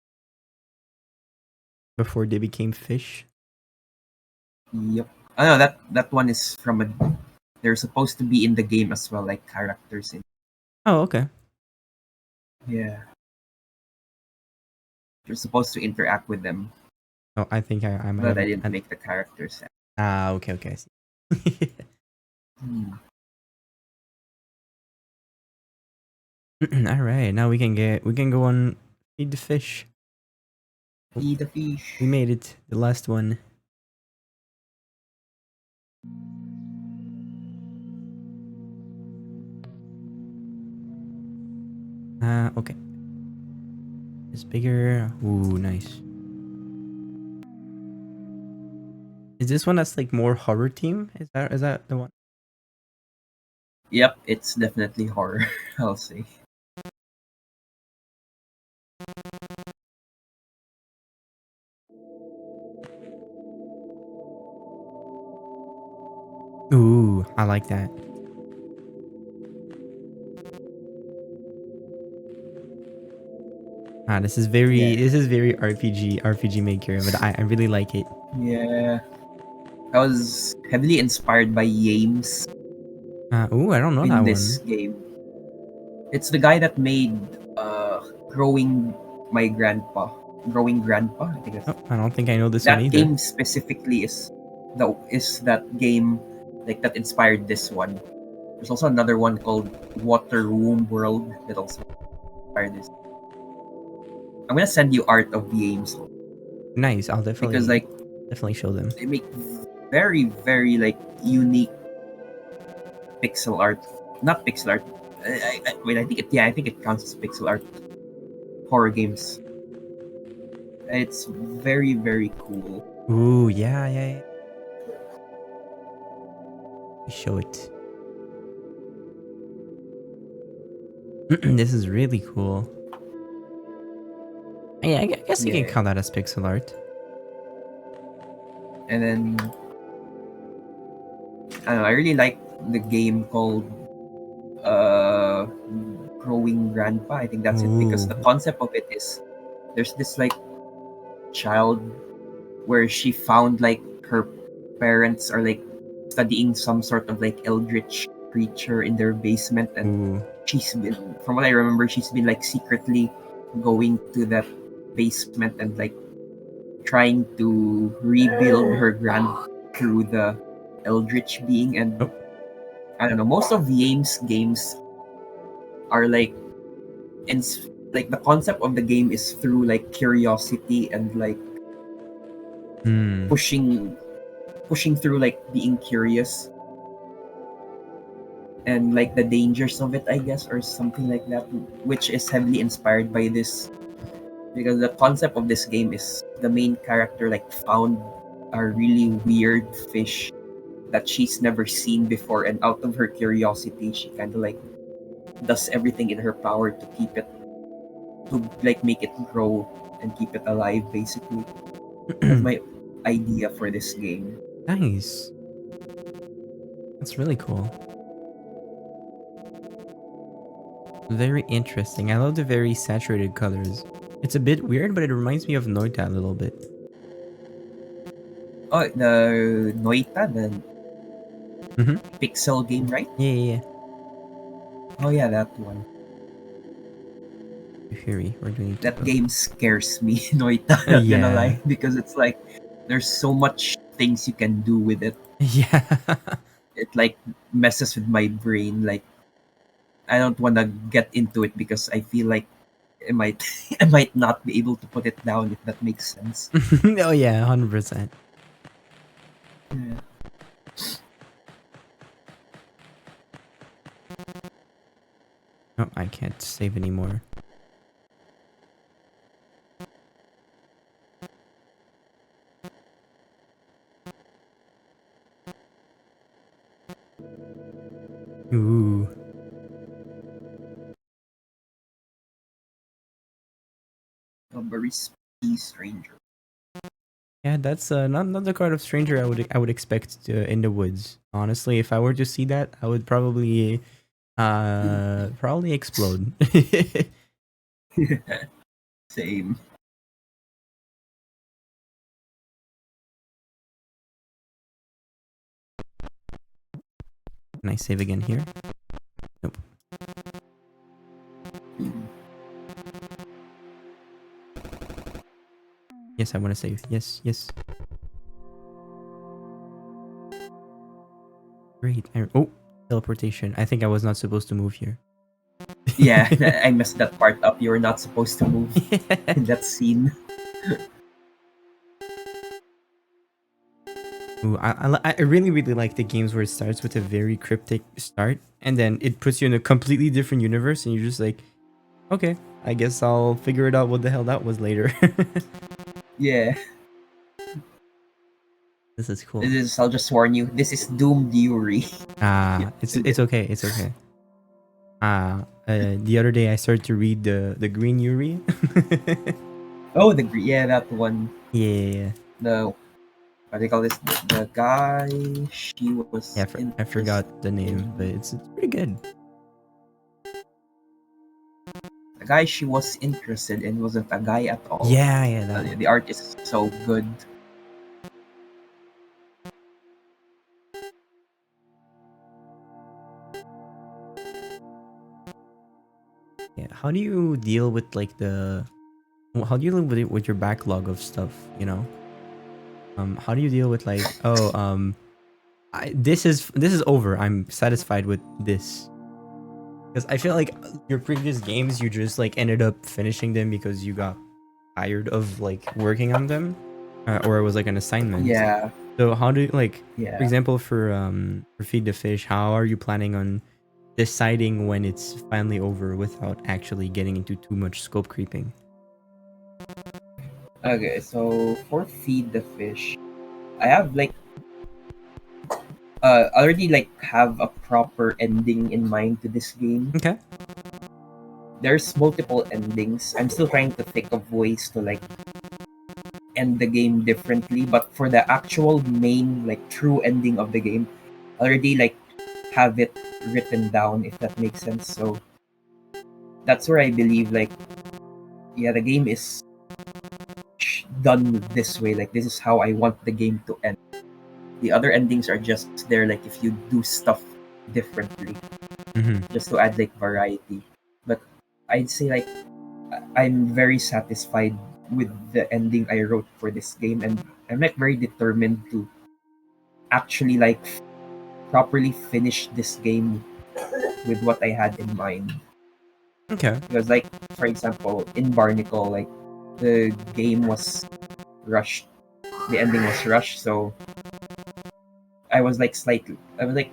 before they became fish. Yep. Oh no, that one is from a. They're supposed to be in the game as well, like characters in. Oh, okay. Yeah, you're supposed to interact with them, Oh, I think I might but have. I didn't make the characters. Okay, okay, I see. Hmm. All right, now we can go on feed the fish. Feed the We fish. made it. The last one. Okay. It's bigger. Ooh, nice. Is this one that's like more horror theme? Is that the one? Yep, it's definitely horror. I'll say. Ooh, I like that. Yeah, this is very RPG Maker, but I really like it. yeah. I was heavily inspired by Yames Ooh, I don't know that in this one. game. It's the guy that made uh, Growing My Grandpa. Growing Grandpa, I think that's Oh, I don't think I know this one that either. game specifically is that game like that inspired this one. There's also another one called Water Womb World that also inspired this. I'm gonna send you art of games Nice. I'll because like definitely show them. they make very like unique pixel art. Not pixel art. Wait, I think it counts as pixel art horror games. It's very cool. Ooh, yeah, yeah, yeah. Show it. This is really cool. Yeah, I guess you can Yeah, count that as pixel art. and then I don't know. I really like the game called uh Growing Grandpa. I think that's it because Ooh. the concept of it is there's this like child where she found like her parents are like studying some sort of like eldritch creature in their basement, and Ooh. she's been, from what I remember, she's been like secretly going to that basement and like trying to rebuild her grand through the eldritch being. And Oh. I don't know, most of Yames games are like in like the concept of the game is through like curiosity and like Hmm. pushing through like being curious and like the dangers of it, I guess, or something like that, which is heavily inspired by this because the concept of this game is the main character like found a really weird fish that she's never seen before, and out of her curiosity she kind of like does everything in her power to keep it, to like make it grow and keep it alive basically. That's my idea for this game. Nice. That's really cool. Very interesting. I love the very saturated colors. It's a bit weird, but it reminds me of Noita a little bit. Oh, the Noita, the Mm-hmm. pixel game, right? Yeah, yeah, Oh yeah, that one. yeah. Fury, we're going to That go. game scares me, Noita, Oh not gonna yeah. lie, because it's like there's so much things you can do with it. Yeah. It like messes with my brain. Like I don't want to get into it because I feel like I might I might not be able to put it down if that makes sense. Oh yeah, 100%. Yeah. Oh, I can't save anymore. Ooh. A very spooky stranger. Yeah, that's not the kind of stranger I would expect in the woods. Honestly, if I were to see that, I would probably explode. Same. Can I save again here? Nope. Yes, I want to save. Yes, yes. Great. Oh, teleportation. I think I was not supposed to move here. Yeah, I messed that part up. You were not supposed to move in that scene. Ooh, I really really like the games where it starts with a very cryptic start and then it puts you in a completely different universe and you're just like, okay, I guess I'll figure it out what the hell that was later. Yeah. This is This cool. is, I'll just warn you, this is Doom Fury. You It's okay. It's okay. The other day I started to read the Green Yuri. Oh, yeah, that one. Yeah, The what do they call this? The guy she yeah. was I interested forgot the name, but in. it's pretty good. The guy she was interested in wasn't a guy at all. Yeah, yeah, that one. The art is so good. Yeah. How do you deal with like the? How do you deal with it with your backlog of stuff? You know. How do you deal with like, oh, this is over. I'm satisfied with this. Because I feel like your previous games, you just like ended up finishing them because you got tired of like working on them, or it was like an assignment. Yeah, So how do you like, for yeah. example, for Feed the Fish, how are you planning on deciding when it's finally over without actually getting into too much scope creeping? Okay, so for feed the fish, I have like already like have a proper ending in mind to this game. Okay. There's multiple endings. I'm still trying to think of ways to like end the game differently, but for the actual main like true ending of the game, I already like have it written down if that makes sense. So that's where I believe like yeah, the game is done this way. Like this is how I want the game to end. The other endings are just there like if you do stuff differently, Mm-hmm. just to add like variety. But I'd say like I'm very satisfied with the ending I wrote for this game, and I'm like very determined to actually like properly finish this game with what I had in mind. Okay. Because like for example, in Barnacle, like the game was rushed, the ending was rushed, so I was like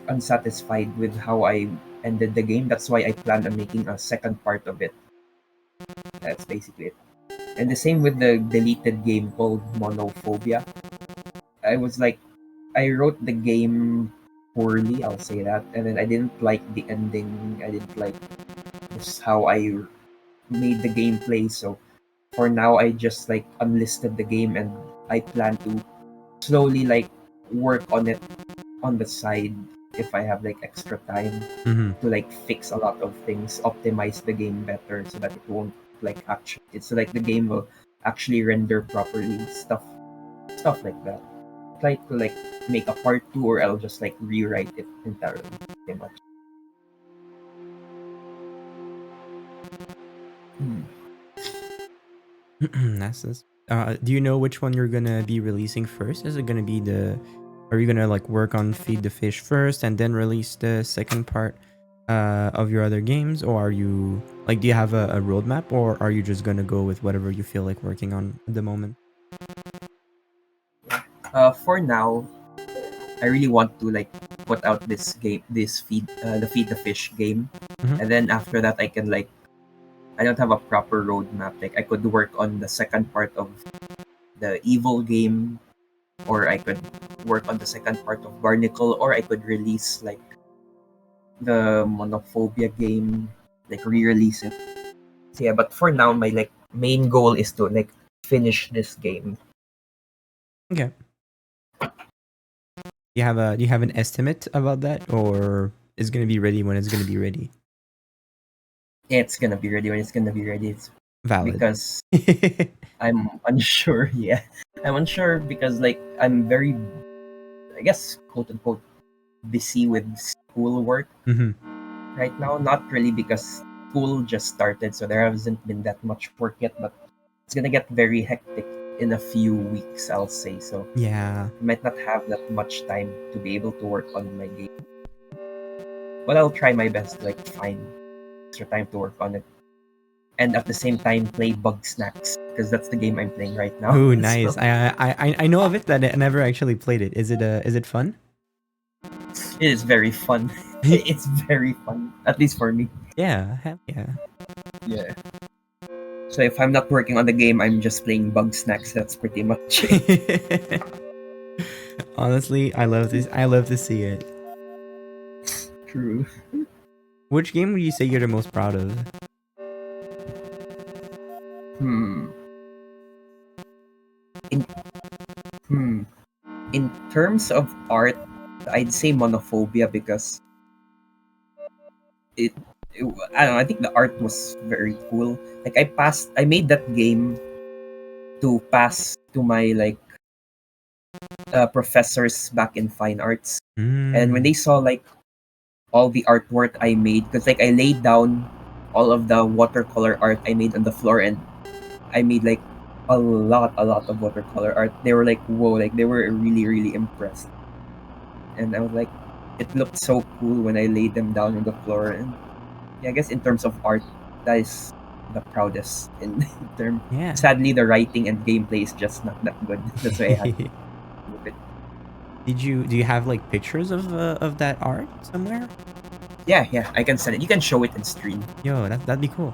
unsatisfied with how I ended the game. That's why I plan on making a second part of it. That's basically it. And the same with the deleted game called Monophobia. I was like, I wrote the game poorly, I'll say that, and then I didn't like the ending. I didn't like just how I made the gameplay. So for now, I just like unlisted the game, and I plan to slowly like work on it on the side if I have like extra time Mm-hmm. to like fix a lot of things, optimize the game better so that it won't like actually it's so like the game will actually render properly, stuff like that. Try to like make a part two or I'll just like rewrite it entirely pretty much. Hmm. That's this. Do you know which one you're gonna be releasing first? Is it gonna be the? Are you gonna like work on Feed the Fish first and then release the second part of your other games, or are you like, do you have a roadmap, or are you just gonna go with whatever you feel like working on at the moment? For now, I really want to like put out this game, this feed the fish game, Hmm. and then after that, I can like I don't have a proper roadmap. Like I could work on the second part of the evil game, or I could work on the second part of Barnacle, or I could release like the Monophobia game, like re-release it. So yeah, but for now, my like main goal is to like finish this game. Okay. Do you have an estimate about that, or is it gonna be ready when it's gonna be ready? It's gonna be ready when it's gonna be ready. It's Valid. because I'm unsure. Yeah, I'm unsure because like I'm very, I guess, quote unquote, busy with schoolwork Hmm. right now. Not really because school just started, so there hasn't been that much work yet. But it's gonna get very hectic in a few weeks, I'll say. So Yeah. I might not have that much time to be able to work on my game. But I'll try my best to like find extra time to work on it, and at the same time play Bug Snacks because that's the game I'm playing right now Oh, as nice. well. I know of it, that I never actually played it. Is it fun? It is very fun. It's very fun, at least for me. Yeah, heck yeah. Yeah. So if I'm not working on the game, I'm just playing Bug Snacks. That's pretty much it. Honestly, I love this. I love to see it. True. Which game would you say you're the most proud of? Hmm. In hmm. In terms of art, I'd say Monophobia because it, it. I don't know. I think the art was very cool. Like I made that game to pass to my like professors back in fine arts, and when Mm. they saw like all the artwork I made, because like I laid down all of the watercolor art I made on the floor, and I made like a lot of watercolor art. They were like, whoa, like they were really, really impressed. And I was like, it looked so cool when I laid them down on the floor. And yeah, I guess in terms of art, that is the proudest in, in term. Yeah. Sadly, the writing and gameplay is just not that good. That's why I had to move it. Do you have like pictures of that art somewhere? Yeah, yeah, I can send it. You can show it in stream. Yo, that'd be cool.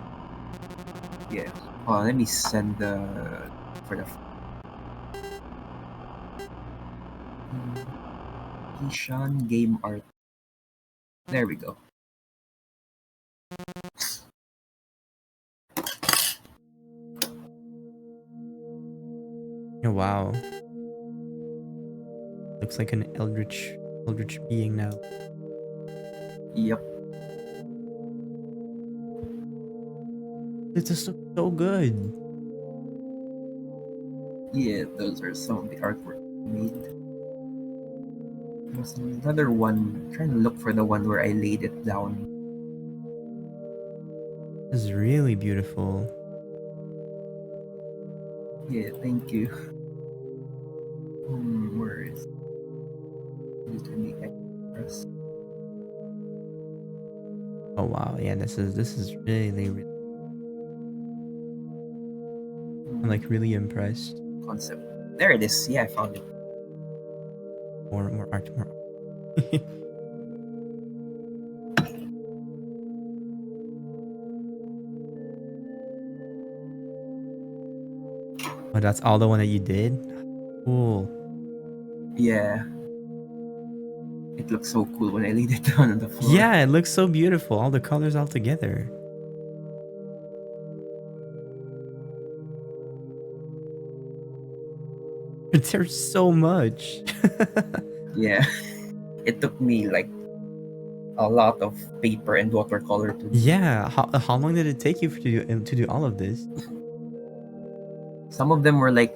Yeah. Oh, let me send the for the Kishan game art. There we go. Oh, wow. Looks like an eldritch being now. Yep. It just looks so good. Yeah, those are some of the artwork I made. There's another one. I'm trying to look for the one where I laid it down. This is really beautiful. Yeah, thank you. Where is User Express? Oh wow, yeah, this is really I'm like really impressed. Concept. There it is. Yeah, I found it. More art, more art. Oh, that's all the one that you did? Cool. Yeah, it looks so cool when I laid it down on the floor. Yeah, it looks so beautiful. All the colors all together. There's so much. Yeah, it took me like a lot of paper and watercolor to do. Yeah, how long did it take you to do all of this? Some of them were like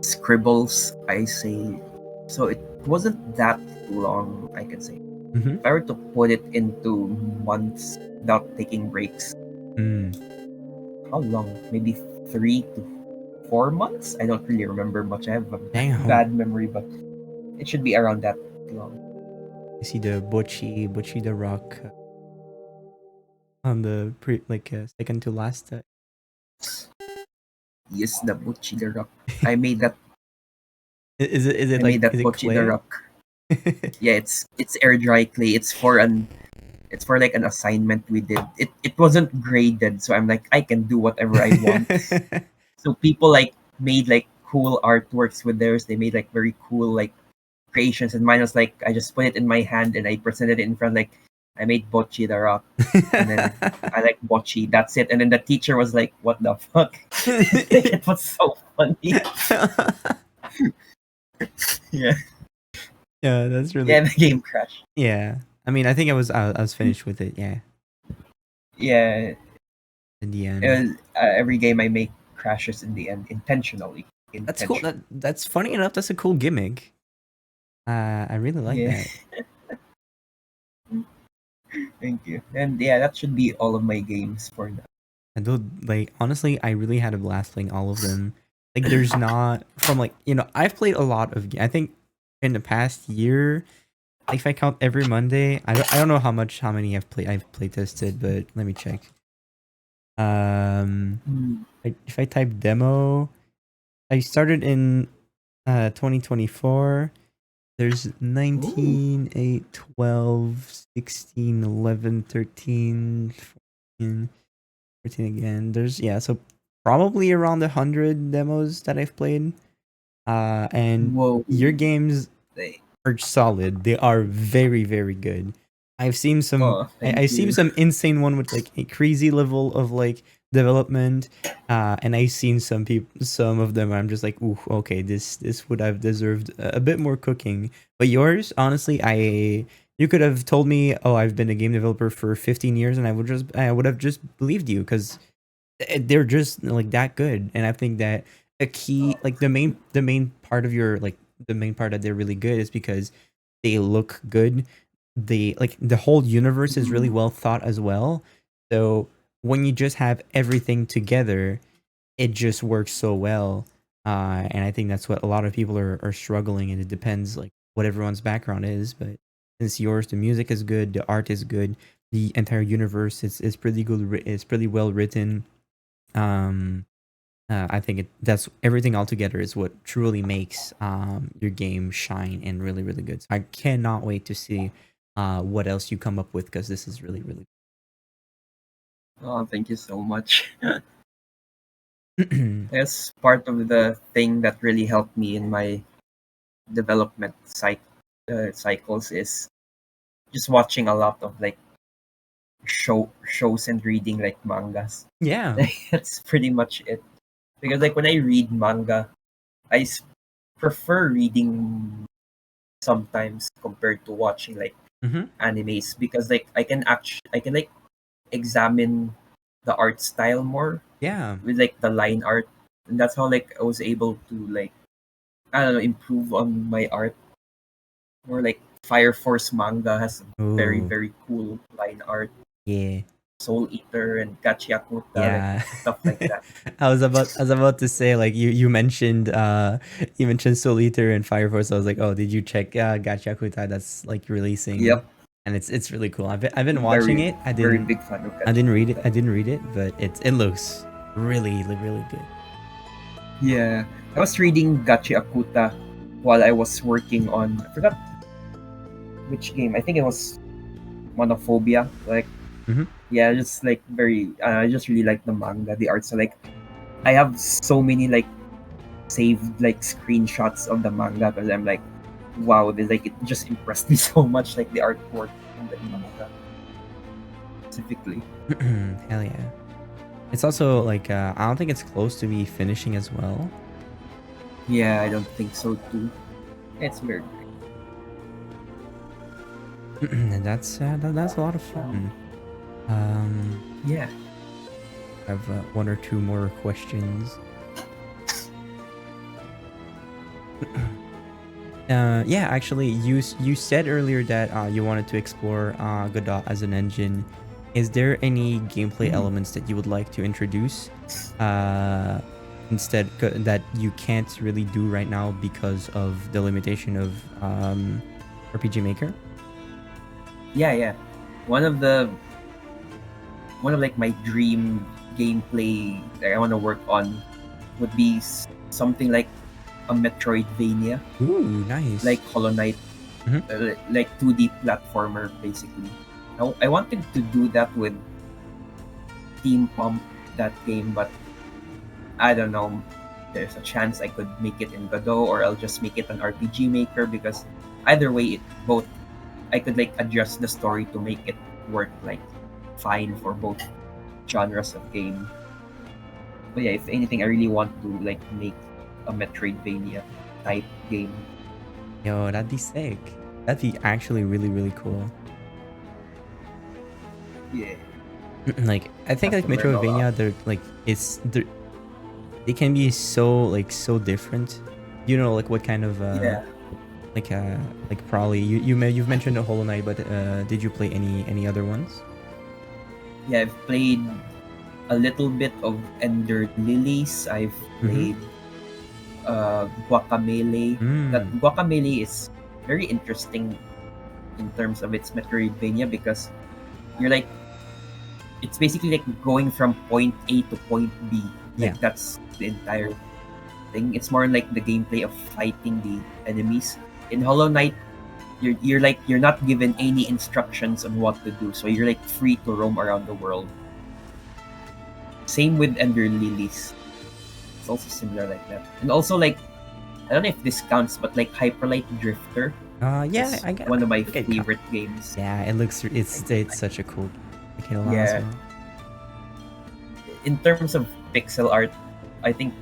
scribbles, I say. So it wasn't that long, I can say. Mm-hmm. If I were to put it into months without taking breaks, Mm. how long? Maybe 3 to 4 months. I don't really remember much. I have a Damn. bad memory, but it should be around that long. You see the Butchie the Rock on the second to last. Yes, the Butchie the Rock. I made that. Is it I made like that is it Butchie the clay? Rock. Yeah, it's air dry clay. It's for like an assignment we did. It wasn't graded, so I'm like I can do whatever I want. So people like made like cool artworks with theirs. They made like very cool like creations, and mine was like I just put it in my hand and I presented it in front like I made Bocce the Rock, and then I like Bocce. That's it. And then the teacher was like, "What the fuck?" Like, it was so funny. Yeah, Yeah, that's yeah. really The game crashed. yeah. I mean, I think I was finished with it. Yeah, Yeah, in the it end. was, every game I make crashes in the end intentionally. That's cool. Intentionally. That's funny enough. That's a cool gimmick. I really like Yeah. that. Thank you. And yeah, that should be all of my games for now. And though, like, honestly, I really had a blast playing all of them. Like, there's not from like I've played a lot of. I think in the past year, like, if I count every Monday, I don't know how many I've play tested, but let me check. Um, Mm. if I type demo, I started in 2024. There's Oh, 19, 8, 12, 16, 11, 13, 14, 14 again. There's yeah, so probably around 100 demos that I've played. And whoa. your games They- are solid. They are very, very good. I've seen some. Oh, thank I've seen you. some insane one with like a crazy level of like development, and I've seen some people. Some of them I'm just like, ooh, okay, this would have deserved a bit more cooking. But yours, honestly, you could have told me, oh, I've been a game developer for 15 years, and I would have just believed you because they're just like that good. And I think that a key, Oh, like the main part of your like the main part that they're really good is because they look good. They like the whole universe is really mm, well thought as well. So when you just have everything together, it just works so well. And I think that's what a lot of people are struggling, and it depends like what everyone's background is. But since yours, the music is good, the art is good, the entire universe is pretty good. It's pretty well written. Um, I think that's everything all together is what truly makes your game shine and really really good. So I cannot wait to see what else you come up with because this is really really. oh, thank you so much. Good. That's part of the thing that really helped me in my development cycles is just watching a lot of like shows and reading like mangas. Yeah. Like, that's pretty much it. Because like when I read manga, I prefer reading sometimes compared to watching like Mm-hmm. animes because like I can like examine the art style more Yeah. with like the line art, and that's how like I was able to like I don't know improve on my art. More like Fire Force manga has very Ooh. very cool line art. Yeah. Soul Eater and Gachiakuta, like Yeah. stuff like that. I was about to say like you mentioned Soul Eater and Fire Force. I was like, oh, did you check Gacha Kutai that's like releasing? Yep, And it's really cool. I've been watching very it. very big fan of I didn't read it. Gachiakuta. I didn't read it, but it looks really really good. Yeah, I was reading Gachiakuta while I was working on I forgot which game. I think it was Monophobia. Like Hmm. yeah, just like very. I just really like the manga, the art. So like I have so many like saved like screenshots of the manga because I'm like, wow, this like it just impressed me so much, like the artwork in the manga specifically. Hell yeah! It's also like I don't think it's close to me finishing as well. Yeah, I don't think so too. It's weird. And that's a lot of fun. Um, Yeah. I have one or two more questions. Yeah, actually, you said earlier that you wanted to explore Godot as an engine. Is there any gameplay Mm. elements that you would like to introduce? Uh, instead that you can't really do right now because of the limitation of RPG Maker? Yeah, yeah. One of the one of like my dream gameplay that I want to work on would be something like a Metroidvania, Ooh, nice. like Hollow Knight, Mhm. like 2D platformer basically. I wanted to do that with Team Pump, that game, but I don't know. There's a chance I could make it in Godot, or I'll just make it an RPG Maker, because either way, it both I could like adjust the story to make it work like fine for both genres of game. But yeah, if anything, I really want to like make a Metroidvania type game. Yo, that'd be sick. That'd be actually really, really cool. Yeah, Like I think have like to learn a lot. Metroidvania, they're like they can be so like so different. You know, like what kind of Yeah, like probably you've mentioned a Hollow Knight, but did you play any other ones? yeah. I've played a little bit of Ender Lilies. I've Mm-hmm. played Guacamelee. That Mm. Guacamelee is very interesting in terms of its Metroidvania, because you're like it's basically like going from point A to point B. Yeah. Like that's the entire thing. It's more like the gameplay of fighting the enemies. In Hollow Knight, you're like you're not given any instructions on what to do, so you're like free to roam around the world. Same with Ender Lilies. It's also similar like that. And also like I don't know if this counts, but like Hyperlight Drifter Yeah, is one of I my think it favorite games. yeah, it looks it's such a cool kill as Yeah, well. in terms of pixel art, I think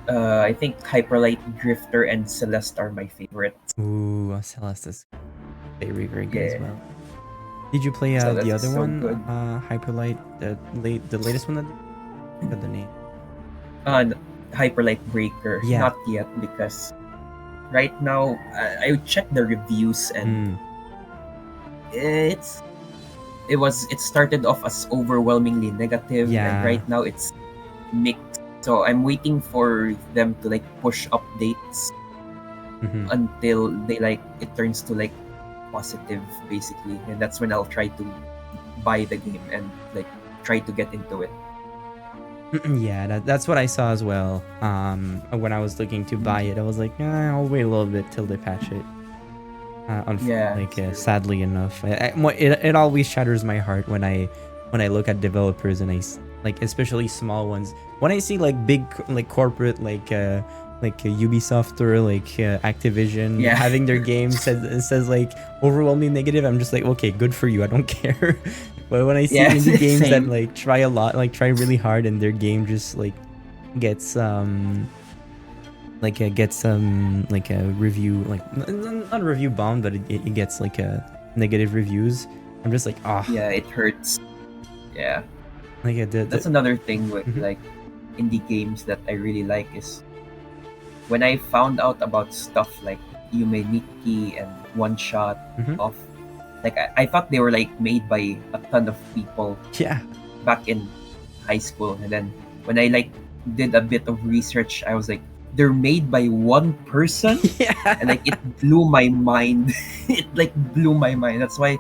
I think Hyperlight Drifter and Celeste are my favorite. Ooh, Celeste is very, very good as Yeah, well. Did you play the Celeste is other so one, good. Hyperlight, the latest one that I forgot the name. And Hyperlight Breaker, Yeah. not yet, because right now I checked the reviews, and Mm. it's it started off as overwhelmingly negative, and Yeah. right now it's mixed. So I'm waiting for them to like push updates Mm-hmm. until they like it turns to like positive basically, and that's when I'll try to buy the game and like try to get into it. Yeah, that's what I saw as well. When I was looking to buy it, I was like, I'll wait a little bit till they patch it. Yeah, Like it's true. sadly enough, it always shatters my heart when I look at developers and like especially small ones. When I see like big like corporate like Ubisoft or like Activision Yeah. having their game says like overwhelmingly negative, I'm just like, okay, good for you. I don't care. But when I see Yeah, indie games that same. like try a lot, like try really hard, and their game just like gets get some like a review like not a review bomb, but it gets like a negative reviews. I'm just like Yeah, it hurts. Yeah, like that's another thing with Mhm. like indie games that I really like is when I found out about stuff like Yume Nikki and One Shot Mhm. of like I thought they were like made by a ton of people Yeah. back in high school, and then when I like did a bit of research, I was like, they're made by one person, Yeah. and like it blew my mind. It like blew my mind. That's why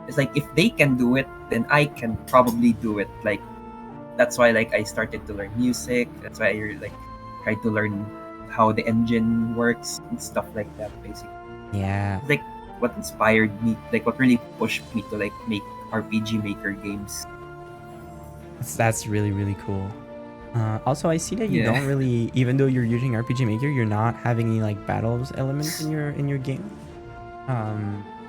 it's like if they can do it, then I can probably do it. Like that's why like I started to learn music. That's why I like tried to learn how the engine works and stuff like that. Basically, Yeah. it's like what inspired me, like what really pushed me to like make RPG Maker games. That's really, really cool. Also, I see that you Yeah. don't really, even though you're using RPG Maker, you're not having any like battles elements in your game.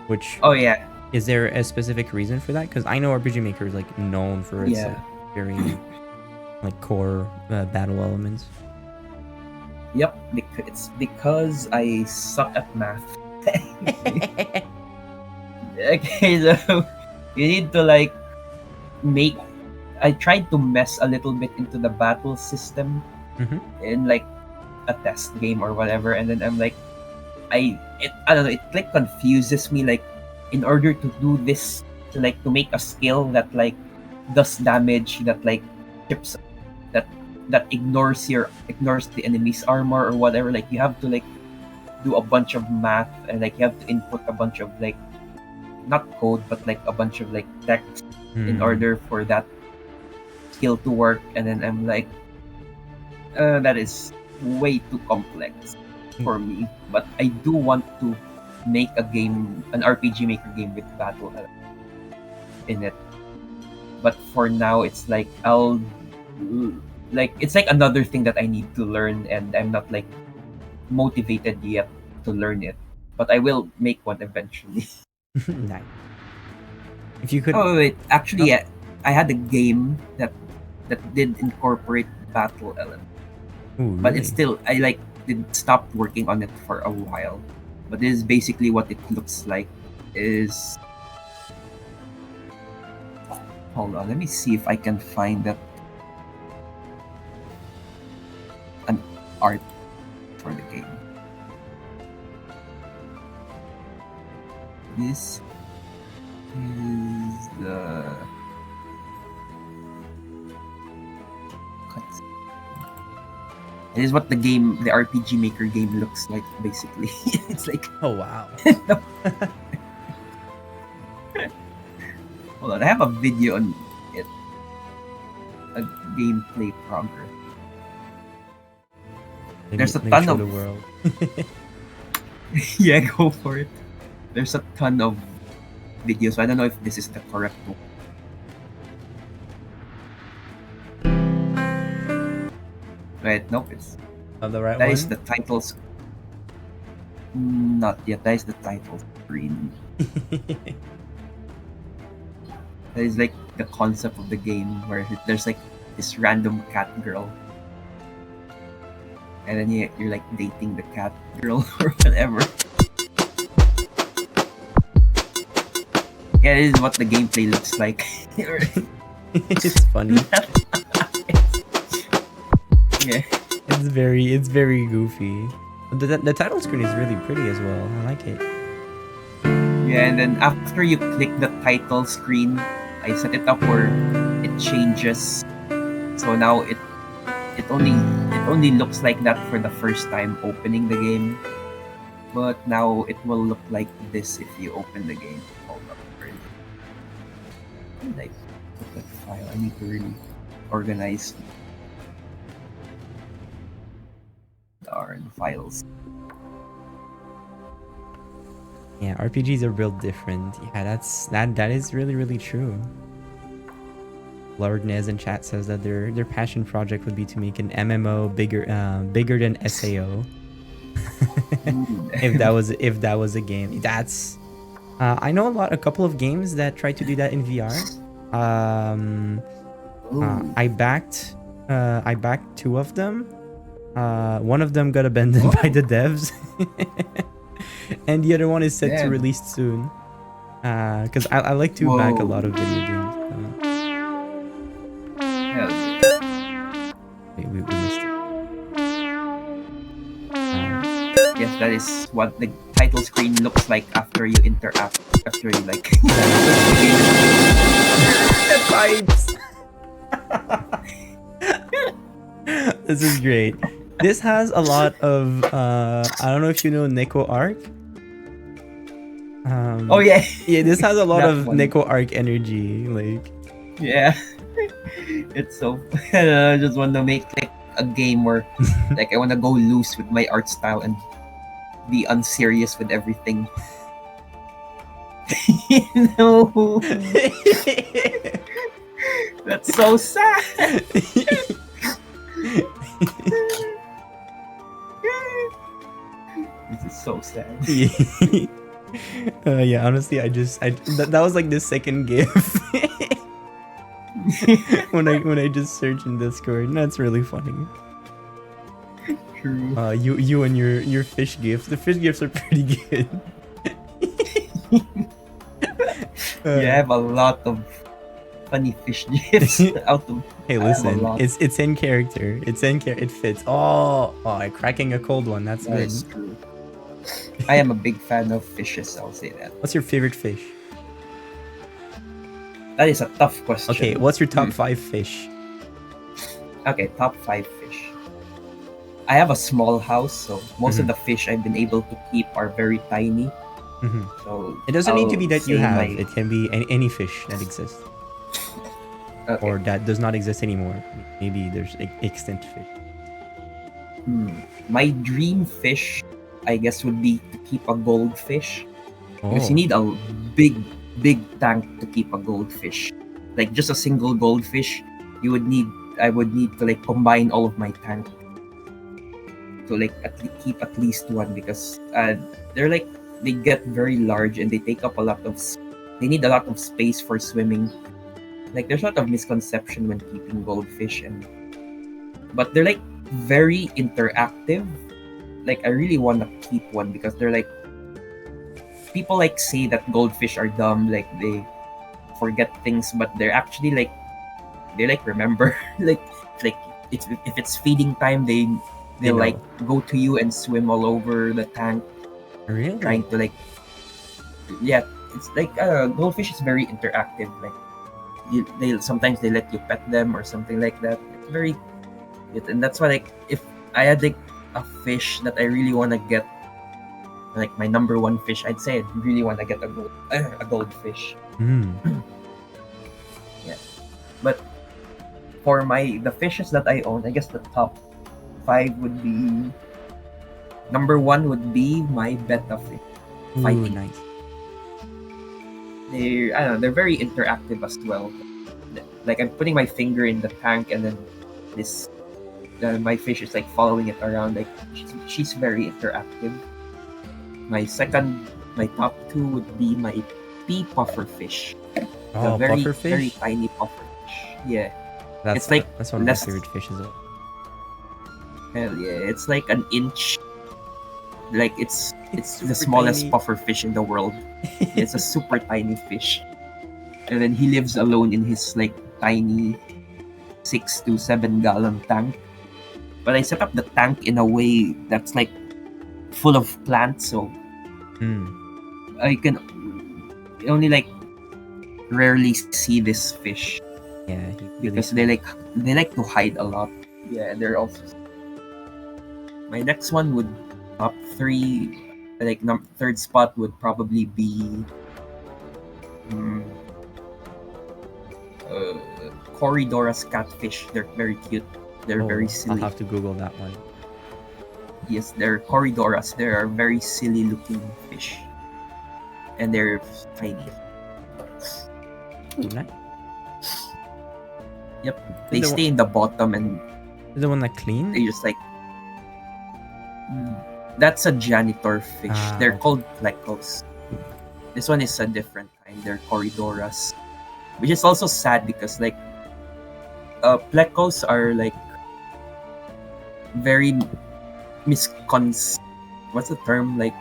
Which Oh yeah, is there a specific reason for that? Because I know RPG Maker is like known for its yeah. like very like core battle elements. Yep, it's because I suck at math. Okay, so you need to like make. I tried to mess a little bit into the battle system Mm-hmm. in like a test game or whatever, and then I'm like, I don't know, it like confuses me. Like, in order to do this, to make a skill that like does damage, that like chips, that that ignores the enemy's armor or whatever. Like you have to like do a bunch of math, and like you have to input a bunch of like not code but like a bunch of like text in Hmm. order for that skill to work. And then I'm like, that is way too complex for me. But I do want to make a game, an RPG Maker game with battle in it. But for now, it's like it's like another thing that I need to learn, and I'm not like motivated yet to learn it. But I will make one eventually. Nice. If you could. Oh wait, actually, Oh, yeah, I had a game that did incorporate battle element, ooh, but it's really? still I like did stop working on it for a while. But this is basically what it looks like. Is hold on, let me see if I can find that an art for the game. This is the cuts. This is what the game, the RPG Maker game looks like. Basically, it's like Oh, wow. hold on, I have a video on it, a gameplay progress. There's a Let me ton show of the world. yeah, go for it. There's a ton of videos. I don't know if this is the correct one. Right, nope, it's Oh, the right that is one? the titles. Not yet. That is the title screen. That is like the concept of the game where there's like this random cat girl, and then you're like dating the cat girl or whatever. Yeah, this is what the gameplay looks like. It's funny. Yeah. It's very goofy. The title screen is really pretty as well. I like it. Yeah, and then after you click the title screen, I set it up where it changes. So now it only looks like that for the first time opening the game. But now it will look like this if you open the game. Hold up, really. Like put that file. I need to really organize the files. Yeah, RPGs are real different. Yeah, that is really really true. Lord Nez in chat says that their passion project would be to make an MMO bigger than SAO. if that was a game, that's I know a couple of games that try to do that in VR. Um, Ooh. I backed two of them. One of them got abandoned by the devs, and the other one is set to Damn. release soon. Because I like to back a Whoa. lot of video games. Hell yeah. We missed it. Yes, that is what the title screen looks like after you interact. After you like. Vibes. This is great. This has a lot of I don't know if you know Neko Arc. Oh yeah. Yeah, this has a lot That of one. Neko Arc energy. Like, Yeah. It's so. I just want to make like a game where like I want to go loose with my art style and be unserious with everything. No, that's so sad. This is so sad. Yeah, honestly, that was like the second gif when I just searched in Discord. That's really funny. True. You and your fish gifs. The fish gifs are pretty good. Yeah, I have a lot of funny fish gifs out of. Hey, I have a listen, lot. it's in character. It fits. Oh, cracking a cold one. That's That good. is true. I am a big fan of fishes. I'll say that. What's your favorite fish? That is a tough question. Okay, what's your top 5 fish? Okay, top five fish. I have a small house, so most of Mm-hmm. the fish I've been able to keep are very tiny. Mm-hmm. So It doesn't need to I'll be that you say have. my It can be any fish that exists okay. or that does not exist anymore. Maybe there's extinct fish. My dream fish, I guess, would be to keep a goldfish because you Oh, need a big, big tank to keep a goldfish. Like just a single goldfish, you would need. I would need to like combine all of my tank to like keep at least one because they're like they get very large and they take up a lot of. They need a lot of space for swimming. Like there's a lot of misconception when keeping goldfish, but they're like very interactive. Like I really want to keep one because they're like people like say that goldfish are dumb, like they forget things, but they're actually like they like remember like it's if it's feeding time, they they'll like know. go to you and swim all over the tank trying Really? to like yeah. It's like goldfish is very interactive. Like they sometimes they let you pet them or something like that. It's very and that's why like if I had like a fish that I really want to get, like my number one fish, I'd say I really want to get a goldfish. Mm. Yeah, but for the fishes that I own, I guess the top five would be number one would be my betta fish, Ooh, fighting. nice. They I don't know, they're very interactive as well. Like I'm putting my finger in the tank and then this my fish is like following it around. Like she's very interactive. My second, my top two would be my pea puffer fish, the Oh, very puffer very fish. tiny puffer fish. Yeah, That's it's like that's one of my less. favorite fishes. Hell yeah, it's like an inch. Like It's it's the super smallest tiny. puffer fish in the world. Yeah, it's a super tiny fish, and then he lives alone in his like tiny 6 to 7 gallon tank. But I set up the tank in a way that's like full of plants, so Mm. I can only like rarely see this fish Yeah, he's really because sweet. they like to hide a lot. Yeah, they're also my next one would top three like third spot would probably be um, uh, Corridorus catfish. They're very cute. They're very Oh, I'll silly. have to Google that one. Yes, they're Corridoras. They are very silly looking fish, and they're tiny. Ooh, nice. Yep, Is they the one stay in the bottom and is the one that clean? they just like that's a janitor fish. Ah, They're okay. called plecos. This one is a different kind. They're Corridoras, which is also sad because like plecos are like very miscons. What's the term? Like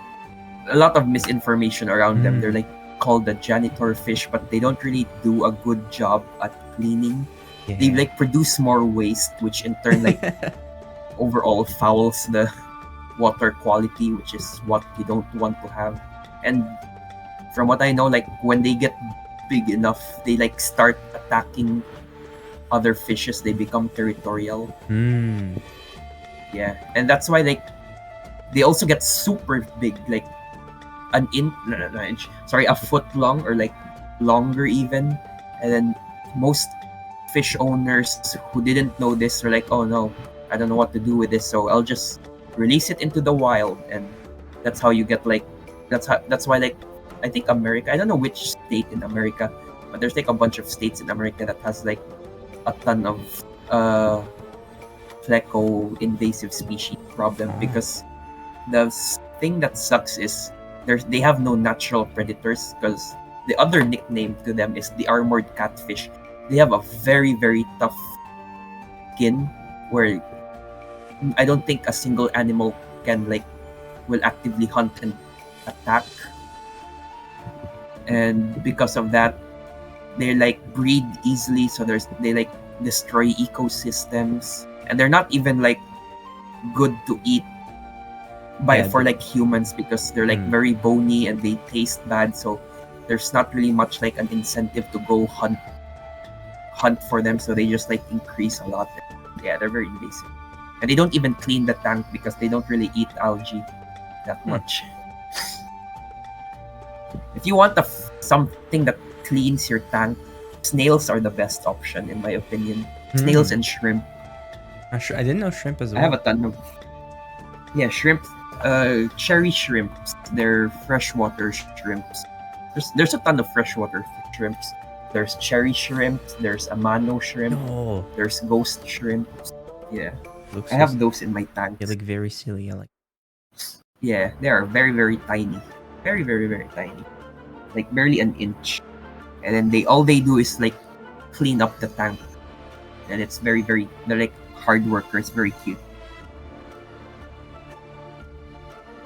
a lot of misinformation around them. They're Mm. like called the janitor fish, but they don't really do a good job at cleaning. They Yeah. like produce more waste, which in turn like overall fouls the water quality, which is what you don't want to have. And from what I know, like when they get big enough, they like start attacking other fishes. They become territorial. Mm. Yeah, and that's why like they also get super big, like an inch, no, inch, sorry, a foot long or like longer even. And then most fish owners who didn't know this are like, oh no, I don't know what to do with this, so I'll just release it into the wild, and that's how you get like that's why like I think America, I don't know which state in America, but there's like a bunch of states in America that has like a ton of uh fleco invasive species problem Ah. because the thing that sucks is they have no natural predators because the other nickname to them is the armored catfish. They have a very very tough skin where I don't think a single animal can like will actively hunt and attack, and because of that they like breed easily, so they like destroy ecosystems, and they're not even like good to eat by Yeah. for like humans because they're like Mm. very bony and they taste bad, so there's not really much like an incentive to go hunt for them, so they just like increase a lot. Yeah, they're very invasive. And they don't even clean the tank because they don't really eat algae that much. If you want something that cleans your tank, snails are the best option in my opinion. Snails and shrimp. I didn't know shrimp as I have well. a ton of shrimp. Cherry shrimps. They're freshwater shrimps. There's a ton of freshwater shrimps. There's cherry shrimps. There's amano shrimp. Oh, There's ghost shrimps. Yeah, looks I so. have those in my They tanks. look very silly. I like. Yeah, they are very very tiny, very very very tiny, like barely an inch. And then all they do is like clean up the tank, and it's they're like hard workers, very cute.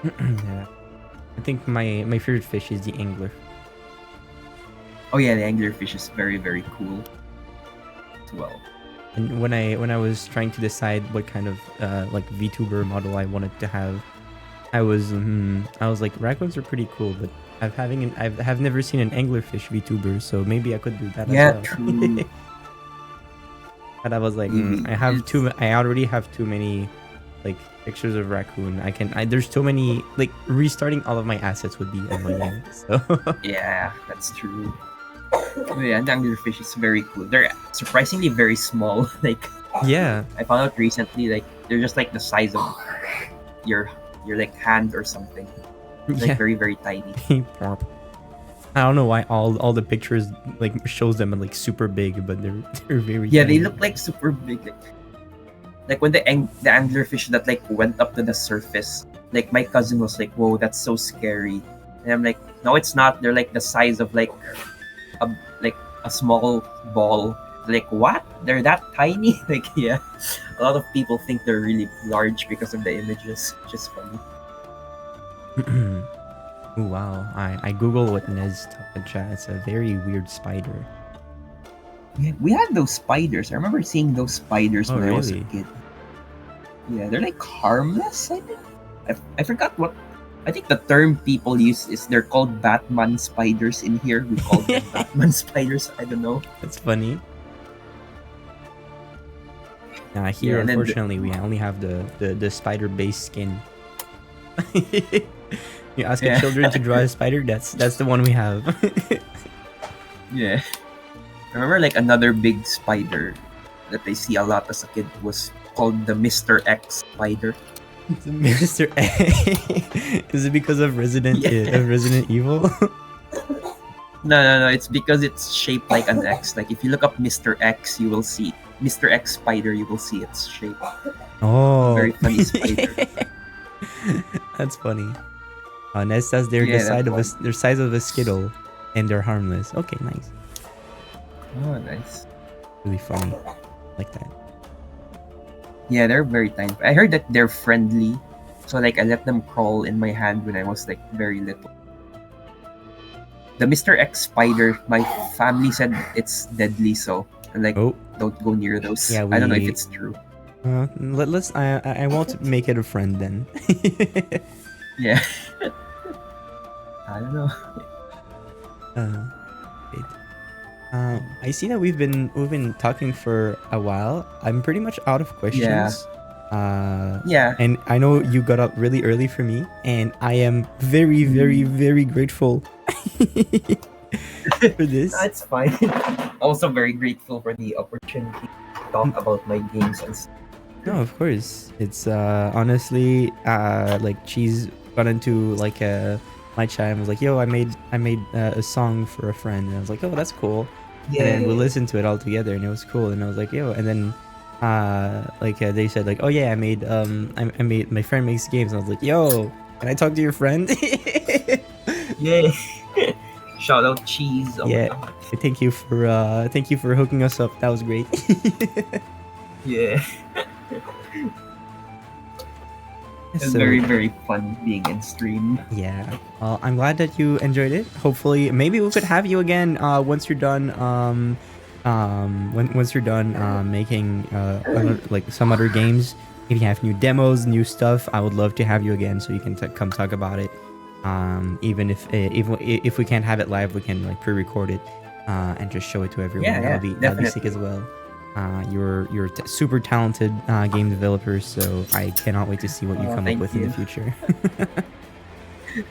Yeah. I think my favorite fish is the angler. Oh yeah, the anglerfish is very very cool as well. And when I was trying to decide what kind of like VTuber model I wanted to have, I was like raccoons are pretty cool, but I've never seen an anglerfish VTuber, so maybe I could do that Yeah, as well. true. But I was like, Maybe I already have too many like pictures of raccoon. There's too many, like restarting all of my assets would be annoying. So Yeah, that's true. Oh, yeah, the anglerfish is very cool. They're surprisingly very small. Like yeah. I found out recently, like they're just like the size of your like hand or something. Like Yeah. very very tiny. I don't know why all the pictures like shows them like super big, but they're very Yeah, they tiny. look like super big. Like when the anglerfish that like went up to the surface, like my cousin was like, "Whoa, that's so scary," and I'm like, "No, it's not. They're like the size of a like a small ball." Like what? They're that tiny? Like yeah, a lot of people think they're really large because of the images, which is funny. Ooh, wow. I Google what Nez Tapacha. It's a very weird spider. We had those spiders. I remember seeing those spiders Oh when I was a really? kid. Yeah, they're like harmless. I think. I forgot what. I think the term people use is they're called Batman spiders in here. We call them Batman spiders. I don't know. That's funny. Here Yeah, and then unfortunately we only have the spider based skin. You ask a yeah, children to draw a spider, that's the one we have. yeah. I remember like another big spider that I see a lot as a kid was called the Mr. X spider. Mr. A. Is it because of Yeah. Resident Evil? No. It's because it's shaped like an X. Like if you look up Mr. X, you will see Mr. X spider. You will see its shape. Oh. Very funny spider. That's funny. Ned says they're Yeah, that one. they're size of a skittle, and they're harmless. Okay, nice. Oh, nice. Really funny, like that. Yeah, they're very tiny. I heard that they're friendly, so like I let them crawl in my hand when I was like very little. The Mr. X spider, my family said it's deadly, so like Oh, don't go near those. yeah. I don't know if it's true. Let's. I won't make it a friend then. Yeah, I don't know. Wait. I see that we've been talking for a while. I'm pretty much out of Yeah, questions. yeah. And I know you got up really early for me, and I am very, very, very grateful for this. That's fine. Also very grateful for the opportunity to talk about my games and stuff. No, of course. It's honestly like Cheese got into like my chat and was like, "Yo, I made a song for a friend," and I was like, "Oh, that's cool." And then we listened to it all together, and it was cool. And I was like, "Yo," and then they said like, "Oh yeah, I made my friend makes games," and I was like, "Yo, can I talk to your friend?" Yeah. Shout out Cheese. Oh Yeah. my god. Thank you for hooking us up. That was great. Yeah. It's So- very, very fun being in stream. Yeah. Well, I'm glad that you enjoyed it. Hopefully, maybe we could have you again once you're done. Once you're done making like some other games. If you have new demos, new stuff, I would love to have you again so you can come talk about it. Even if we can't have it live, we can like pre-record it and just show it to everyone. Yeah, That'll be definitely. sick as well. You're super talented game developer, so I cannot wait to see what you come up Thank with in the you. future.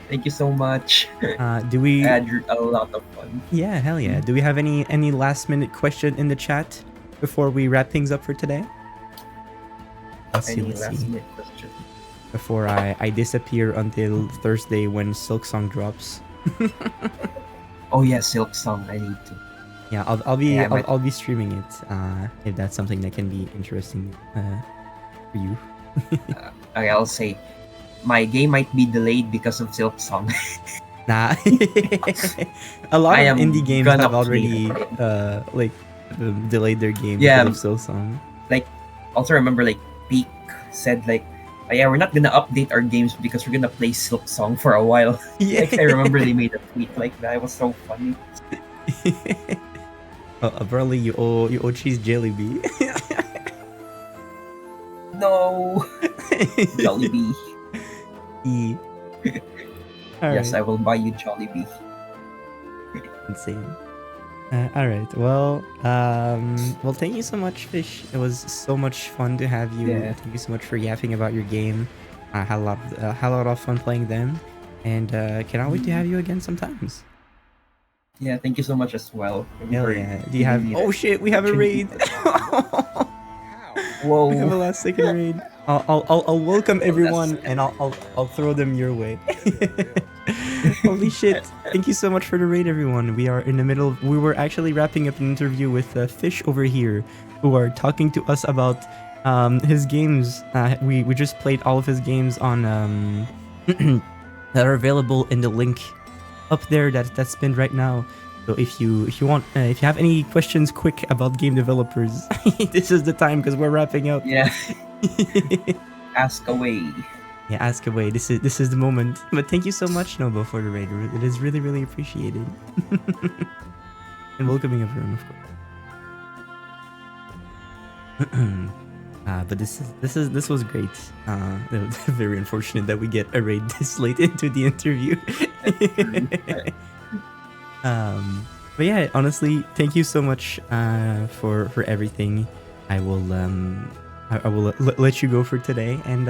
Thank you so much. Do I we? had a lot of fun. Yeah, hell yeah. Do we have any last minute question in the chat before we wrap things up for today? Let's see. Any Let's last see. minute question? Before I disappear until Thursday when Silk Song drops. Oh yeah, Silk Song. I need to. Yeah, I'll Yeah, be I might. I'll be streaming it if that's something that can be interesting for you. Okay, I'll say my game might be delayed because of Silk Song. Nah, a lot I of indie am games gonna have play already the game. delayed their game because Yeah, of Silk Song. like also remember like Peak said like, oh, yeah, we're not gonna update our games because we're gonna play Silk Song for a while. Yeah. Like I remember they made a tweet like that. It was so funny. Apparently you owe cheese jelly bee. No, Jollibee. E. All Yes, right. I will buy you Jollibee. Insane. All right. Well, thank you so much, Fish. It was so much fun to have you. Yeah, Thank you so much for yapping about your game. I had a lot of fun playing them, and cannot wait to have you again sometimes. yeah. Thank you so much as well Hell for yeah. Do you giving have? me Oh the shit! We have a opportunity raid. to play. We have Whoa! a last second raid. I'll welcome Oh, that's everyone and I'll throw them your way. Holy shit! Thank you so much for the raid, everyone. We are in the middle. We were actually wrapping up an interview with Fish over here, who are talking to us about his games. We just played all of his games on that are available in the link up there that's pinned right now. So if you want if you have any questions quick about game developers, this is the time because we're wrapping up. Yeah. Ask away. Yeah, ask away. This is the moment. But thank you so much, Nobo, for the raid. It is really really appreciated. And welcoming everyone, of course. But this was great. It was very unfortunate that we get a raid this late into the interview. But yeah, honestly, thank you so much for everything. I will I will let you go for today, and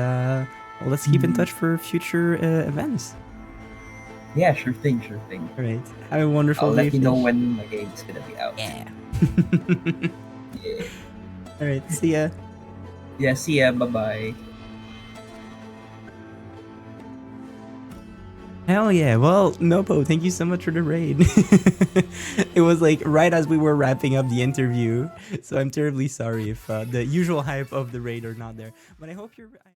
let's keep in touch for future events. Yeah, sure thing, sure thing. All right, have a wonderful I'll day, let you know Fish. when my game is gonna be out. Yeah. Yeah. All right, see ya. Yeah, see ya. Bye bye. Hell yeah. Well, Nopo, thank you so much for the raid. It was like right as we were wrapping up the interview. So I'm terribly sorry if the usual hype of the raid are not there. But I hope you're...